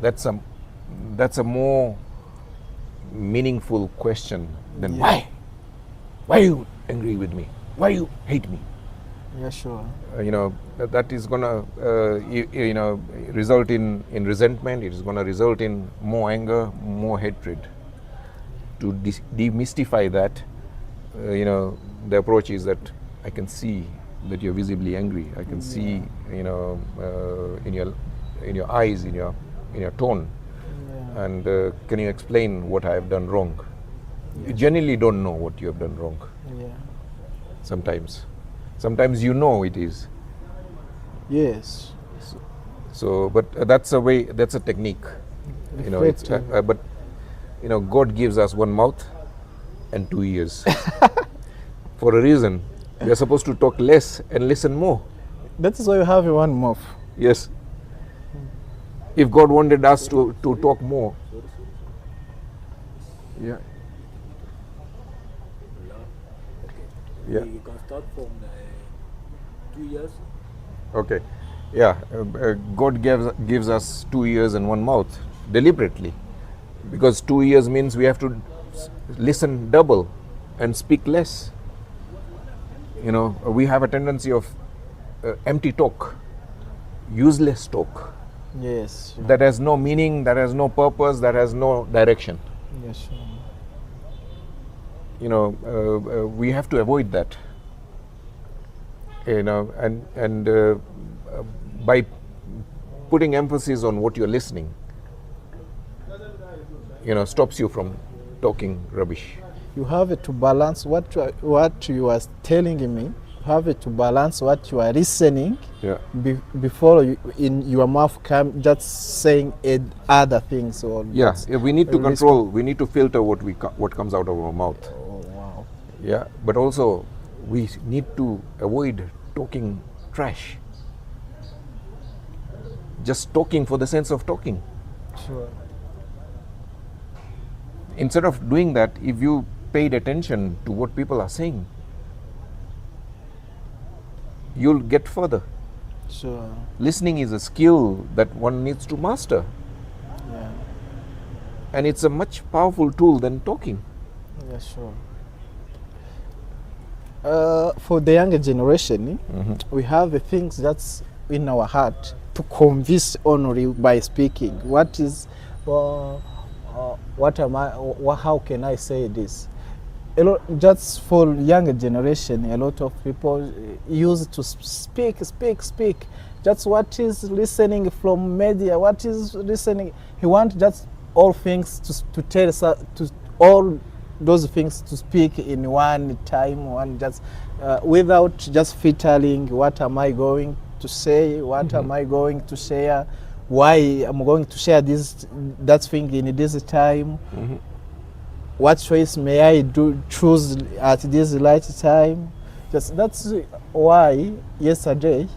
That's a more meaningful question than why? Why are you angry with me? Why you hate me? Yeah, sure. That is gonna result in resentment. It is gonna result in more anger, more hatred. To demystify that, the approach is that I can see that you're visibly angry. I can see, in your eyes, in your tone. And can you explain what I have done wrong? You genuinely don't know what you have done wrong. Sometimes you know it is. Yes. So but that's a way. That's a technique. But God gives us one mouth and 2 ears for a reason. We are supposed to talk less and listen more. That is why you have one mouth. Yes. If God wanted us to talk more, yeah. You can start from 2 years. Okay. Yeah. God gives us 2 ears and one mouth deliberately, because 2 ears means we have to listen double and speak less. We have a tendency of empty talk, useless talk. Yes. Sure. That has no meaning, that has no purpose, that has no direction. Yes. Sure. We have to avoid that. And by putting emphasis on what you're listening, stops you from talking rubbish. You have to balance what you are telling me. You have to balance what you are listening. Yeah. Before in your mouth come just saying other things or. Yeah. We need to control. We need to filter what comes out of our mouth. Oh wow. Yeah. But also we need to avoid talking trash. Just talking for the sense of talking. Sure. Instead of doing that, if you paid attention to what people are saying, you'll get further. Sure. Listening is a skill that one needs to master. Yeah. And it's a much powerful tool than talking. Yeah, sure. For the younger generation, we have the things that's in our heart to convince only by speaking. How can I say this? Just for younger generation, a lot of people use to speak. That's what is listening from media. What is listening? He wants just all things to tell us, to all those things to speak in one time, without just filtering. What am I going to say? What am I going to share? Why am I going to share that thing in this time? What choice may I choose at this right time? That's why yesterday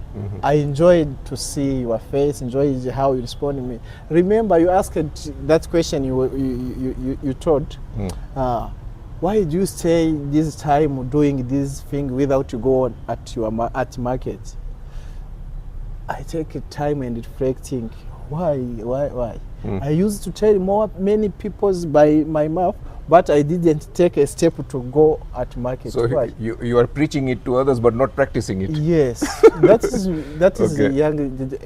I enjoyed to see your face, enjoyed how you respond to me. Remember, you asked that question you told. Why do you stay this time doing this thing without you go on at market? I take time and reflecting. Why? I used to tell many people by my mouth, but I didn't take a step to go at market. So you are preaching it to others but not practicing it. Yes, that is okay. Young.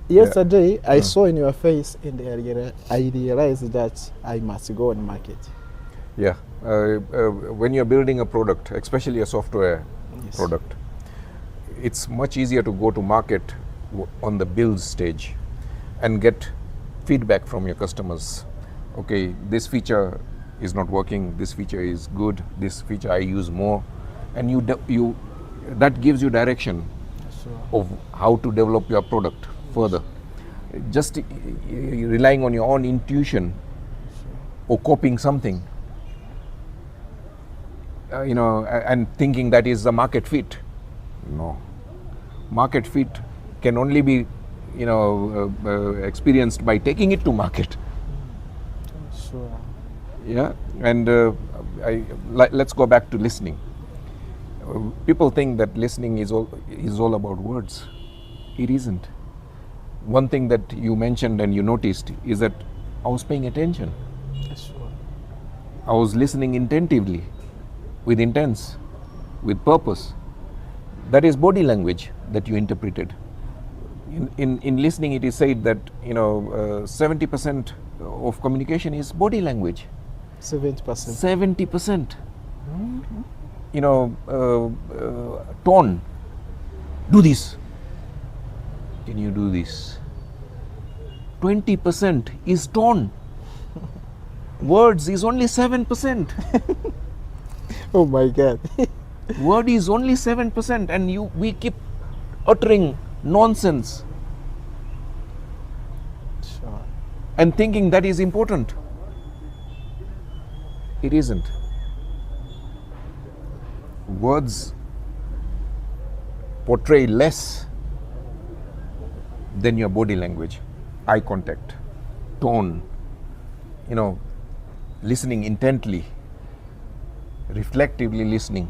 Yesterday I saw in your face and I realized that I must go on market. Yeah, when you're building a product, especially a software product, it's much easier to go to market on the build stage and get feedback from your customers. Okay, this feature is not working, this feature is good, this feature I use more, and that gives you direction of how to develop your product further. just relying on your own intuition or copying something, and thinking that is the market fit. No, market fit can only be, experienced by taking it to market. Sure. Yeah, and let's go back to listening. People think that listening is all about words. It isn't. One thing that you mentioned and you noticed is that I was paying attention. Sure. I was listening attentively, with intents, with purpose. That is body language that you interpreted. In listening, it is said that 70% of communication is body language. 70%. 70%. Tone. Do this. Can you do this? 20% is tone. Words is only 7%. Oh my God. Word is only 7%, and we keep uttering nonsense. Sure. And thinking that is important. It isn't. Words portray less than your body language, eye contact, tone, listening intently, reflectively listening.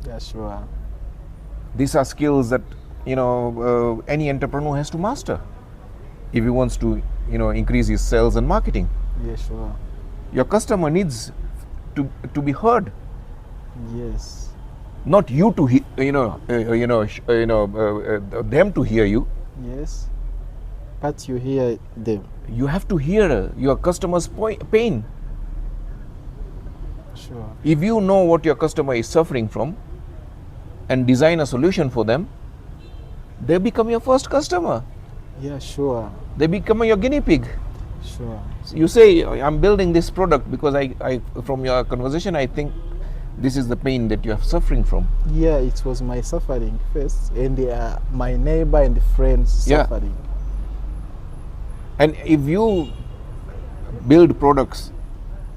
Yeah, sure. These are skills that any entrepreneur has to master if he wants to increase his sales and marketing. Yeah, sure. Your customer needs to be heard. Yes. Not you to them to hear you. Yes. But you hear them. You have to hear your customer's pain. Sure. If you know what your customer is suffering from and design a solution for them, they become your first customer. Yeah, sure. They become your guinea pig. Sure. So you say, I'm building this product because I from your conversation, I think this is the pain that you are suffering from. Yeah, it was my suffering first, and my neighbor and friends suffering. And if you build products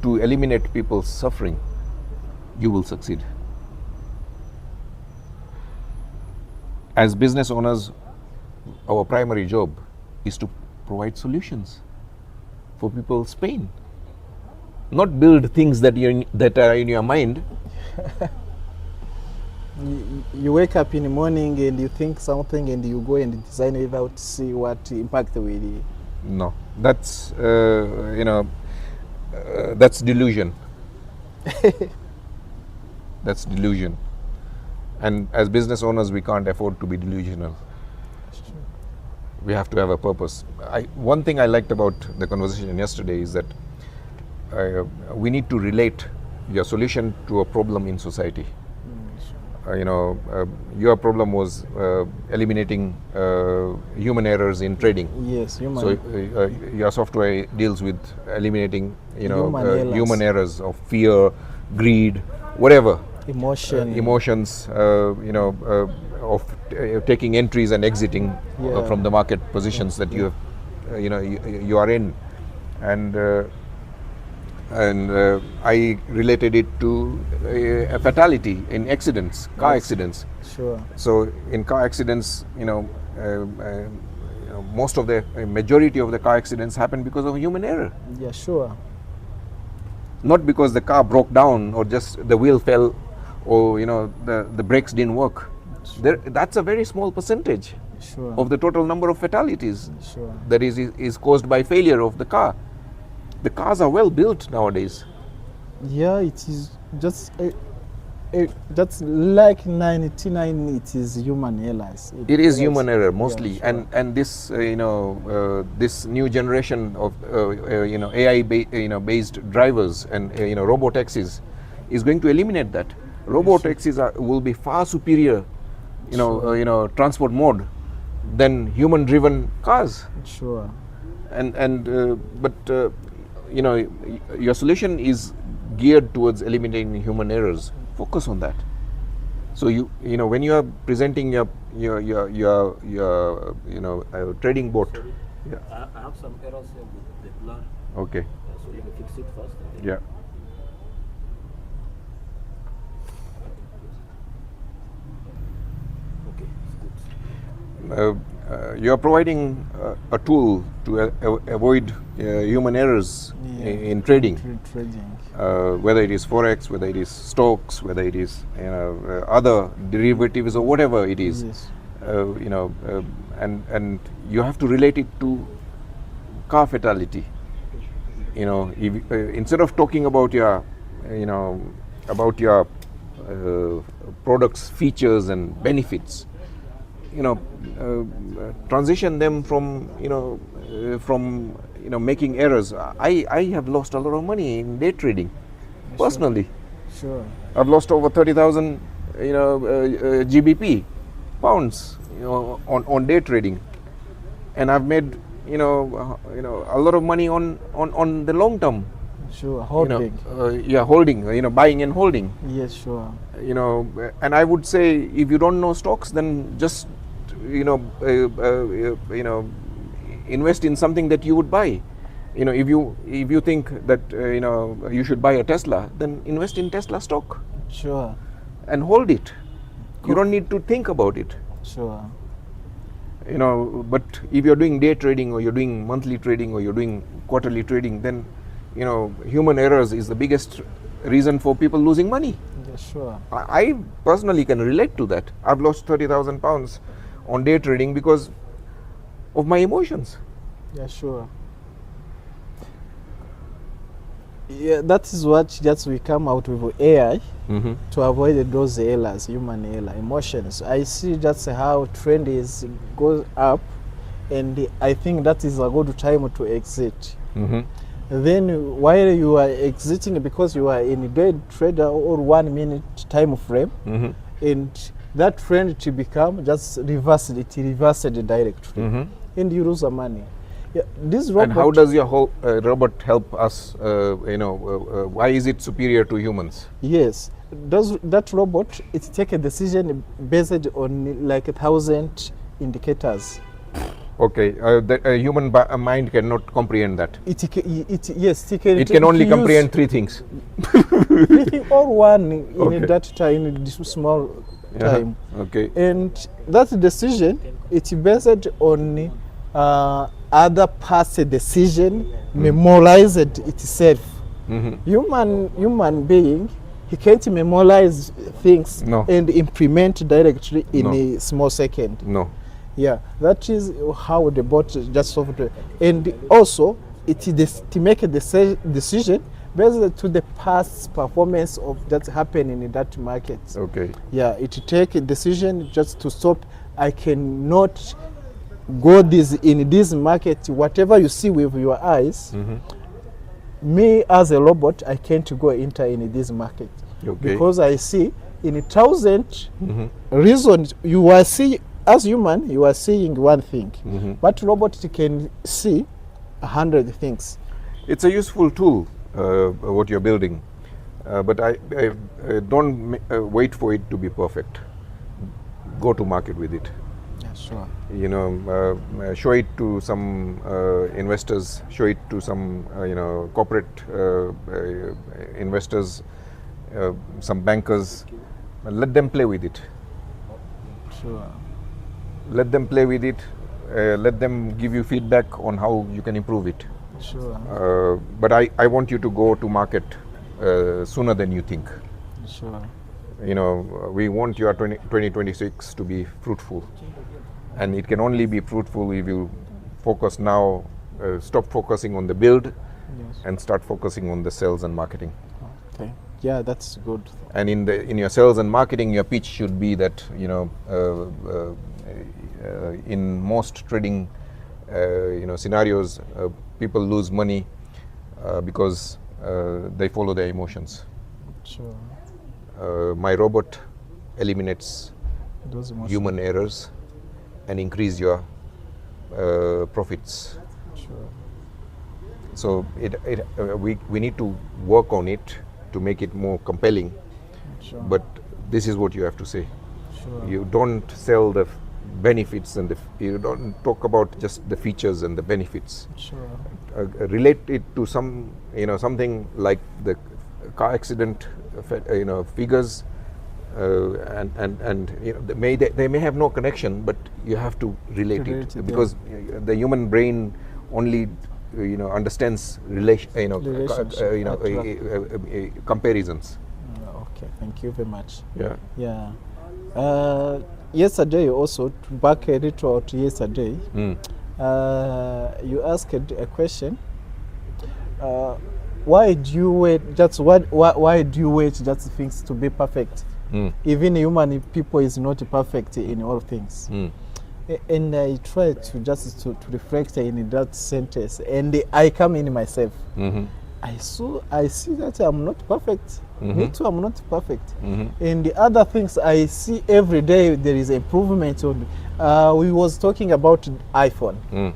to eliminate people's suffering, you will succeed. As business owners, our primary job is to provide solutions for people's pain. Not build things that are in your mind. You wake up in the morning and you think something and you go and design it without see what impact will. No, that's that's delusion. That's delusion. And as business owners, we can't afford to be delusional. We have to have a purpose. One thing I liked about the conversation yesterday is that we need to relate your solution to a problem in society. Your problem was eliminating human errors in trading. Yes, human. So your software deals with eliminating, human errors of fear, greed, whatever. Emotions, of taking entries and exiting from the market positions that you have, you are in, and I related it to a fatality in accidents, car accidents. Sure. So in car accidents, most of the majority of the car accidents happen because of human error. Yeah, sure. Not because the car broke down or just the wheel fell or the brakes didn't work. Sure. That's a very small percentage of the total number of fatalities that is caused by failure of the car. The cars are well built nowadays. Yeah, it is just that's like 99. It is human errors. It is human error mostly, yeah, and this this new generation of AI based drivers and robot taxis is going to eliminate that. Robot taxis will be far superior, transport mode than human driven cars. Sure. But your solution is geared towards eliminating human errors. Focus on that. So when you are presenting your trading bot Yeah. I have some errors here with the blur. Okay. So let me fix it first. And then Yeah. okay, it's good. You are providing a tool to avoid human errors in trading. Trading. Whether it is forex, whether it is stocks, whether it is other derivatives or whatever it is, Yes. And you have to relate it to car fatality. If, instead of talking about your, products, features, and benefits, transition them from making errors. I have lost a lot of money in day trading, personally. Sure. I've lost over 30,000 GBP pounds on day trading, and I've made a lot of money on the long term. Sure, holding. Holding, buying and holding. Yes, sure. And I would say, if you don't know stocks, then just invest in something that you would buy. If you think that you should buy a Tesla, then invest in Tesla stock. Sure. And hold it. You don't need to think about it. Sure. But if you're doing day trading, or you're doing monthly trading, or you're doing quarterly trading, then human errors is the biggest reason for people losing money. Yeah, sure. I personally can relate to that. I've lost 30,000 pounds on day trading because of my emotions. Yeah, sure. Yeah, that is what just we come out with AI to avoid those errors, human error, emotions. I see that's how trend is goes up, and I think that is a good time to exit. Then while you are exiting, because you are in a day trader or 1 minute time frame, and that trend to become just reversed, it reversed directly, and you lose the money. Yeah, this robot. And how does your whole robot help us? Why is it superior to humans? Yes, does that robot it take a decision based on like 1,000 indicators. Okay, the human mind cannot comprehend that. It can only comprehend three things. Three things or one in that time, in this small time. Okay. And that decision, it's based on other past decision memorized itself. Human being, he can't memorize things and implement directly in a small second. No. Yeah, that is how the bot just software. And also, it is to make a decision based to the past performance of that happening in that market. Okay. Yeah, it take a decision just to stop. I cannot go in this market. Whatever you see with your eyes, me as a robot, I can't go enter in this market because I see in 1,000 reasons you are see. As human, you are seeing one thing, but robot can see 100 things. It's a useful tool, what you're building, but I don't wait for it to be perfect. Go to market with it. Yeah, sure. Show it to some investors. Show it to some corporate investors, some bankers. Let them play with it. Sure. Let them play with it. Let them give you feedback on how you can improve it. Sure. But I want you to go to market sooner than you think. Sure. We want your 2026 to be fruitful, and it can only be fruitful if you focus now. Stop focusing on the build, and start focusing on the sales and marketing. Okay. Yeah, that's good. And in your sales and marketing, your pitch should be that in most trading scenarios, people lose money because they follow their emotions. Sure. My robot eliminates Those emotions. human errors and increase your profits. Sure. So we need to work on it to make it more compelling. Sure. But this is what you have to say. Sure. You don't sell the benefits and you don't talk about just the features and the benefits. Sure. Relate it to some, something like the car accident, figures, and they may have no connection, but you have to relate it because the human brain only understands comparisons. Okay, thank you very much. Yeah. Yesterday also, back a little to yesterday, you asked a question. Why do you wait? Why do you wait just things to be perfect? Even human people is not perfect in all things. And I try to just to reflect in that sentence, and I come in myself. I see that I'm not perfect. Me too, I'm not perfect. And the other things I see every day, there is improvement on. We was talking about iPhone.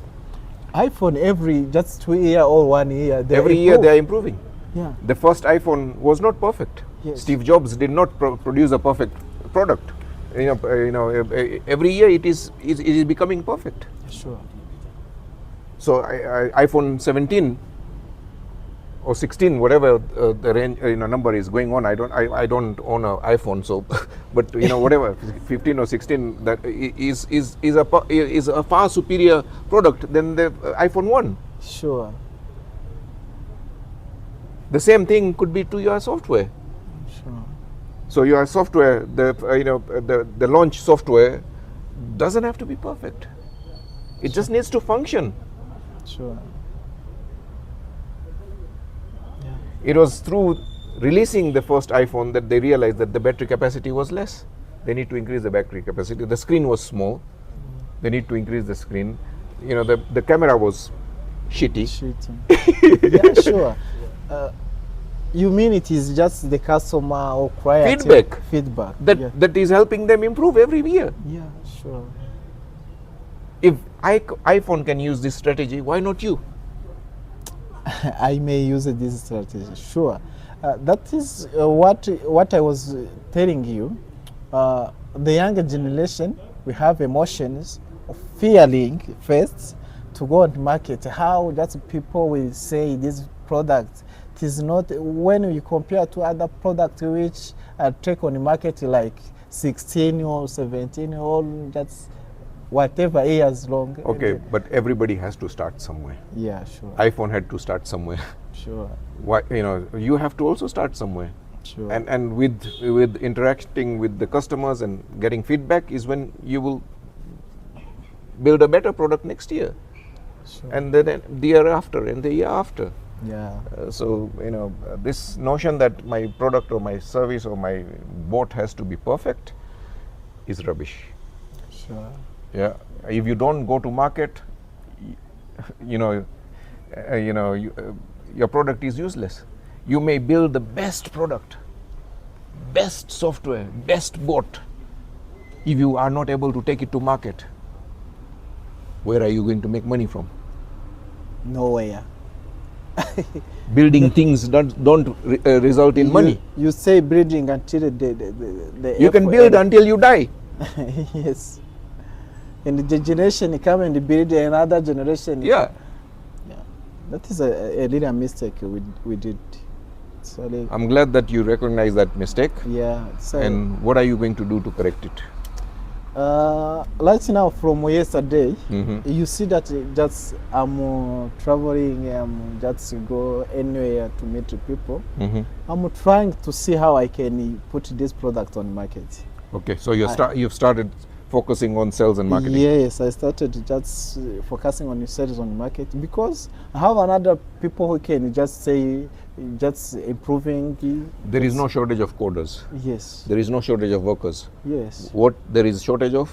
iPhone every just 2 years or 1 year. Every year they are improving. Yeah. The first iPhone was not perfect. Yes. Steve Jobs did not produce a perfect product. Every year it is becoming perfect. Sure. So iPhone 17 or 16, whatever the range number is going on. I don't own an iPhone, so but whatever 15 or 16 that is a far superior product than the iPhone 1. Sure. The same thing could be to your software. Sure. So your software, the launch software, doesn't have to be perfect. It just needs to function. Sure. It was through releasing the first iPhone that they realized that the battery capacity was less. They need to increase the battery capacity. The screen was small. They need to increase the screen. The camera was shitty. Yeah, sure. You mean it is just the customer or client feedback that is helping them improve every year. Yeah, sure. If iPhone can use this strategy, why not you? I may use this strategy. Sure. That is what I was telling you. The younger generation, we have emotions of fearing first to go on market. How that people will say this product, it is not, when you compare to other products which take on the market like 16 or 17 or that's whatever years long. Okay, but everybody has to start somewhere. Yeah, sure. iPhone had to start somewhere. Sure. Why, you have to also start somewhere. Sure. And with interacting with the customers and getting feedback is when you will build a better product next year. Sure. And then the year after and the year after. Yeah. So this notion that my product or my service or my boat has to be perfect is rubbish. Sure. Yeah. If you don't go to market, your product is useless. You may build the best product, best software, best boat. If you are not able to take it to market, where are you going to make money from? Nowhere. Building things don't result in money. You say building until the you can build until you die. Yes. And the generation come and build another generation. Yeah. Yeah. That is a little mistake we did. Sorry. I'm glad that you recognize that mistake. Yeah. And what are you going to do to correct it? Right now, from yesterday, you see that just I'm traveling, just go anywhere to meet people. I'm trying to see how I can put this product on the market. Okay, so you've started focusing on sales and marketing. Yes, I started just focusing on sales and market because I have another people who can just say, just improving. There is no shortage of coders. Yes. There is no shortage of workers. Yes. What there is shortage of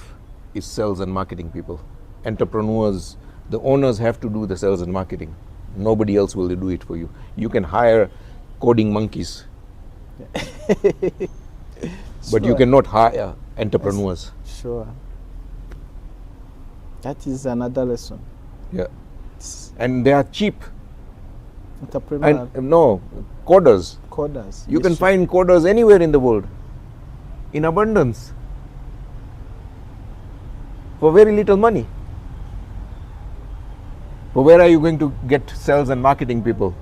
is sales and marketing people. Entrepreneurs, the owners have to do the sales and marketing. Nobody else will do it for you. You can hire coding monkeys. But you cannot hire entrepreneurs. Sure. That is another lesson. Yeah. And they are cheap. Entrepreneur. And no, coders. Coders. You can find coders anywhere in the world, in abundance. for very little money. But where are you going to get sales and marketing people,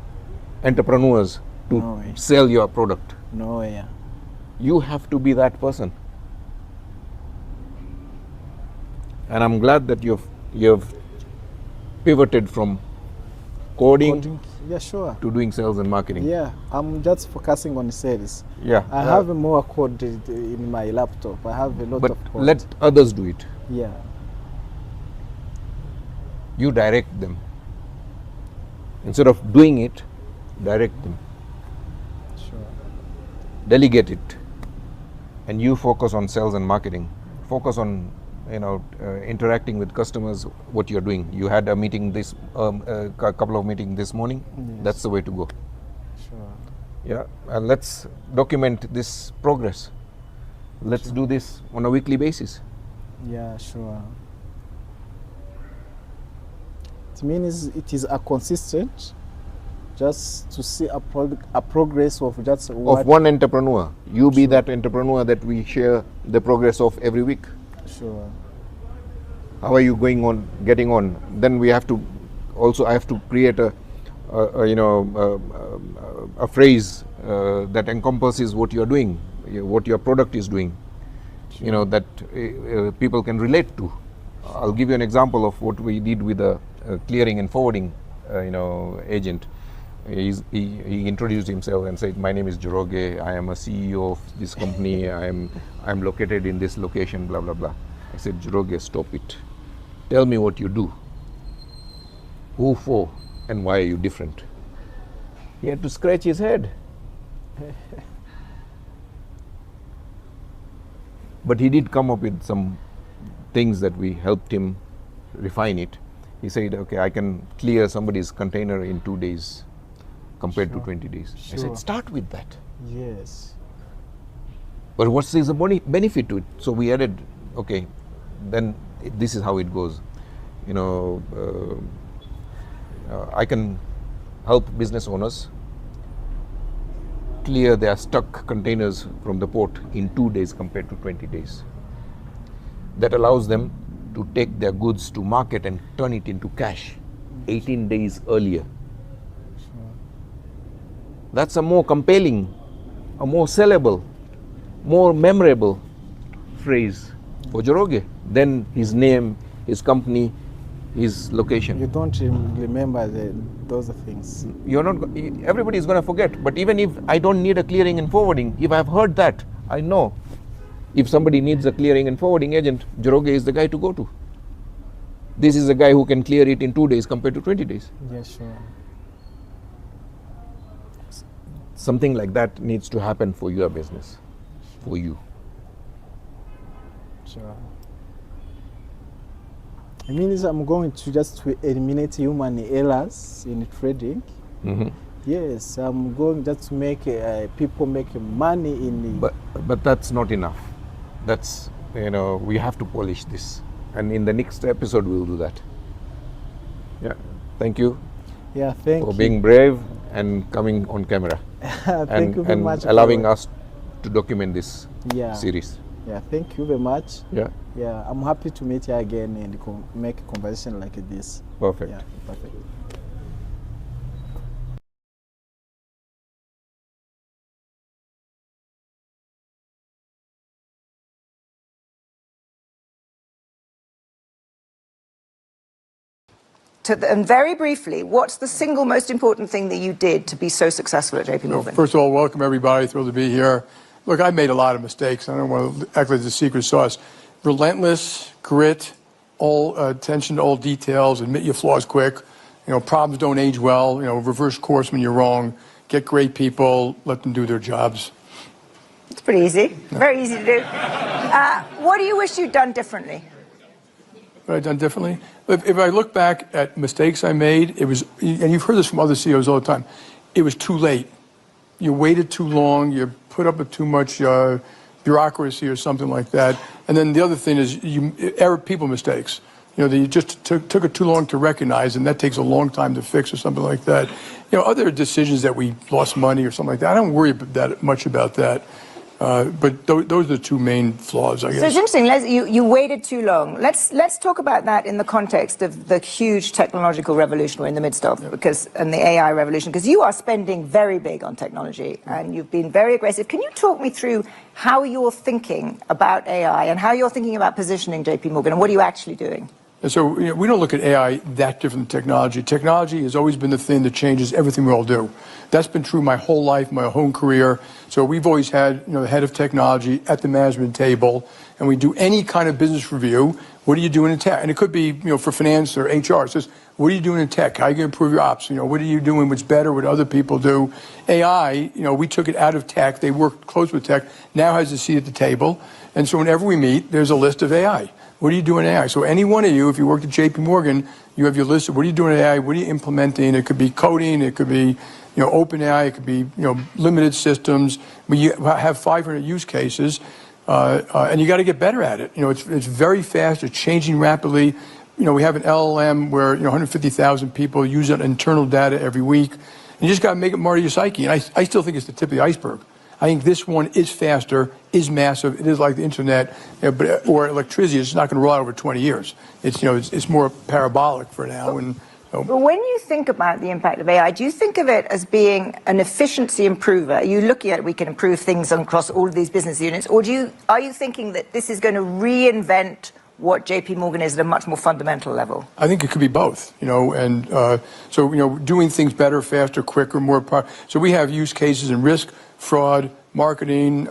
entrepreneurs, to sell your product? No way. You have to be that person. And I'm glad that you've pivoted from coding yeah, sure, to doing sales and marketing. Yeah, I'm just focusing on sales. Yeah. I have more code in my laptop. I have a lot of code. Let others do it. Yeah. You direct them. Instead of doing it, direct them. Sure. Delegate it. And you focus on sales and marketing. Focus on interacting with customers, what you're doing. You had a meeting a couple of meetings this morning. Yes. That's the way to go. Sure. Yeah, and let's document this progress. Let's do this on a weekly basis. Yeah, sure. It means it is a consistent, just to see a progress of just of one entrepreneur. You be that entrepreneur that we share the progress of every week. Sure. How are you getting on? Then we have to also, I have to create a phrase that encompasses what you're doing, what your product is doing, that people can relate to. I'll give you an example of what we did with a clearing and forwarding agent. He introduced himself and said, "My name is Joroge. I am a CEO of this company. I'm located in this location, blah, blah, blah." I said, "Joroge, stop it. Tell me what you do. Who for and why are you different?" He had to scratch his head. But he did come up with some things that we helped him refine it. He said, "Okay, I can clear somebody's container in 2 days compared to 20 days. I said, "Start with that." Yes. But what is the benefit to it? So we added, okay, then this is how it goes. I can help business owners clear their stuck containers from the port in 2 days compared to 20 days. That allows them to take their goods to market and turn it into cash 18 days earlier. That's a more compelling, a more sellable, more memorable phrase for Joroge than his name, his company, his location. You don't remember those things. Everybody is going to forget. But even if I don't need a clearing and forwarding, if I've heard that, I know if somebody needs a clearing and forwarding agent, Joroge is the guy to go to. This is a guy who can clear it in 2 days compared to 20 days. Yeah, sure. Something like that needs to happen for your business, for you. Sure. It means I'm going to just eliminate human errors in trading. Mm-hmm. Yes, I'm going just to make people make money in. But that's not enough. That's we have to polish this, and in the next episode we'll do that. Yeah. Thank you. Yeah, thank you for being brave and coming on camera. Thank you very much. Allowing us to document this series. Yeah, thank you very much. Yeah. Yeah, I'm happy to meet you again and make a conversation like this. Perfect. Yeah, perfect. And very briefly, what's the single most important thing that you did to be so successful at JP Morgan? First of all, welcome everybody. Thrilled to be here. Look, I made a lot of mistakes. I don't want to act like the secret sauce. Relentless grit, all attention to all details, admit your flaws quick. Problems don't age well. Reverse course when you're wrong. Get great people, let them do their jobs. It's pretty easy. Yeah. Very easy to do. What do you wish you'd done differently? What I've done differently? If I look back at mistakes I made, it was, and you've heard this from other CEOs all the time, it was too late. You waited too long, you put up with too much bureaucracy or something like that. And then the other thing is people mistakes. That you just took it too long to recognize, and that takes a long time to fix or something like that. Other decisions that we lost money or something like that, I don't worry that much about that. But those are the two main flaws, I guess. So it's interesting. You waited too long. Let's talk about that in the context of the huge technological revolution we're in the midst of, and the AI revolution. Because you are spending very big on technology, and you've been very aggressive. Can you talk me through how you're thinking about AI and how you're thinking about positioning JP Morgan, and what are you actually doing? And so we don't look at AI that different than technology. Technology has always been the thing that changes everything we all do. That's been true my whole life, my whole career. So we've always had the head of technology at the management table, and we do any kind of business review. What are you doing in tech? And it could be for finance or HR. It says, what are you doing in tech? How are you going to improve your ops? What are you doing what's better, what other people do? AI, we took it out of tech. They worked close with tech, now has a seat at the table. And so whenever we meet, there's a list of AI. What are you doing in AI? So any one of you, if you worked at JP Morgan, you have your list of what are you doing in AI, what are you implementing? It could be coding, it could be open AI, it could be limited systems. We have 500 use cases, and you got to get better at it. It's very fast, it's changing rapidly. We have an LLM where 150,000 people use that internal data every week. And you just got to make it more of your psyche. And I still think it's the tip of the iceberg. I think this one is faster, is massive. It is like the internet or electricity. It's not going to roll out over 20 years. It's more parabolic for now. But when you think about the impact of AI, do you think of it as being an efficiency improver? Are you looking at we can improve things across all of these business units, or are you thinking that this is going to reinvent what JP Morgan is at a much more fundamental level? I think it could be both, doing things better, faster, quicker, more. So we have use cases in risk, fraud, marketing,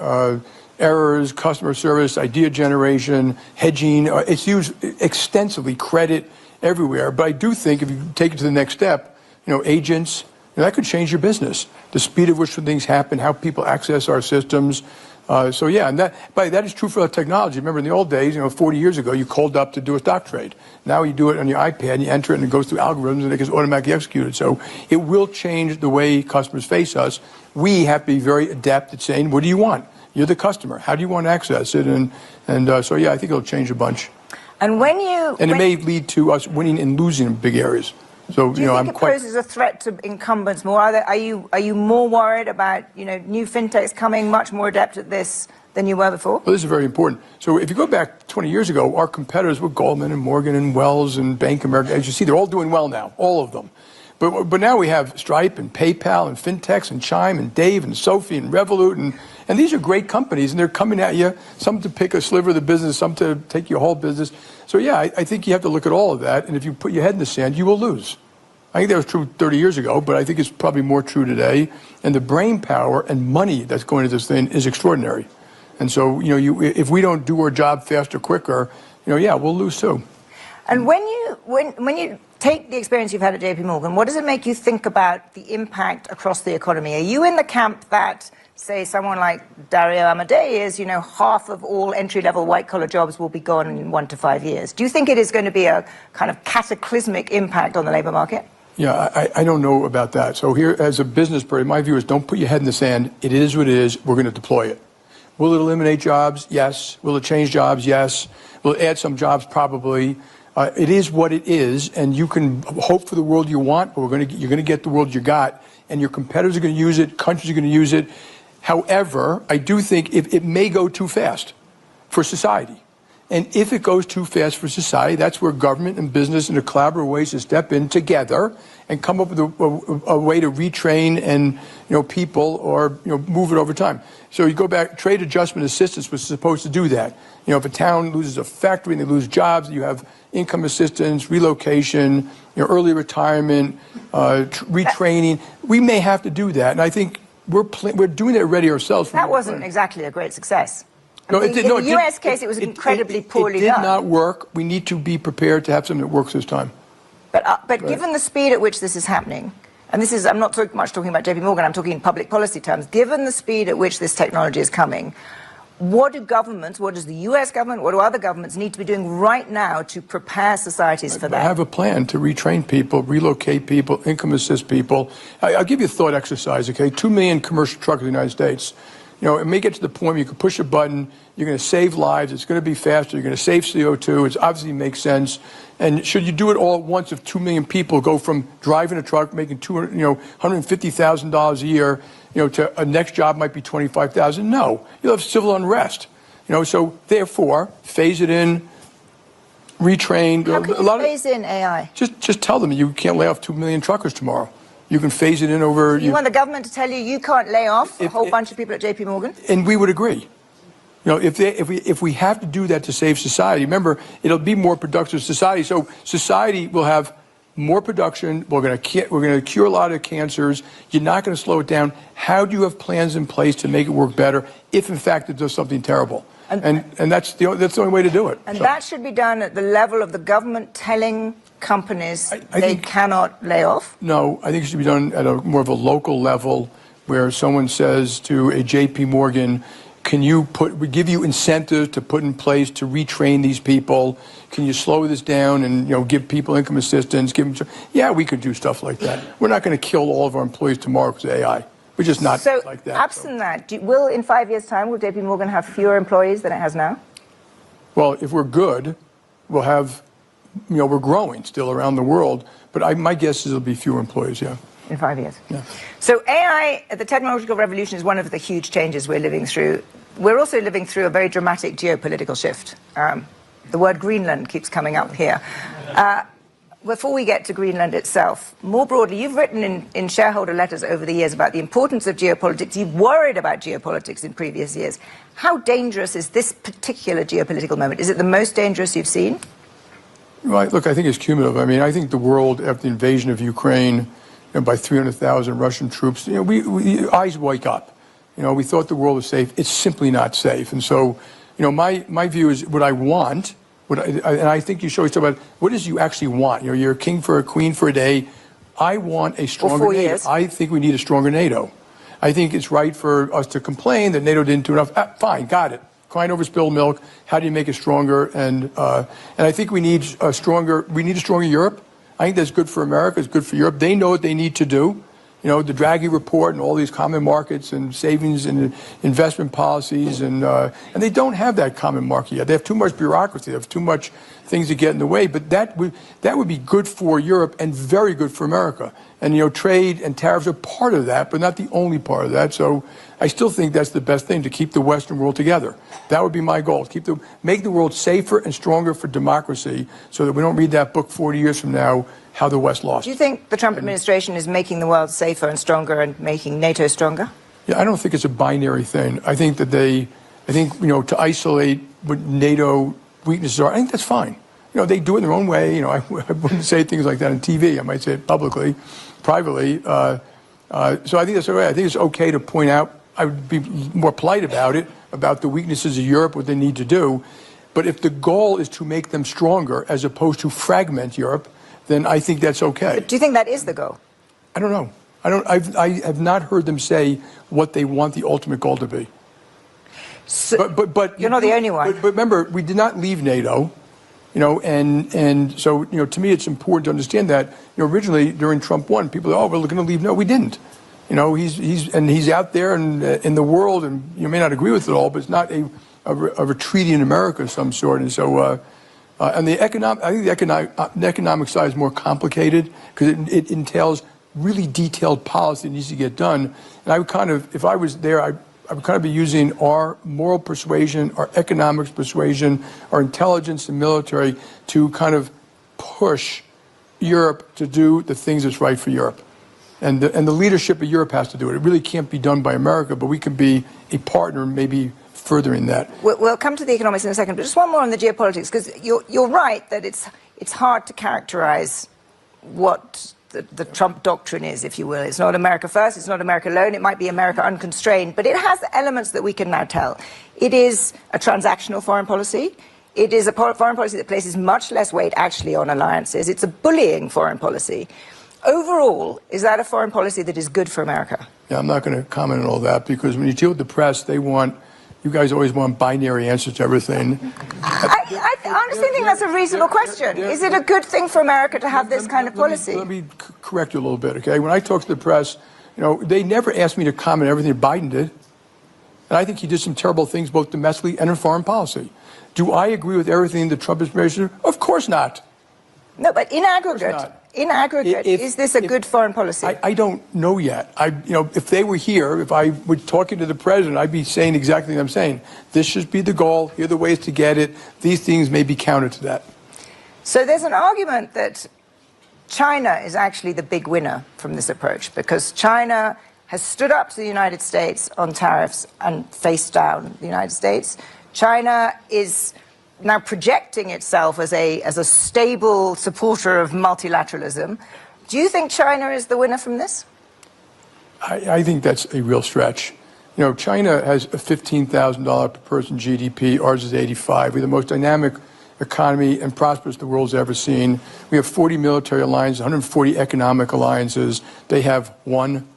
errors, customer service, idea generation, hedging. It's used extensively, credit, everywhere. But I do think if you take it to the next step, agents, that could change your business. The speed at which things happen, how people access our systems. And that is true for technology. Remember in the old days, 40 years ago, you called up to do a stock trade. Now you do it on your iPad, you enter it and it goes through algorithms and it gets automatically executed. So it will change the way customers face us. We have to be very adept at saying, what do you want? You're the customer. How do you want to access it? I think it'll change a bunch. And it may lead to us winning and losing in big areas. So do you think it poses a threat to incumbents more? Are you more worried about new fintechs coming much more adept at this than you were before? Well, this is very important. So if you go back 20 years ago, our competitors were Goldman and Morgan and Wells and Bank of America. As you see, they're all doing well now, all of them. But now we have Stripe and PayPal and fintechs and Chime and Dave and Sophie and Revolut and these are great companies and they're coming at you. Some to pick a sliver of the business, some to take your whole business. So I think you have to look at all of that. And if you put your head in the sand, you will lose. I think that was true 30 years ago, but I think it's probably more true today. And the brain power and money that's going into this thing is extraordinary. And so, if we don't do our job faster, quicker, we'll lose too. And when you take the experience you've had at JP Morgan, what does it make you think about the impact across the economy? Are you in the camp that, say, someone like Dario Amodei is, half of all entry-level white-collar jobs will be gone in 1 to 5 years? Do you think it is going to be a kind of cataclysmic impact on the labor market? Yeah, I don't know about that. So here, as a business person, my view is don't put your head in the sand. It is what it is. We're going to deploy it. Will it eliminate jobs? Yes. Will it change jobs? Yes. Will it add some jobs? Probably. It is what it is, and you can hope for the world you want, but you're going to get the world you got, and your competitors are going to use it, countries are going to use it. However, I do think it may go too fast for society. And if it goes too fast for society, that's where government and business and the collaborative ways to step in together and come up with a way to retrain and people or move it over time. So you go back, trade adjustment assistance was supposed to do that. If a town loses a factory and they lose jobs, you have income assistance, relocation, early retirement, retraining. We may have to do that, and I think we're doing it already ourselves. That wasn't exactly a great success. In the US case, it was incredibly poorly done. It did not work. We need to be prepared to have something that works this time. But given the speed at which this is happening, and I'm not so much talking about JP Morgan, I'm talking in public policy terms, given the speed at which this technology is coming, what does the US government, what do other governments need to be doing right now to prepare societies for that? I have a plan to retrain people, relocate people, income assist people. I'll give you a thought exercise, okay? 2 million commercial trucks in the United States. It may get to the point where you can push a button, you're going to save lives, it's going to be faster, you're going to save CO2, it obviously makes sense. And should you do it all at once if 2 million people go from driving a truck, making $150,000 a year, to a next job might be $25,000? No, you'll have civil unrest. So therefore, phase it in, retrain. How can you phase in AI? Just tell them you can't lay off 2 million truckers tomorrow. You can phase it in over. You want the government to tell you can't lay off a whole bunch of people at JP Morgan? And we would agree. If we have to do that to save society, remember, it'll be more productive society. So society will have more production. We're going to cure a lot of cancers. You're not going to slow it down. How do you have plans in place to make it work better if, in fact, it does something terrible? And that's the only way to do it. And that should be done at the level of the government telling companies they cannot lay off? No, I think it should be done at more of a local level where someone says to a JP Morgan, we give you incentives to put in place to retrain these people. Can you slow this down and give people income assistance? Yeah, we could do stuff like that. We're not going to kill all of our employees tomorrow because of AI. We're just not like that. Absent that, will in 5 years' time, will JP Morgan have fewer employees than it has now? Well, if we're good, we'll have, we're growing still around the world, but my guess is it'll be fewer employees, yeah. In 5 years. Yeah. So AI, the technological revolution, is one of the huge changes we're living through. We're also living through a very dramatic geopolitical shift. The word Greenland keeps coming up here. Before we get to Greenland itself, more broadly, you've written in shareholder letters over the years about the importance of geopolitics. You've worried about geopolitics in previous years. How dangerous is this particular geopolitical moment? Is it the most dangerous you've seen? Right. Look, I think it's cumulative. I mean, I think the world, after the invasion of Ukraine, by 300,000 Russian troops, we eyes wake up. We thought the world was safe. It's simply not safe. And so, my view is what I want. And I think you should always talk about what is you actually want. You're a king for a queen for a day. I want a stronger NATO. Years. I think we need a stronger NATO. I think it's right for us to complain that NATO didn't do enough. Fine, got it. Crying over spilled milk. How do you make it stronger? And I think we need a stronger Europe. I think that's good for America. It's good for Europe. They know what they need to do. The Draghi report and all these common markets and savings and investment policies, and they don't have that common market yet. They have too much bureaucracy. They have too much things that get in the way. But that would be good for Europe and very good for America. And trade and tariffs are part of that, but not the only part of that. So I still think that's the best thing, to keep the Western world together. That would be my goal: make the world safer and stronger for democracy, so that we don't read that book 40 years from now, how the West lost. Do you think the Trump administration is making the world safer and stronger and making NATO stronger? Yeah, I don't think it's a binary thing. I think that to isolate what NATO weaknesses are, I think that's fine. They do it in their own way. I wouldn't say things like that on TV. I might say it publicly, privately. So I think that's all right. I think it's okay to point out. I would be more polite about it, about the weaknesses of Europe, what they need to do. But if the goal is to make them stronger as opposed to fragment Europe, then I think that's okay. But do you think that is the goal? I don't know. I have not heard them say what they want the ultimate goal to be. So, but you're not the only one. But remember, we did not leave NATO, and so to me it's important to understand that originally during Trump 1, people said, we're going to leave. No, we didn't. He's out there and in the world, and you may not agree with it all, but it's not a retreat in America of some sort, and so. And I think the economic side is more complicated because it entails really detailed policy that needs to get done. And I would if I was there, I would kind of be using our moral persuasion, our economics persuasion, our intelligence and military to kind of push Europe to do the things that's right for Europe. And the leadership of Europe has to do it. It really can't be done by America, but we can be a partner, maybe furthering that. We'll come to the economics in a second, but just one more on the geopolitics, because you're right that it's hard to characterize what the Trump doctrine is, if you will. It's not America first, it's not America alone, it might be America unconstrained, but it has elements that we can now tell. It is a transactional foreign policy. It is a foreign policy that places much less weight actually on alliances. It's a bullying foreign policy. Overall, is that a foreign policy that is good for America? Yeah, I'm not going to comment on all that, because when you deal with the press, you guys always want binary answers to everything. I honestly think that's a reasonable question. Is it a good thing for America to have this kind of policy? Let me correct you a little bit, okay? When I talk to the press, they never asked me to comment on everything that Biden did. And I think he did some terrible things both domestically and in foreign policy. Do I agree with everything the Trump administration? Of course not. No, but in aggregate, is this a good foreign policy? I don't know yet. If they were here, if I were talking to the president, I'd be saying exactly what I'm saying. This should be the goal. Here are the ways to get it. These things may be counter to that. So there's an argument that China is actually the big winner from this approach because China has stood up to the United States on tariffs and faced down the United States. China is now projecting itself as a stable supporter of multilateralism. Do you think China is the winner from this? I think that's a real stretch. China has a $15,000 per person GDP. Ours is 85. We're the most dynamic economy and prosperous the world's ever seen. We have 40 military alliances, 140 economic alliances. They have one.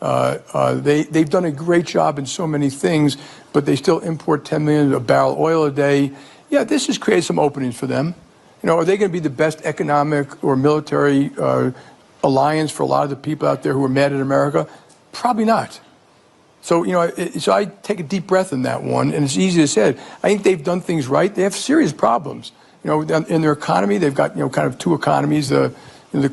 They've done a great job in so many things, but they still import 10 million of barrel oil a day. Yeah, this has created some openings for them. Are they going to be the best economic or military alliance for a lot of the people out there who are mad at America? Probably not. So, so I take a deep breath in that one, and it's easy to say. I think they've done things right. They have serious problems. In their economy, they've got, kind of two economies, the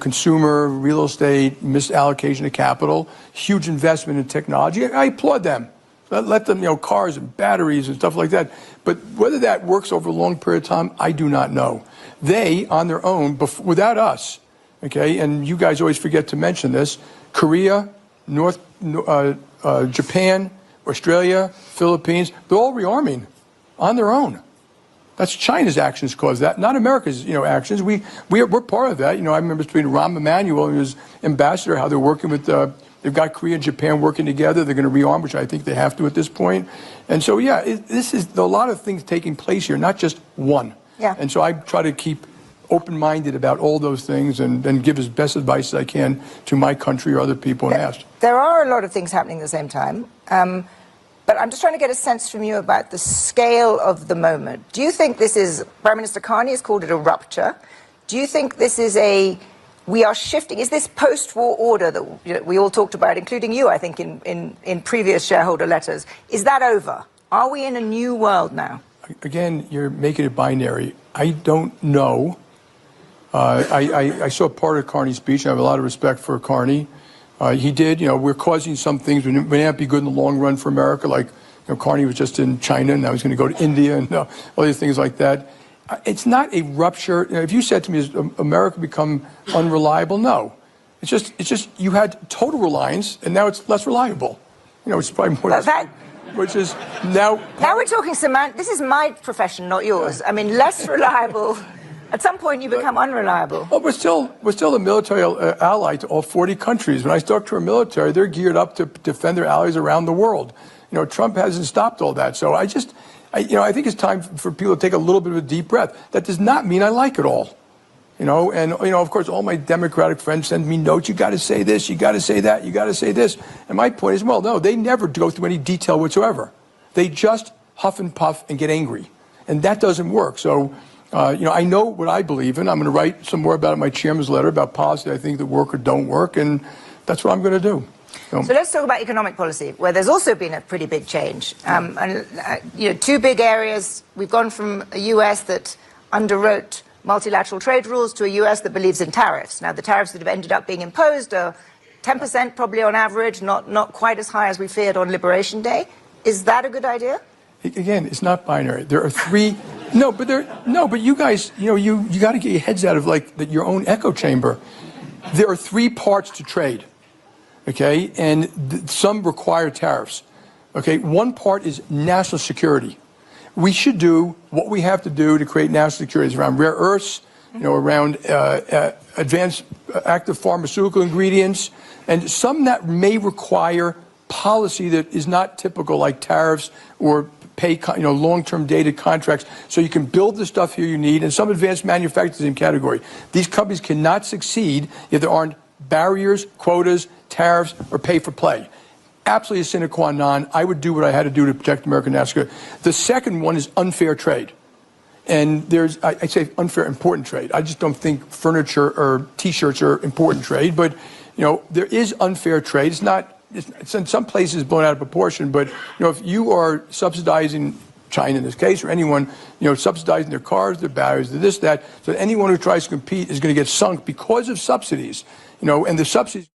consumer, real estate, misallocation of capital, huge investment in technology. I applaud them. Let them, cars and batteries and stuff like that. But whether that works over a long period of time, I do not know. They, on their own, without us, okay, and you guys always forget to mention this, Korea, Japan, Australia, Philippines, they're all rearming on their own. That's China's actions caused that, not America's, actions. We're part of that. I remember between Rahm Emanuel and his ambassador, how they're working with, they've got Korea and Japan working together. They're going to rearm, which I think they have to at this point. And so, this is a lot of things taking place here, not just one. Yeah. And so I try to keep open-minded about all those things and give as best advice as I can to my country or other people when asked. There are a lot of things happening at the same time. But I'm just trying to get a sense from you about the scale of the moment. Do you think this is, Prime Minister Carney has called it a rupture. Do you think this is we are shifting, is this post-war order that we all talked about, including you, I think, in previous shareholder letters, is that over? Are we in a new world now? Again, you're making it binary. I don't know. I saw part of Carney's speech. I have a lot of respect for Carney. He did, we're causing some things that may not be good in the long run for America, like, Carney was just in China, and now he's going to go to India and all these things like that. It's not a rupture. If you said to me, has America become unreliable? No. It's just you had total reliance, and now it's less reliable. It's probably more which is now... Now we're talking semantics. This is my profession, not yours. I mean, less reliable... At some point, you become unreliable. Oh, we're still a military ally to all 40 countries. When I talk to our military, they're geared up to defend their allies around the world. Trump hasn't stopped all that. So I think it's time for people to take a little bit of a deep breath. That does not mean I like it all. Of course, all my Democratic friends send me notes. You got to say this, you got to say that, you got to say this. And my point is, well, no, they never go through any detail whatsoever. They just huff and puff and get angry. And that doesn't work. So... I know what I believe in. I'm going to write some more about it in my chairman's letter about policy I think that work or don't work, and that's what I'm going to do. So let's talk about economic policy, where there's also been a pretty big change. Two big areas. We've gone from a U.S. that underwrote multilateral trade rules to a U.S. that believes in tariffs. Now, the tariffs that have ended up being imposed are 10% probably on average, not quite as high as we feared on Liberation Day. Is that a good idea? Again, it's not binary. There are three... but you guys, you got to get your heads out of your own echo chamber. There are three parts to trade, okay? And some require tariffs, okay? One part is national security. We should do what we have to do to create national security around rare earths, around advanced active pharmaceutical ingredients, and some that may require policy that is not typical, like tariffs or pay long-term dated contracts, so you can build the stuff here you need, and some advanced manufacturers in category. These companies cannot succeed if there aren't barriers, quotas, tariffs, or pay for play. Absolutely a sine qua non. I would do what I had to do to protect American national security. The second one is unfair trade. And I say unfair, important trade. I just don't think furniture or T-shirts are important trade, but there is unfair trade. It's not it's in some places blown out of proportion, but if you are subsidizing China in this case, or anyone, subsidizing their cars, their batteries, their this, that, so anyone who tries to compete is going to get sunk because of subsidies, and the subsidies.